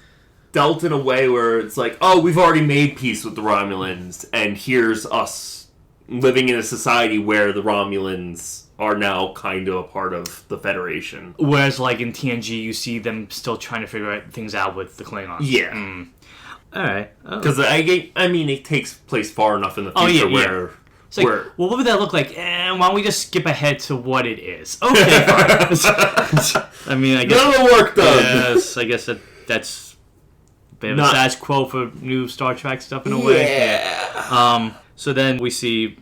Speaker 2: dealt in a way where it's like, oh, we've already made peace with the Romulans, and here's us living in a society where the Romulans are now kind of a part of the Federation.
Speaker 1: Whereas, like, in TNG, you see them still trying to figure things out with the Klingons.
Speaker 2: Yeah.
Speaker 1: Alright.
Speaker 2: Because, I mean, it takes place far enough in the future where...
Speaker 1: It's like, well, what would that look like? Why don't we just skip ahead to what it is? Okay, fine. I mean, I guess...
Speaker 2: None of the work done!
Speaker 1: Yes, I guess that's a bit of a status quo for new Star Trek stuff in a way. Yeah. So then we see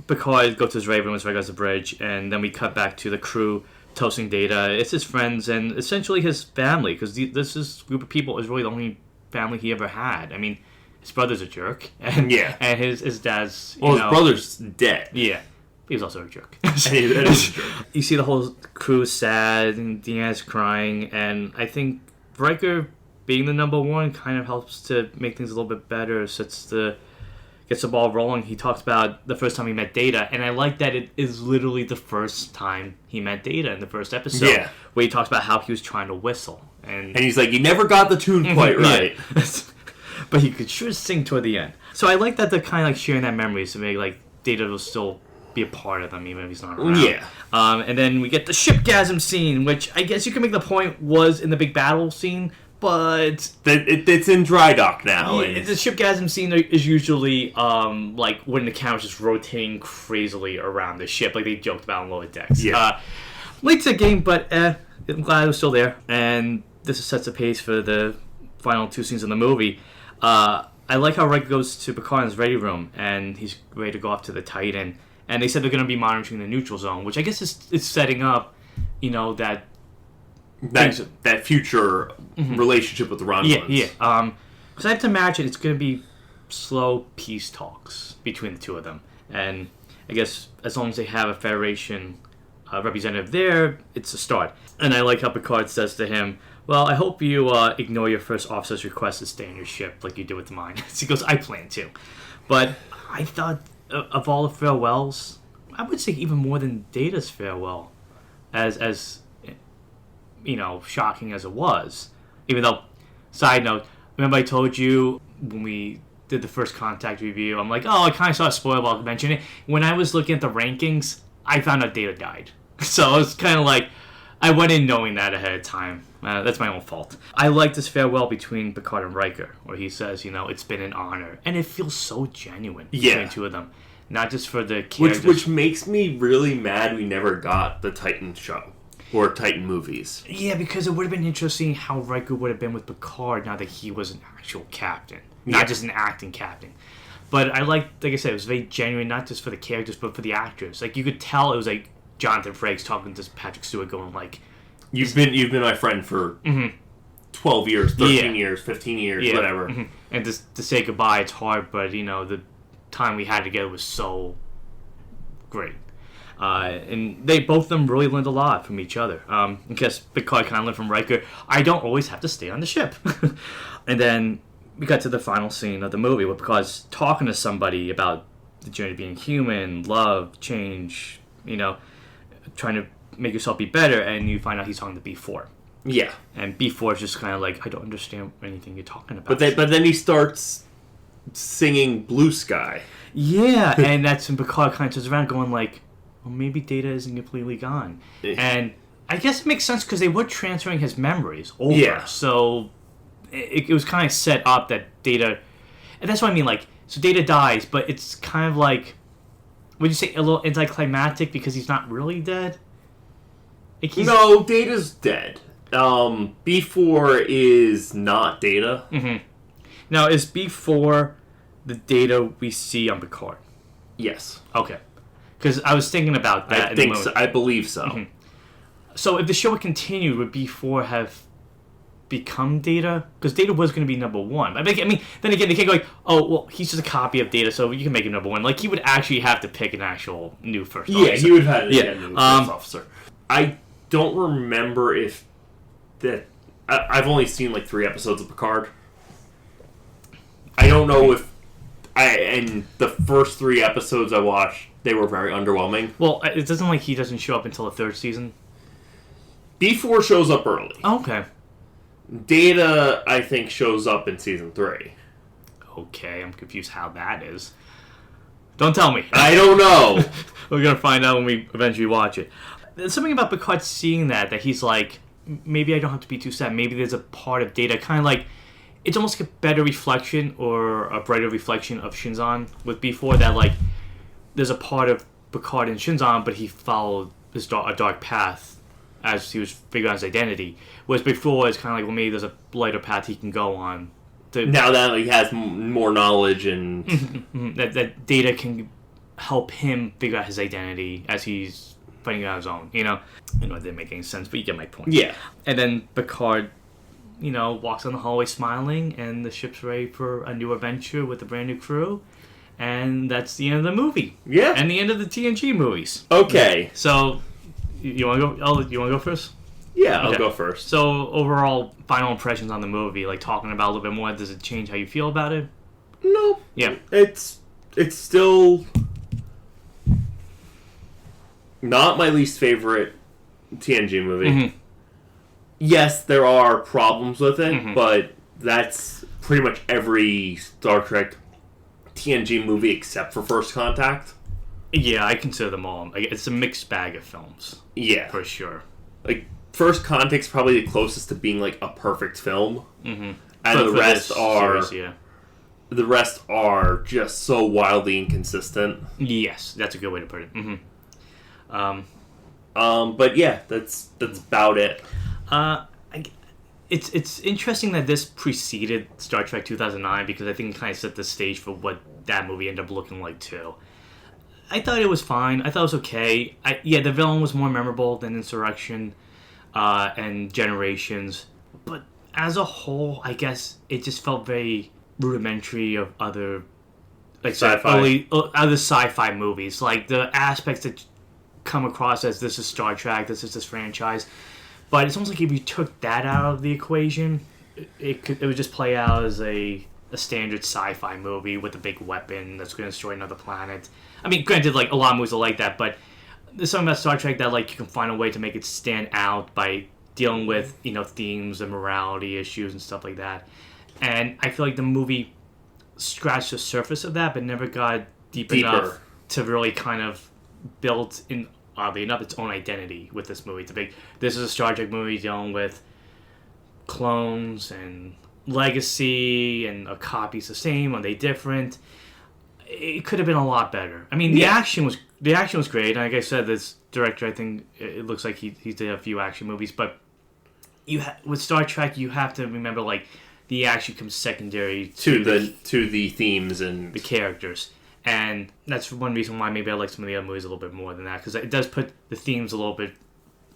Speaker 1: Picard go to his Raven with Riker's the bridge, and then we cut back to the crew toasting Data. It's his friends and essentially his family, because this group of people is really the only family he ever had. I mean, his brother's a jerk, and his dad's
Speaker 2: his brother's dead.
Speaker 1: Yeah, he was also a jerk. You see the whole crew sad, and Deanna's crying, and I think Riker being the number one kind of helps to make things a little bit better. Gets the ball rolling. He talks about the first time he met Data, and I like that it is literally the first time he met Data in the first episode. Yeah. Where he talks about how he was trying to whistle. And
Speaker 2: he's like, you never got the tune quite right.
Speaker 1: But he could sure sing toward the end. So I like that they're kind of like sharing that memory to make like Data will still be a part of them even if he's not around.
Speaker 2: Yeah.
Speaker 1: And then we get the shipgasm scene, which I guess you can make the point was in the big battle scene, but
Speaker 2: it's in dry dock now.
Speaker 1: Yeah, the shipgasm scene is usually like when the camera's just rotating crazily around the ship, like they joked about on Lower Decks.
Speaker 2: Yeah.
Speaker 1: Late to the game, but I'm glad it was still there. And this sets the pace for the final two scenes in the movie. I like how Riker goes to Picard in his ready room, and he's ready to go off to the Titan. And they said they're going to be monitoring the neutral zone, which I guess is setting up, that
Speaker 2: future relationship with the Romulans.
Speaker 1: Yeah. Because I have to imagine it's going to be slow peace talks between the two of them. And I guess as long as they have a Federation representative there, it's a start. And I like how Picard says to him, well, I hope you ignore your first officer's request to stay on your ship like you did with mine. He goes, I plan to. But I thought of all the farewells, I would say even more than Data's farewell, as shocking as it was. Even though, side note, remember I told you when we did the first Contact review, I'm like, I kind of saw a spoiler, I'll mention it. When I was looking at the rankings, I found out Data died. So it was kind of like, I went in knowing that ahead of time. That's my own fault. I like this farewell between Picard and Riker, where he says, it's been an honor. And it feels so genuine between the two of them. Not just for the characters.
Speaker 2: Which makes me really mad we never got the Titan show. Or Titan movies.
Speaker 1: Yeah, because it would have been interesting how Riker would have been with Picard now that he was an actual captain. Not just an acting captain. But I like I said, it was very genuine, not just for the characters, but for the actors. Like, you could tell it was like Jonathan Frakes talking to Patrick Stewart going like...
Speaker 2: You've been my friend for 12 years, 13 years, 15 years, whatever. Mm-hmm.
Speaker 1: And to say goodbye, it's hard, but, the time we had together was so great. And both of them really learned a lot from each other. I guess Picard kind of learned from Riker, I don't always have to stay on the ship. And then we got to the final scene of the movie where Picard's talking to somebody about the journey of being human, love, change, trying to make yourself be better, and you find out he's talking to B4.
Speaker 2: Yeah.
Speaker 1: And B4 is just kind of like, I don't understand anything you're talking about.
Speaker 2: But then he starts singing Blue Sky.
Speaker 1: Yeah, and that's when Picard kind of turns around going like, well, maybe Data isn't completely gone. And I guess it makes sense because they were transferring his memories over. Yeah. So it was kind of set up that Data... And that's what I mean, like, so Data dies, but it's kind of like... Would you say a little anticlimactic because he's not really dead? Like
Speaker 2: No, Data's dead. B4 is not Data.
Speaker 1: Mm-hmm. Now, is B4 the Data we see on Picard?
Speaker 2: Yes.
Speaker 1: Okay. Because I was thinking about that.
Speaker 2: I believe so.
Speaker 1: Mm-hmm. So if the show had continued, would B4 have become Data? Because Data was going to be number one. I mean, then again, they can't go like, oh, well, he's just a copy of Data, so you can make him number one. Like, he would actually have to pick an actual new first officer.
Speaker 2: Yeah, he would have to pick a new first officer. I don't remember if that... I've only seen, like, 3 episodes of Picard. I don't know if... And the first 3 episodes I watched, they were very underwhelming.
Speaker 1: Well, it doesn't like he doesn't show up until the 3rd season.
Speaker 2: B4 shows up early.
Speaker 1: Oh, okay.
Speaker 2: Data, I think, shows up in season 3.
Speaker 1: Okay, I'm confused how that is. Don't tell me.
Speaker 2: I don't know.
Speaker 1: We're going to find out when we eventually watch it. There's something about Picard seeing that he's like, maybe I don't have to be too sad. Maybe there's a part of Data, kind of like, it's almost like a better reflection or a brighter reflection of Shinzon with B4, that like, there's a part of Picard in Shinzon, but he followed a dark path as he was figuring out his identity. Whereas before, it's kind of like, well, maybe there's a lighter path he can go on.
Speaker 2: Now that he has more knowledge and...
Speaker 1: that Data can help him figure out his identity as he's finding it on his own, you know? I know it didn't make any sense, but you get my point.
Speaker 2: Yeah.
Speaker 1: And then Picard, walks on the hallway smiling, and the ship's ready for a new adventure with a brand new crew. And that's the end of the movie.
Speaker 2: Yeah.
Speaker 1: And the end of the TNG movies.
Speaker 2: Okay.
Speaker 1: So, you want to go? You want to go first?
Speaker 2: Yeah, I'll go first.
Speaker 1: So, overall, final impressions on the movie, like talking about it a little bit more, does it change how you feel about it?
Speaker 2: No.
Speaker 1: Yeah.
Speaker 2: It's still not my least favorite TNG movie.
Speaker 1: Mm-hmm.
Speaker 2: Yes, there are problems with it,
Speaker 1: Mm-hmm.
Speaker 2: but that's pretty much every Star Trek TNG movie except for First Contact.
Speaker 1: Yeah, I consider them all. Like, it's a mixed bag of films.
Speaker 2: Yeah.
Speaker 1: For sure.
Speaker 2: Like, First Contact's probably the closest to being like a perfect film.
Speaker 1: Mm-hmm.
Speaker 2: And the rest are...
Speaker 1: Series, yeah.
Speaker 2: The rest are just so wildly inconsistent.
Speaker 1: Yes, that's a good way to put it. Mm-hmm.
Speaker 2: But yeah, that's about it.
Speaker 1: It's interesting that this preceded Star Trek 2009 because I think it kind of set the stage for what that movie ended up looking like too. I thought it was fine. I thought it was okay. The villain was more memorable than Insurrection and Generations, but as a whole, I guess it just felt very rudimentary of other other sci-fi movies. Like the aspects that come across as this is Star Trek, this is this franchise. But it's almost like if you took that out of the equation, it would just play out as a standard sci-fi movie with a big weapon that's going to destroy another planet. I mean, granted, like a lot of movies are like that, but there's something about Star Trek that like you can find a way to make it stand out by dealing with themes and morality issues and stuff like that. And I feel like the movie scratched the surface of that, but never got deeper enough to really kind of build in. Oddly enough, its own identity with this movie. This is a Star Trek movie dealing with clones and legacy, and are copies the same? Are they different? It could have been a lot better. I mean, the action was great. Like I said, this director, I think it looks like he did a few action movies, but with Star Trek, you have to remember like the action comes secondary to
Speaker 2: the themes and
Speaker 1: the characters. And that's one reason why maybe I like some of the other movies a little bit more than that, because it does put the themes a little bit...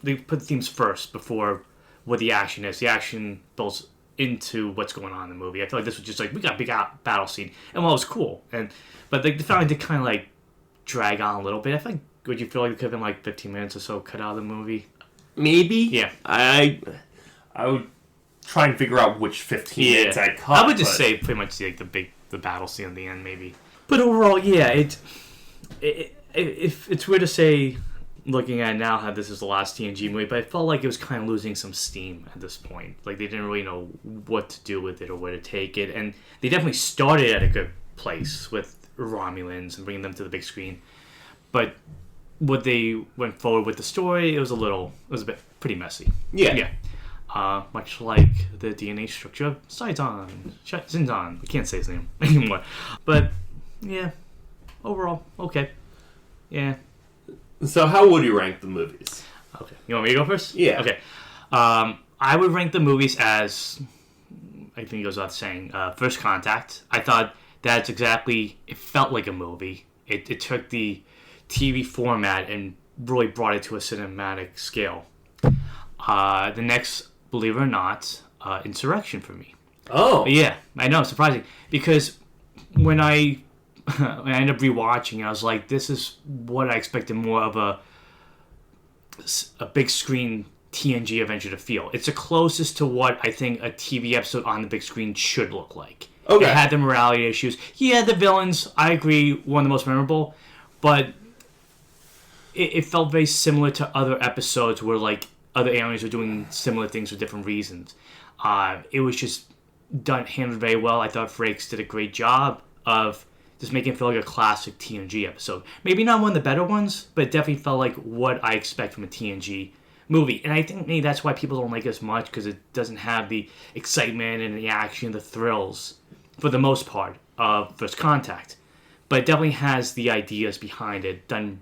Speaker 1: They put the themes first before what the action is. The action builds into what's going on in the movie. I feel like this was just like, we got a big battle scene. And well, it was cool. But the finally did kind of like drag on a little bit. I feel like, would you feel like it could have been like 15 minutes or so cut out of the movie?
Speaker 2: Maybe.
Speaker 1: Yeah.
Speaker 2: I would try and figure out which 15 minutes I cut.
Speaker 1: I would just say pretty much like the battle scene at the end, maybe. But overall, yeah, it's weird to say, looking at it now, how this is the last TNG movie, but I felt like it was kind of losing some steam at this point. Like, they didn't really know what to do with it or where to take it, and they definitely started at a good place with Romulans and bringing them to the big screen. But what they went forward with the story, it was a bit pretty messy.
Speaker 2: Yeah.
Speaker 1: Much like the DNA structure of Shinzon. I can't say his name anymore. But... yeah, overall, okay. Yeah.
Speaker 2: So how would you rank the movies?
Speaker 1: Okay. You want me to go first?
Speaker 2: Yeah.
Speaker 1: Okay. I would rank the movies as, I think it goes without saying, First Contact. I thought that's exactly, it felt like a movie. It took the TV format and really brought it to a cinematic scale. The next, believe it or not, Insurrection for me.
Speaker 2: Oh.
Speaker 1: Yeah, I know, surprising. Because when I ended up rewatching, I was like, this is what I expected more of a big screen TNG adventure to feel. It's the closest to what I think a TV episode on the big screen should look like.
Speaker 2: Okay.
Speaker 1: It had the morality issues. Yeah, the villains, I agree, one of the most memorable, but it felt very similar to other episodes where, like, other aliens were doing similar things for different reasons. It was just handled very well. I thought Frakes did a great job of just making it feel like a classic TNG episode. Maybe not one of the better ones, but it definitely felt like what I expect from a TNG movie. And I think maybe that's why people don't like it as much, because it doesn't have the excitement and the action, the thrills, for the most part, of First Contact. But it definitely has the ideas behind it done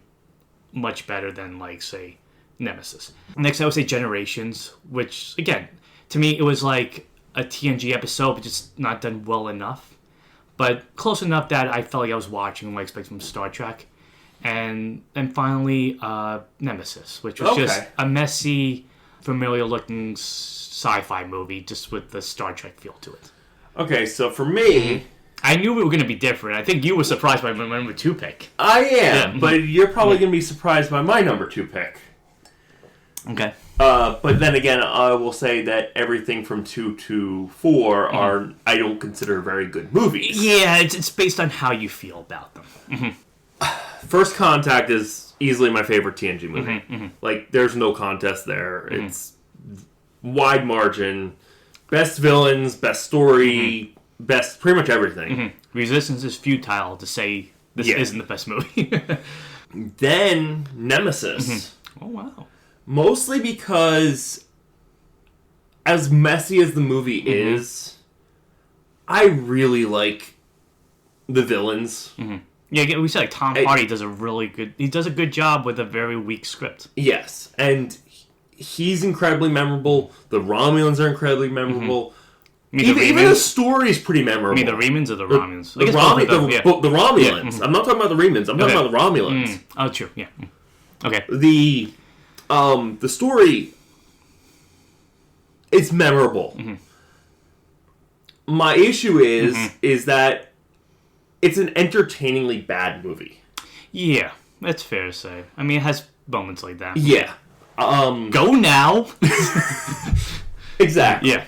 Speaker 1: much better than, like, say, Nemesis. Next, I would say Generations, which, again, to me, it was like a TNG episode, but just not done well enough. But close enough that I felt like I was watching what I expected from Star Trek. And then finally, Nemesis, which was just a messy, familiar-looking sci-fi movie, just with the Star Trek feel to it.
Speaker 2: Okay, so for me...
Speaker 1: I knew we were going to be different. I think you were surprised by my number 2 pick.
Speaker 2: I am, but you're probably going to be surprised by my number 2 pick.
Speaker 1: Okay.
Speaker 2: But then again, I will say that everything from 2 to 4 are, I don't consider very good movies.
Speaker 1: Yeah, it's based on how you feel about them.
Speaker 2: First Contact is easily my favorite TNG movie. Like, there's no contest there. It's wide margin. Best villains, best story, best pretty much everything.
Speaker 1: Resistance is futile to say this isn't the best movie.
Speaker 2: Then Nemesis.
Speaker 1: Oh, wow.
Speaker 2: Mostly because, as messy as the movie is, I really like the villains.
Speaker 1: Yeah, we said like Tom Hardy does a good job with a very weak script.
Speaker 2: Yes, and he's incredibly memorable. The Romulans are incredibly memorable. Even the story's pretty memorable.
Speaker 1: You mean the Remans or the Romulans?
Speaker 2: The Romulans. I'm not talking about the Remans. I'm talking about the Romulans.
Speaker 1: Oh, true. Yeah. Okay.
Speaker 2: The story is memorable. My issue is that it's an entertainingly bad movie. Yeah,
Speaker 1: that's fair to say. I mean, it has moments like that.
Speaker 2: Yeah.
Speaker 1: Go now.
Speaker 2: Exactly.
Speaker 1: Yeah.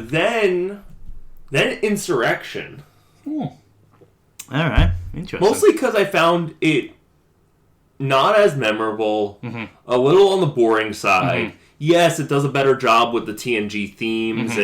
Speaker 2: Then Insurrection.
Speaker 1: All right. Interesting.
Speaker 2: Mostly because I found it not as memorable, a little on the boring side. Yes, it does a better job with the TNG themes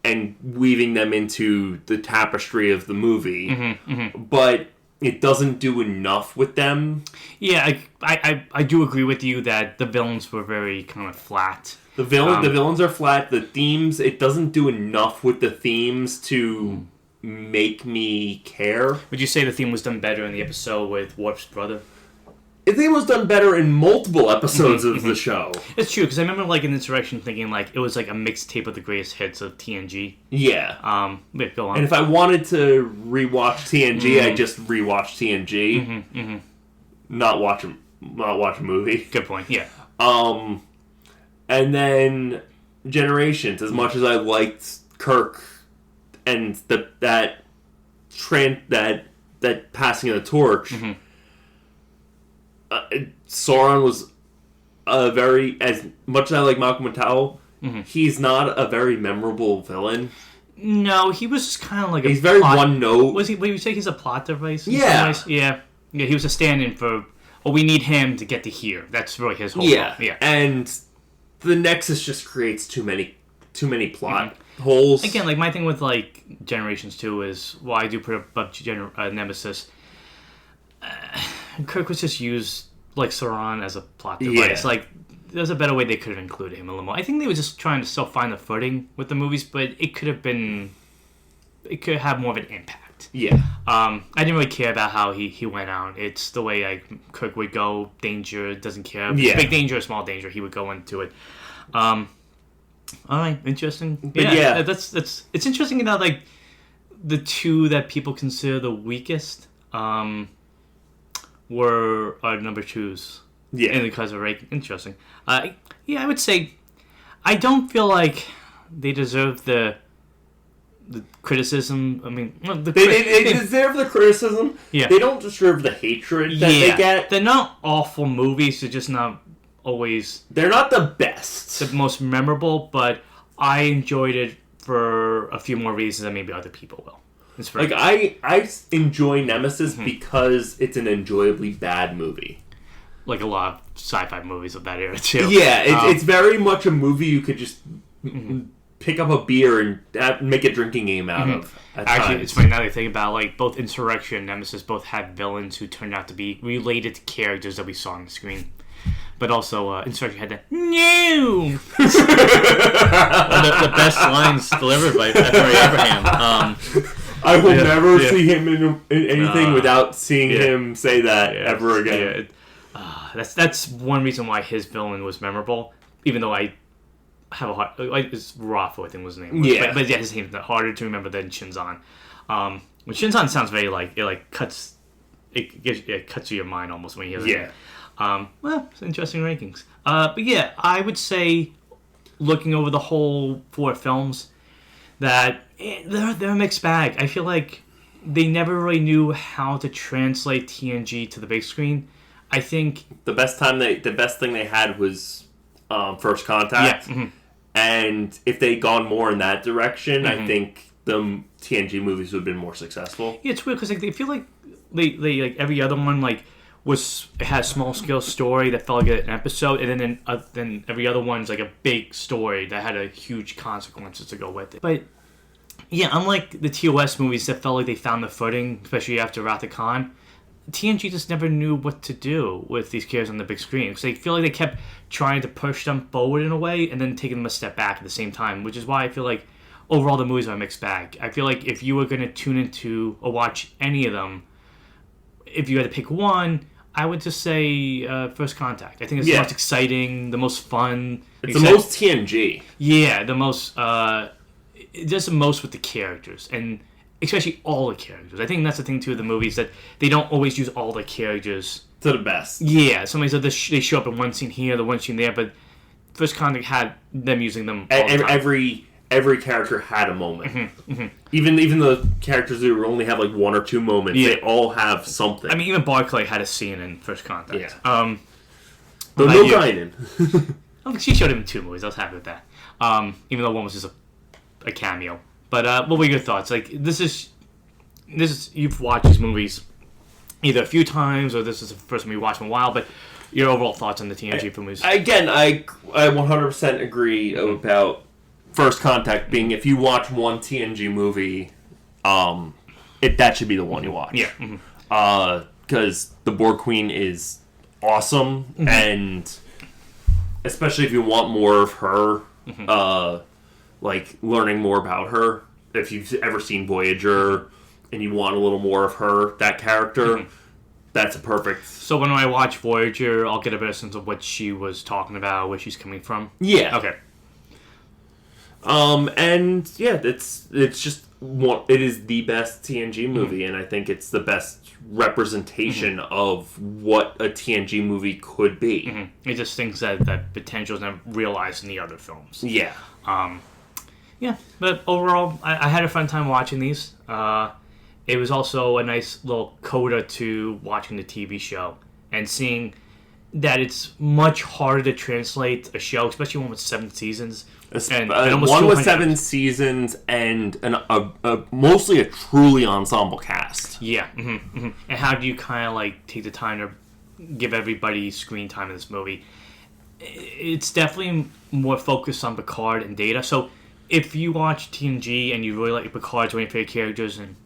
Speaker 2: and weaving them into the tapestry of the movie, but it doesn't do enough with them.
Speaker 1: Yeah, I do agree with you that the villains were very kind of flat.
Speaker 2: The villains are flat. The themes, it doesn't do enough with the themes to make me care.
Speaker 1: Would you say the theme was done better in the episode with Worf's brother?
Speaker 2: I think it was done better in multiple episodes of the show.
Speaker 1: It's true, because I remember, like, in Insurrection thinking, like, it was, like, a mixtape of the greatest hits of TNG.
Speaker 2: Yeah.
Speaker 1: Wait, go on.
Speaker 2: And if I wanted to rewatch TNG, I'd just rewatch TNG. Not watch a movie.
Speaker 1: Good point, yeah.
Speaker 2: And then Generations, as much as I liked Kirk and that passing of the torch, Sauron was as much as I like Malcolm McDowell, he's not a very memorable villain.
Speaker 1: No, he was just kind of like
Speaker 2: he's very one note.
Speaker 1: Would you say he's a plot device?
Speaker 2: Yeah.
Speaker 1: Yeah, he was a stand-in for, we need him to get to here. That's really his whole role. Yeah.
Speaker 2: And the Nexus just creates too many plot holes.
Speaker 1: Again, like, my thing with, like, Generations 2 is, well, I do put above Nemesis. Kirk was just used, like, Sauron as a plot device.
Speaker 2: Yeah.
Speaker 1: Like, there's a better way they could have included him a little more. I think they were just trying to still find the footing with the movies, but it could have have more of an impact. worked.
Speaker 2: Yeah.
Speaker 1: I didn't really care about how he went out. It's the way like Kirk would go. Danger, doesn't care.
Speaker 2: Yeah.
Speaker 1: Big danger or small danger, he would go into it. All right, interesting.
Speaker 2: But yeah.
Speaker 1: That's it's interesting that like the two that people consider the weakest were our number twos.
Speaker 2: Yeah.
Speaker 1: And because of ranking. Interesting. I would say I don't feel like they deserve the criticism. I mean,
Speaker 2: they deserve the criticism.
Speaker 1: Yeah.
Speaker 2: They don't deserve the hatred that they get.
Speaker 1: They're not awful movies. They're just not always...
Speaker 2: They're not the best.
Speaker 1: The most memorable, but I enjoyed it for a few more reasons than maybe other people will.
Speaker 2: Like, I enjoy Nemesis because it's an enjoyably bad movie.
Speaker 1: Like a lot of sci-fi movies of that era, too.
Speaker 2: Yeah, it's very much a movie you could just pick up a beer and make a drinking game out of.
Speaker 1: Actually,
Speaker 2: times.
Speaker 1: it's funny now that I think about like both Insurrection and Nemesis both had villains who turned out to be related to characters that we saw on the screen. But also, Insurrection had the "No!" the best lines delivered by Harry Abraham.
Speaker 2: I will never see him in anything without seeing him say that ever again.
Speaker 1: That's one reason why his villain was memorable, even though I have a hard... it's Raffo, I think was his name.
Speaker 2: Yeah.
Speaker 1: But his name is harder to remember than Shinzon. When Shinzon sounds very like... It cuts... It cuts to your mind almost when you hear it. Yeah. Well, it's interesting rankings. But yeah, I would say, looking over the whole 4 films, that they're a mixed bag. I feel like they never really knew how to translate TNG to the big screen. I think
Speaker 2: the best thing they had was First Contact, and if they'd gone more in that direction, I think the TNG movies would have been more successful.
Speaker 1: Yeah, it's weird because like they feel like they like every other one like had a small scale story that felt like an episode, and then every other one's like a big story that had a huge consequences to go with it. But yeah, unlike the TOS movies that felt like they found the footing, especially after Wrath of Khan, TNG just never knew what to do with these characters on the big screen. Because they feel like they kept trying to push them forward in a way and then taking them a step back at the same time, which is why I feel like overall the movies are a mixed bag. I feel like if you were going to tune into or watch any of them, if you had to pick one, I would just say First Contact. I think it's the most exciting, the most fun.
Speaker 2: It's the most TNG.
Speaker 1: Yeah, the most... it does the most with the characters, and especially all the characters. I think that's the thing, too, of the movies, that they don't always use all the characters
Speaker 2: to the best.
Speaker 1: Yeah, somebody said they show up in one scene here, the one scene there, but First Contact had them using them all the time.
Speaker 2: Every character had a moment. Even the characters who only have like 1 or 2 moments, they all have something.
Speaker 1: I mean, even Barclay had a scene in First Contact.
Speaker 2: Yeah. But no Guinan.
Speaker 1: She showed him in 2 movies. I was happy with that. Even though one was just a cameo. But what were your thoughts? Like, this is you've watched these movies either a few times or this is the first time you watched them in a while. But your overall thoughts on the TNG movies?
Speaker 2: Again, I 100% agree about First Contact being, if you watch one TNG movie, that should be the one you watch.
Speaker 1: Yeah.
Speaker 2: Because the Borg Queen is awesome, and especially if you want more of her, like learning more about her. If you've ever seen Voyager and you want a little more of her, that character, that's a perfect...
Speaker 1: So when I watch Voyager, I'll get a better sense of what she was talking about, where she's coming from?
Speaker 2: Yeah.
Speaker 1: Okay.
Speaker 2: And yeah, it's just it is the best TNG movie, and I think it's the best representation of what a TNG movie could be.
Speaker 1: It just thinks that potential is never realized in the other films.
Speaker 2: Yeah.
Speaker 1: Yeah, but overall, I had a fun time watching these. It was also a nice little coda to watching the TV show and seeing that it's much harder to translate a show, especially one with 7 seasons.
Speaker 2: And one with 7 seasons and mostly a truly ensemble cast.
Speaker 1: Yeah. And how do you kind of like take the time to give everybody screen time in this movie? It's definitely more focused on Picard and Data. So if you watch TNG and you really like Picard's one of your favorite characters and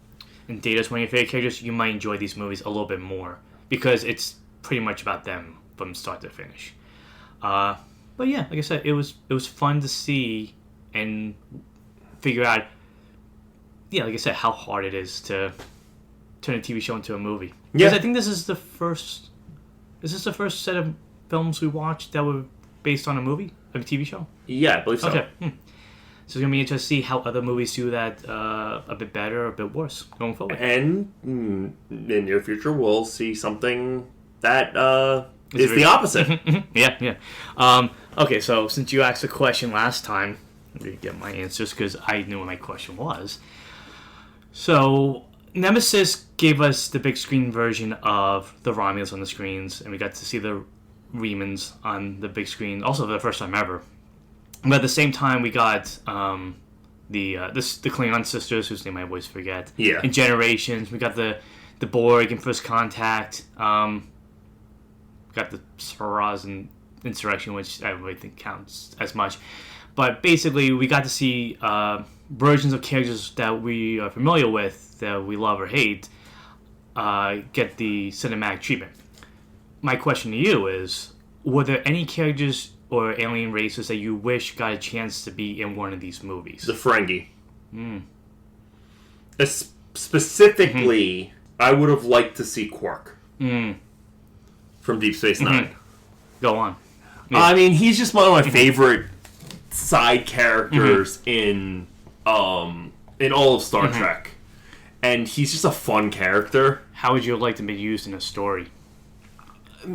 Speaker 1: Data's one of your favorite characters, you might enjoy these movies a little bit more because it's pretty much about them from start to finish. But yeah, like I said, it was fun to see and figure out yeah, like I said, how hard it is to turn a TV show into a movie.
Speaker 2: Yeah.
Speaker 1: Because I think this is the first. Is this the first set of films we watched that were based on a movie, a TV show?
Speaker 2: Yeah, I believe so.
Speaker 1: Okay. So it's gonna be interesting to see how other movies do that a bit better or a bit worse going forward.
Speaker 2: And in the near future, we'll see something that is the opposite.
Speaker 1: Yeah. Okay, so since you asked a question last time, let me get my answers because I knew what my question was. So, Nemesis gave us the big screen version of the Romulus on the screens, and we got to see the Remans on the big screen, also for the first time ever. But at the same time, we got the Klingon sisters, whose name I always forget.
Speaker 2: Yeah.
Speaker 1: In Generations, we got the Borg in First Contact. Got the Saraz in Insurrection, which I really think counts as much. But basically, we got to see versions of characters that we are familiar with, that we love or hate, get the cinematic treatment. My question to you is, were there any characters or alien races that you wish got a chance to be in one of these movies?
Speaker 2: The Ferengi. Specifically, I would have liked to see Quark from Deep Space Nine.
Speaker 1: Go on.
Speaker 2: Yeah. I mean, he's just one of my favorite side characters in all of Star Trek, and he's just a fun character.
Speaker 1: How would you like to be used in a story?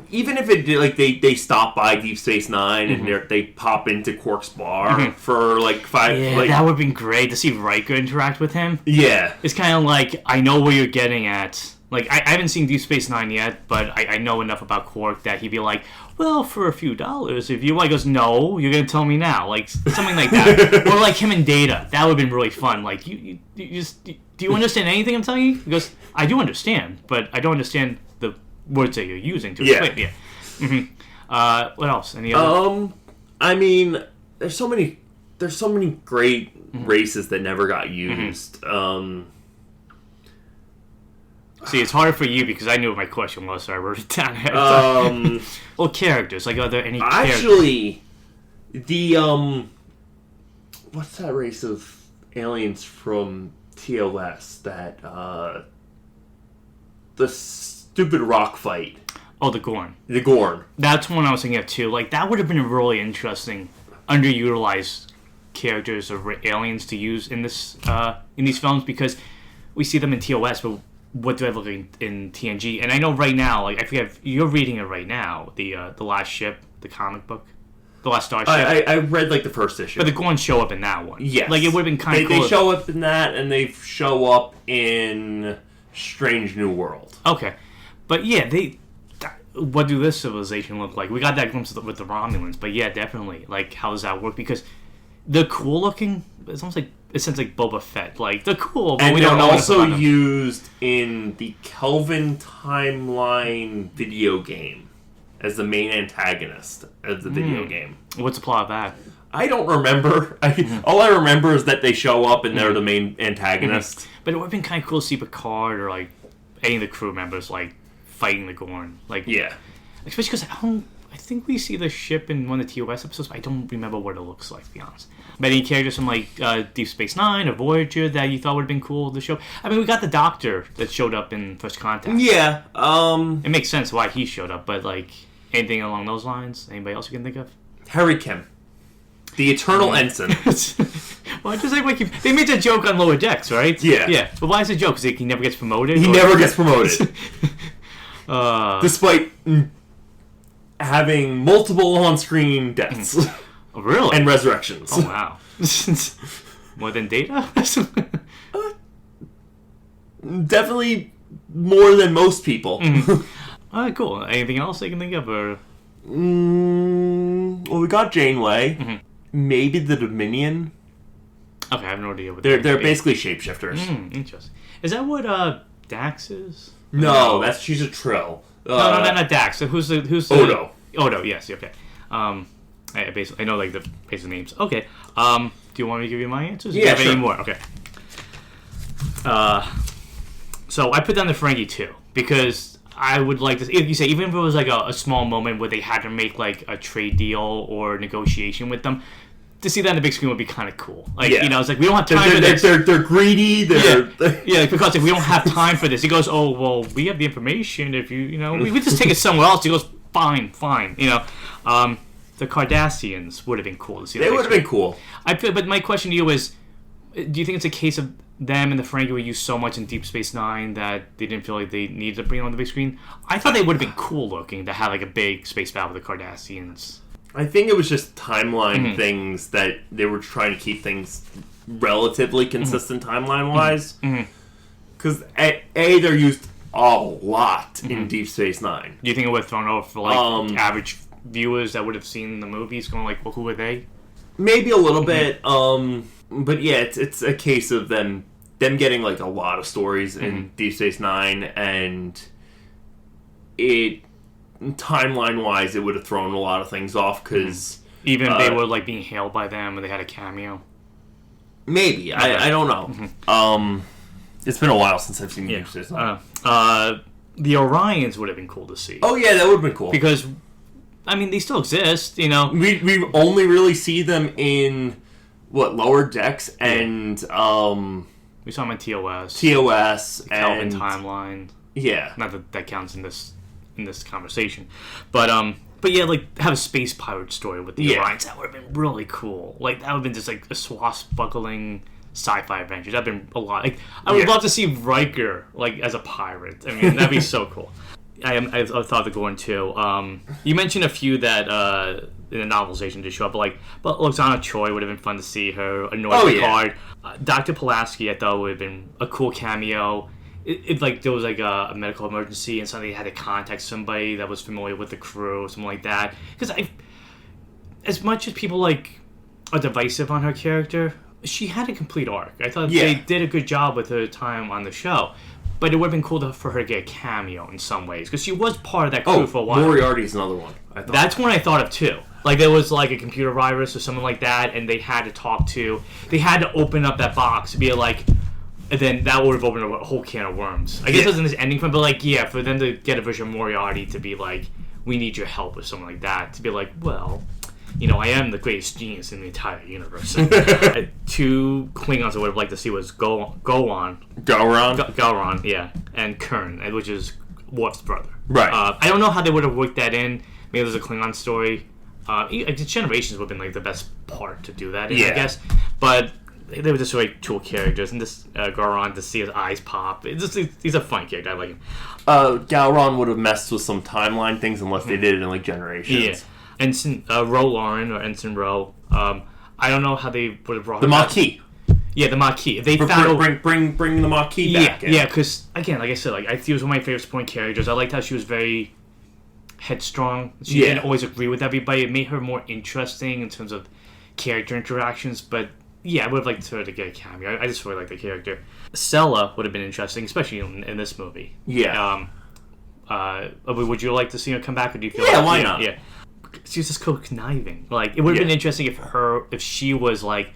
Speaker 2: Even if it like they stop by Deep Space Nine and they pop into Quark's bar for like 5.
Speaker 1: Yeah,
Speaker 2: like,
Speaker 1: that would have been great to see Riker interact with him.
Speaker 2: Yeah,
Speaker 1: it's kind of like, I know where you're getting at. Like, I haven't seen Deep Space Nine yet, but I know enough about Quark that he'd be like, well, for a few dollars, if you want. He goes, no, you're gonna tell me now, like something like that. Or like him and Data, that would have been really fun. Like, you just, do you understand anything I'm telling you? He goes, I do understand, but I don't understand the words that you're using to explain. Yeah. What else? Any other?
Speaker 2: I mean, there's so many great races that never got used.
Speaker 1: See, it's harder for you because I knew what my question was, so I wrote it down. Well, characters. Like, are there any characters?
Speaker 2: Actually, the what's that race of aliens from TOS that the stupid rock fight?
Speaker 1: Oh, the Gorn.
Speaker 2: The Gorn.
Speaker 1: That's one I was thinking of too. Like, that would have been a really interesting, underutilized characters or aliens to use in this in these films, because we see them in TOS, but what do I look like in TNG? And I know right now, like, I forget, you're reading it right now, the Last Ship, the comic book, the Last Starship.
Speaker 2: I read like the first issue,
Speaker 1: but the Gorns show up in that one.
Speaker 2: Yes,
Speaker 1: like, it would have been kind of cool.
Speaker 2: They show up in that, and they show up in Strange New World.
Speaker 1: Okay, but yeah, what do this civilization look like? We got that glimpse with the Romulans, but yeah, definitely. Like, how does that work? Because they're cool looking. It's almost like, it sounds like Boba Fett. Like, they're cool, but
Speaker 2: and
Speaker 1: we don't know.
Speaker 2: And they're also used in the Kelvin Timeline video game as the main antagonist of the video game.
Speaker 1: What's the plot of that?
Speaker 2: I don't remember. All I remember is that they show up and they're the main antagonist.
Speaker 1: But it would have been kind of cool to see Picard or, like, any of the crew members, like, fighting the Gorn. Like,
Speaker 2: yeah.
Speaker 1: Especially because I think we see the ship in one of the TOS episodes, but I don't remember what it looks like, to be honest. But any characters from, like, Deep Space Nine or Voyager that you thought would have been cool to show? I mean, we got the Doctor that showed up in First Contact.
Speaker 2: Yeah.
Speaker 1: It makes sense why he showed up, but, like, anything along those lines? Anybody else you can think of?
Speaker 2: Harry Kim. The Eternal Ensign.
Speaker 1: Well, just like they made a joke on Lower Decks, right?
Speaker 2: Yeah.
Speaker 1: Yeah. But why is it a joke? Because he never gets promoted?
Speaker 2: He never gets promoted. Despite having multiple on-screen deaths.
Speaker 1: Oh, really?
Speaker 2: And resurrections.
Speaker 1: Oh, wow. More than Data?
Speaker 2: Definitely more than most people.
Speaker 1: All right, cool. Anything else I can think of? Or?
Speaker 2: Well, we got Janeway. Maybe the Dominion.
Speaker 1: Okay, I have no idea what
Speaker 2: they're basically shapeshifters.
Speaker 1: Interesting. Is that what Dax is?
Speaker 2: No, she's a Trill.
Speaker 1: No, not Dax. Who's the
Speaker 2: Odo?
Speaker 1: Odo, yes, okay. I know, like, the basic names. Okay. Do you want me to give you my answers?
Speaker 2: Yeah,
Speaker 1: do you have
Speaker 2: sure.
Speaker 1: any more? Okay. So I put down the Ferengi too, because I would like to, if you say, even if it was like a small moment where they had to make like a trade deal or negotiation with them, to see that on the big screen would be kind of cool. Like,
Speaker 2: Yeah.
Speaker 1: it's like, we don't have time for this.
Speaker 2: They're greedy.
Speaker 1: Yeah, because like, we don't have time for this. He goes, oh, well, we have the information. If we just take it somewhere else. He goes, fine. The Cardassians would have been cool to see.
Speaker 2: They would have been cool.
Speaker 1: But my question to you is, do you think it's a case of them and the Ferengi were used so much in Deep Space Nine that they didn't feel like they needed to bring it on the big screen? I thought they would have been cool looking to have like a big space battle with the Cardassians.
Speaker 2: I think it was just timeline things that they were trying to keep things relatively consistent timeline-wise. Because they're used a lot in Deep Space Nine.
Speaker 1: Do you think it would have thrown off for like average viewers that would have seen the movies going like, well, who are they? Maybe
Speaker 2: a little bit. But yeah, it's a case of them getting like a lot of stories in Deep Space Nine, and it timeline wise it would have thrown a lot of things off because
Speaker 1: even they were like being hailed by them and they had a cameo.
Speaker 2: Maybe I don't know. It's been a while since I've seen Deep Space Nine.
Speaker 1: The Orions would have been cool to see.
Speaker 2: Oh yeah, that would have been cool
Speaker 1: because I mean they still exist. We
Speaker 2: only really see them in lower decks and
Speaker 1: we saw them in TOS,
Speaker 2: the
Speaker 1: Kelvin timeline.
Speaker 2: Yeah,
Speaker 1: not that counts in this conversation, but yeah, like have a space pirate story with the Orions. That would have been really cool. Like that would have been just like a swashbuckling sci-fi adventure. That'd been a lot. Like I would love to see Riker like as a pirate. I mean, that'd be so cool. I thought of going too. You mentioned a few that in the novelization did show up, but Lwaxana Troi would have been fun to see her. Annoy Picard. Dr. Pulaski, I thought would have been a cool cameo. It like there was like a medical emergency and suddenly they had to contact somebody that was familiar with the crew or something like that. Because as much as people like are divisive on her character, she had a complete arc. I thought they did a good job with her time on the show. But it would have been cool for her to get a cameo in some ways because she was part of that crew for a while.
Speaker 2: Moriarty's another one.
Speaker 1: That's one I thought of too. Like there was like a computer virus or something like that, and they had to talk to. They had to open up that box to be like, and then that would have opened up a whole can of worms. I guess it wasn't this ending from, but like for them to get a version of Moriarty to be like, we need your help or something like that. To be like, well, I am the greatest genius in the entire universe. Two Klingons I would have liked to see was Gowron, and Kern, which is Worf's brother.
Speaker 2: Right.
Speaker 1: I don't know how they would have worked that in. Maybe there's a Klingon story. Generations would have been like the best part to do that in, I guess. But they were just like cool characters, and this Gowron, to see his eyes pop. He's a fun character. I like him.
Speaker 2: Gowron would have messed with some timeline things unless they did it in like Generations.
Speaker 1: Yeah. Ensign Ro Lauren or Ensign Ro. I don't know how they would have brought
Speaker 2: the Maquis.
Speaker 1: Yeah, the Maquis. They
Speaker 2: bring the Maquis back.
Speaker 1: Yeah, because again, like I said, I think she was one of my favorite supporting characters. I liked how she was very headstrong. She didn't always agree with everybody. It made her more interesting in terms of character interactions. But yeah, I would have liked her to get a cameo. I just really like the character. Stella would have been interesting, especially in this movie.
Speaker 2: Yeah.
Speaker 1: Would you like to see her come back, or do you feel?
Speaker 2: Yeah, why not?
Speaker 1: Yeah. She was just conniving. Like it would have been interesting if she was like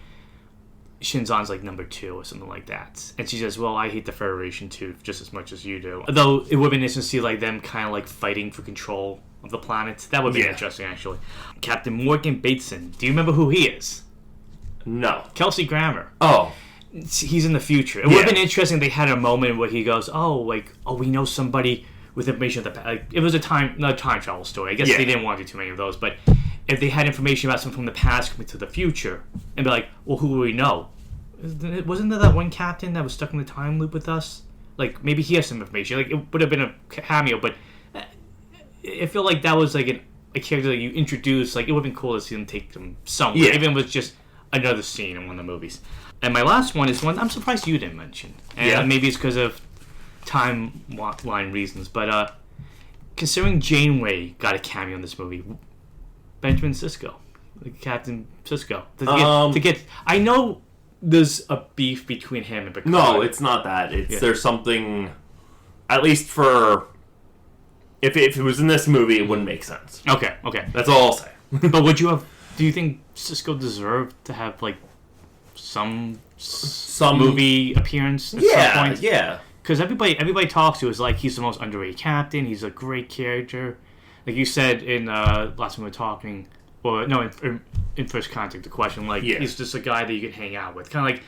Speaker 1: Shinzon's like number 2 or something like that, and she says, "Well, I hate the Federation too, just as much as you do." Though it would have been interesting to see like them kind of like fighting for control of the planet. That would be interesting, actually. Captain Morgan Bateson. Do you remember who he is?
Speaker 2: No.
Speaker 1: Kelsey Grammer.
Speaker 2: Oh.
Speaker 1: He's in the future. It would have been interesting. They had a moment where he goes, "Oh, we know somebody with information of the past." It was a time travel story. I guess they didn't want to do too many of those, but if they had information about someone from the past coming to the future, and be like, "Well, who do we know?" Wasn't there that one captain that was stuck in the time loop with us? Like maybe he has some information. Like it would have been a cameo, but I feel like that was like a character that you introduced. Like it would have been cool to see them take them somewhere, even if it was just another scene in one of the movies. And my last one is one I'm surprised you didn't mention, and maybe it's because of timeline reasons, but considering Janeway got a cameo in this movie, Benjamin Sisko, Captain Sisko, to get I know there's a beef between him and Picard.
Speaker 2: No, it's not that. There's something, at least for if it was in this movie, it wouldn't make sense.
Speaker 1: Okay,
Speaker 2: that's all I'll say.
Speaker 1: But do you think Sisko deserved to have like some movie appearance at some point?
Speaker 2: Yeah.
Speaker 1: Because everybody talks to is like he's the most underrated captain. He's a great character. Like you said in last time we were talking, Or no, in First Contact, the question, like, he's just a guy that you can hang out with. Kind of like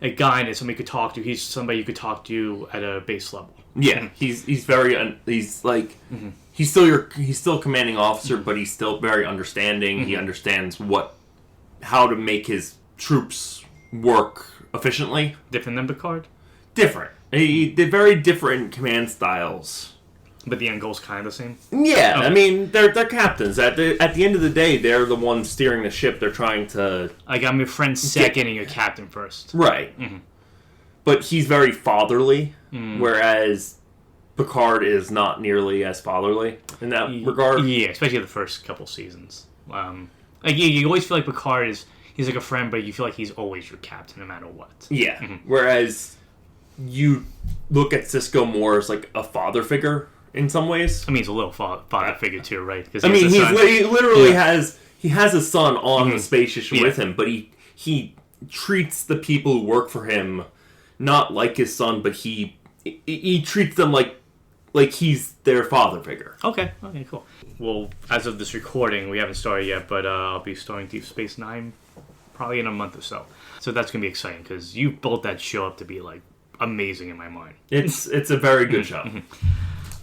Speaker 1: a guy that somebody could talk to. He's somebody you could talk to at a base level.
Speaker 2: Yeah, he's very, he's like, he's still a commanding officer, but he's still very understanding. He understands how to make his troops work efficiently.
Speaker 1: Different than Picard?
Speaker 2: Different. They're very different command styles.
Speaker 1: But the end goal's kind of the same?
Speaker 2: Yeah, okay. I mean, they're captains. At the end of the day, they're the ones steering the ship. They're trying to...
Speaker 1: Like, I'm your friend second and your captain first.
Speaker 2: Right. But he's very fatherly, whereas Picard is not nearly as fatherly in that regard.
Speaker 1: Yeah, especially the first couple seasons. Like, you always feel like Picard he's like a friend, but you feel like he's always your captain no matter what.
Speaker 2: Yeah, whereas you look at Cisco more as like a father figure in some ways.
Speaker 1: I mean, he's a little father figure too, right?
Speaker 2: I mean, he literally has a son on the space station with him, but he treats the people who work for him not like his son, but he treats them like he's their father figure.
Speaker 1: Okay, cool. Well, as of this recording, we haven't started yet, but I'll be starting Deep Space Nine probably in a month or so. So that's going to be exciting, because you built that show up to be, like, amazing in my mind.
Speaker 2: It's a very good show.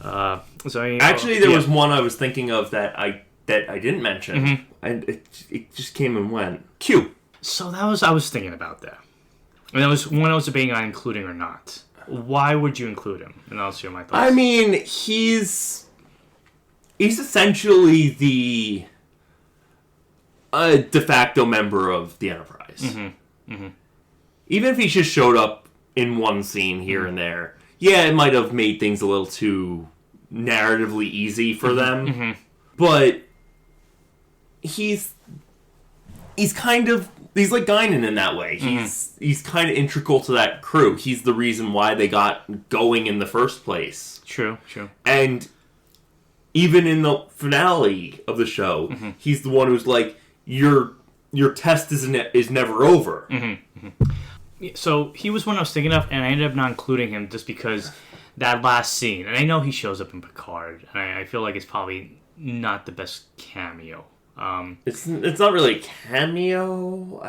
Speaker 2: Actually, there was one I was thinking of that I didn't mention, and it just came and went. Q.
Speaker 1: So I was thinking about that. And that was one I was debating on including or not. Why would you include him? And I'll share my thoughts.
Speaker 2: I mean, he's essentially the de facto member of the Enterprise. Even if he just showed up in one scene here and there, yeah, it might have made things a little too narratively easy for them. But he's like Guinan in that way. He's kind of integral to that crew. He's the reason why they got going in the first place.
Speaker 1: True.
Speaker 2: And even in the finale of the show, he's the one who's like, your test is never over.
Speaker 1: So he was one I was thinking of, and I ended up not including him just because that last scene, and I know he shows up in Picard, and I feel like it's probably not the best cameo.
Speaker 2: It's not really a cameo.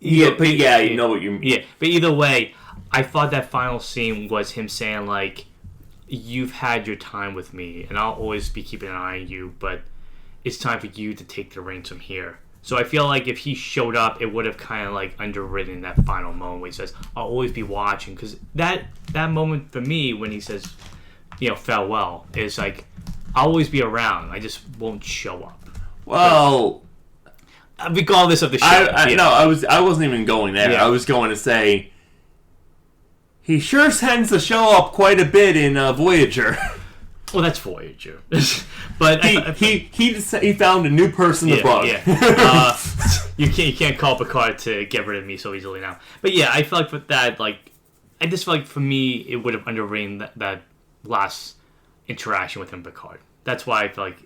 Speaker 1: You
Speaker 2: know what you mean.
Speaker 1: Yeah, but either way, I thought that final scene was him saying, like, you've had your time with me, and I'll always be keeping an eye on you, but it's time for you to take the reins from here. So I feel like if he showed up, it would have kind of, like, underwritten that final moment where he says, I'll always be watching. Because that moment for me, when he says, farewell, is like, I'll always be around. I just won't show up.
Speaker 2: Well,
Speaker 1: regardless of the show.
Speaker 2: I wasn't even going there. Yeah. I was going to say, he sure tends to show up quite a bit in Voyager.
Speaker 1: Well, that's Voyager. But
Speaker 2: he found a new person to bug.
Speaker 1: Yeah. You can't call Picard to get rid of me so easily now. But yeah, I feel like with that, like, I just feel like for me, it would have underwritten that last interaction with him, Picard. That's why I feel like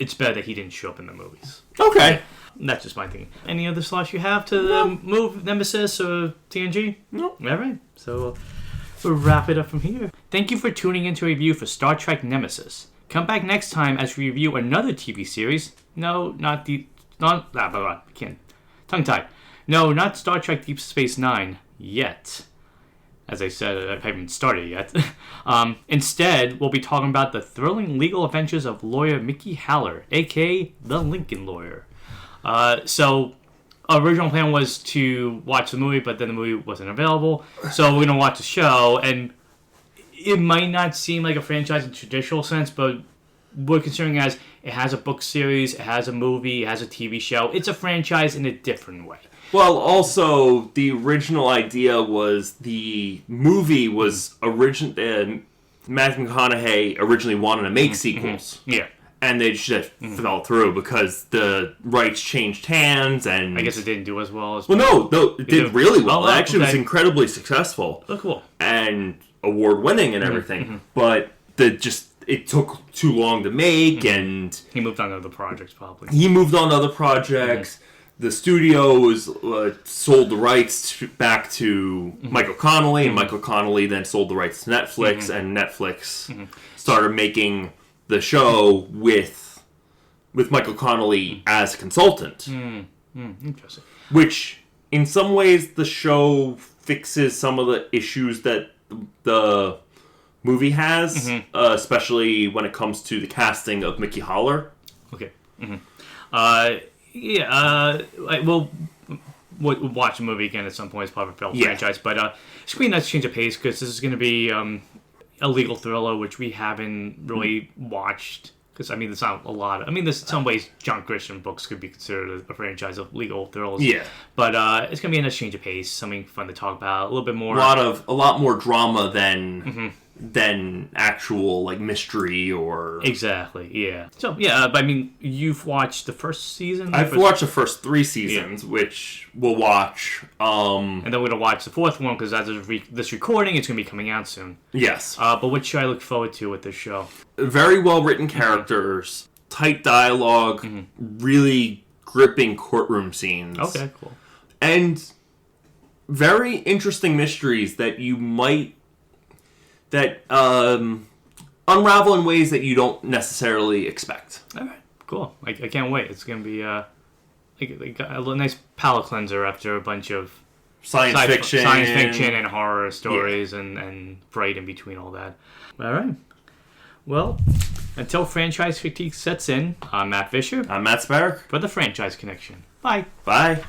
Speaker 1: it's better that he didn't show up in the movies.
Speaker 2: Okay.
Speaker 1: Yeah, that's just my thing. Any other slots you have to move Nemesis or TNG?
Speaker 2: No.
Speaker 1: All right. So we'll wrap it up from here. Thank you for tuning in to a review for Star Trek Nemesis. Come back next time as we review another TV series. Tongue-tied. No, not Star Trek Deep Space Nine yet. As I said, I haven't started yet. Instead, we'll be talking about the thrilling legal adventures of lawyer Mickey Haller, a.k.a. the Lincoln Lawyer. So, original plan was to watch the movie, but then the movie wasn't available. So we're going to watch the show, and it might not seem like a franchise in the traditional sense, but we're considering it as it has a book series, it has a movie, it has a TV show. It's a franchise in a different way.
Speaker 2: Well, also, the original idea was the movie was Matthew McConaughey originally wanted to make sequels.
Speaker 1: Yeah.
Speaker 2: And they just fell through because the rights changed hands, and
Speaker 1: I guess it didn't do as well as...
Speaker 2: Well, no, it did really well. It actually was incredibly successful.
Speaker 1: Oh, cool.
Speaker 2: And award-winning and everything. But it took too long to make, and...
Speaker 1: He moved on to other projects, probably.
Speaker 2: He moved on to other projects. The studios sold the rights back to Michael Connelly, and Michael Connelly then sold the rights to Netflix, and Netflix started making the show with with Michael Connelly as a consultant.
Speaker 1: Interesting.
Speaker 2: Which, in some ways, the show fixes some of the issues that the movie has, especially when it comes to the casting of Mickey Haller.
Speaker 1: Okay. We'll watch the movie again at some point as part of the franchise, but it's going to be a nice change of pace because this is going to be a legal thriller, which we haven't really watched. Because, I mean, there's not a lot. I mean, there's in some ways John Grisham books could be considered a franchise of legal thrillers.
Speaker 2: Yeah.
Speaker 1: But it's going to be a nice change of pace, something fun to talk about, a little bit more.
Speaker 2: A lot more drama than actual, like, mystery or...
Speaker 1: Exactly, yeah. So, yeah, but I mean, you've watched the first season?
Speaker 2: I've watched the first 3 seasons, which we'll watch.
Speaker 1: And then we're going to watch the 4th one, because as of this recording, it's going to be coming out soon.
Speaker 2: Yes.
Speaker 1: But what should I look forward to with this show?
Speaker 2: Very well-written characters, tight dialogue, really gripping courtroom scenes.
Speaker 1: Okay, cool.
Speaker 2: And very interesting mysteries that you might... that unravel in ways that you don't necessarily expect.
Speaker 1: All right, cool. I can't wait. It's going to be a nice palate cleanser after a bunch of
Speaker 2: science fiction
Speaker 1: and horror stories and fright in between all that. All right. Well, until franchise fatigue sets in, I'm Matt Fisher.
Speaker 2: I'm Matt Sparrow.
Speaker 1: For the Franchise Connection. Bye.
Speaker 2: Bye.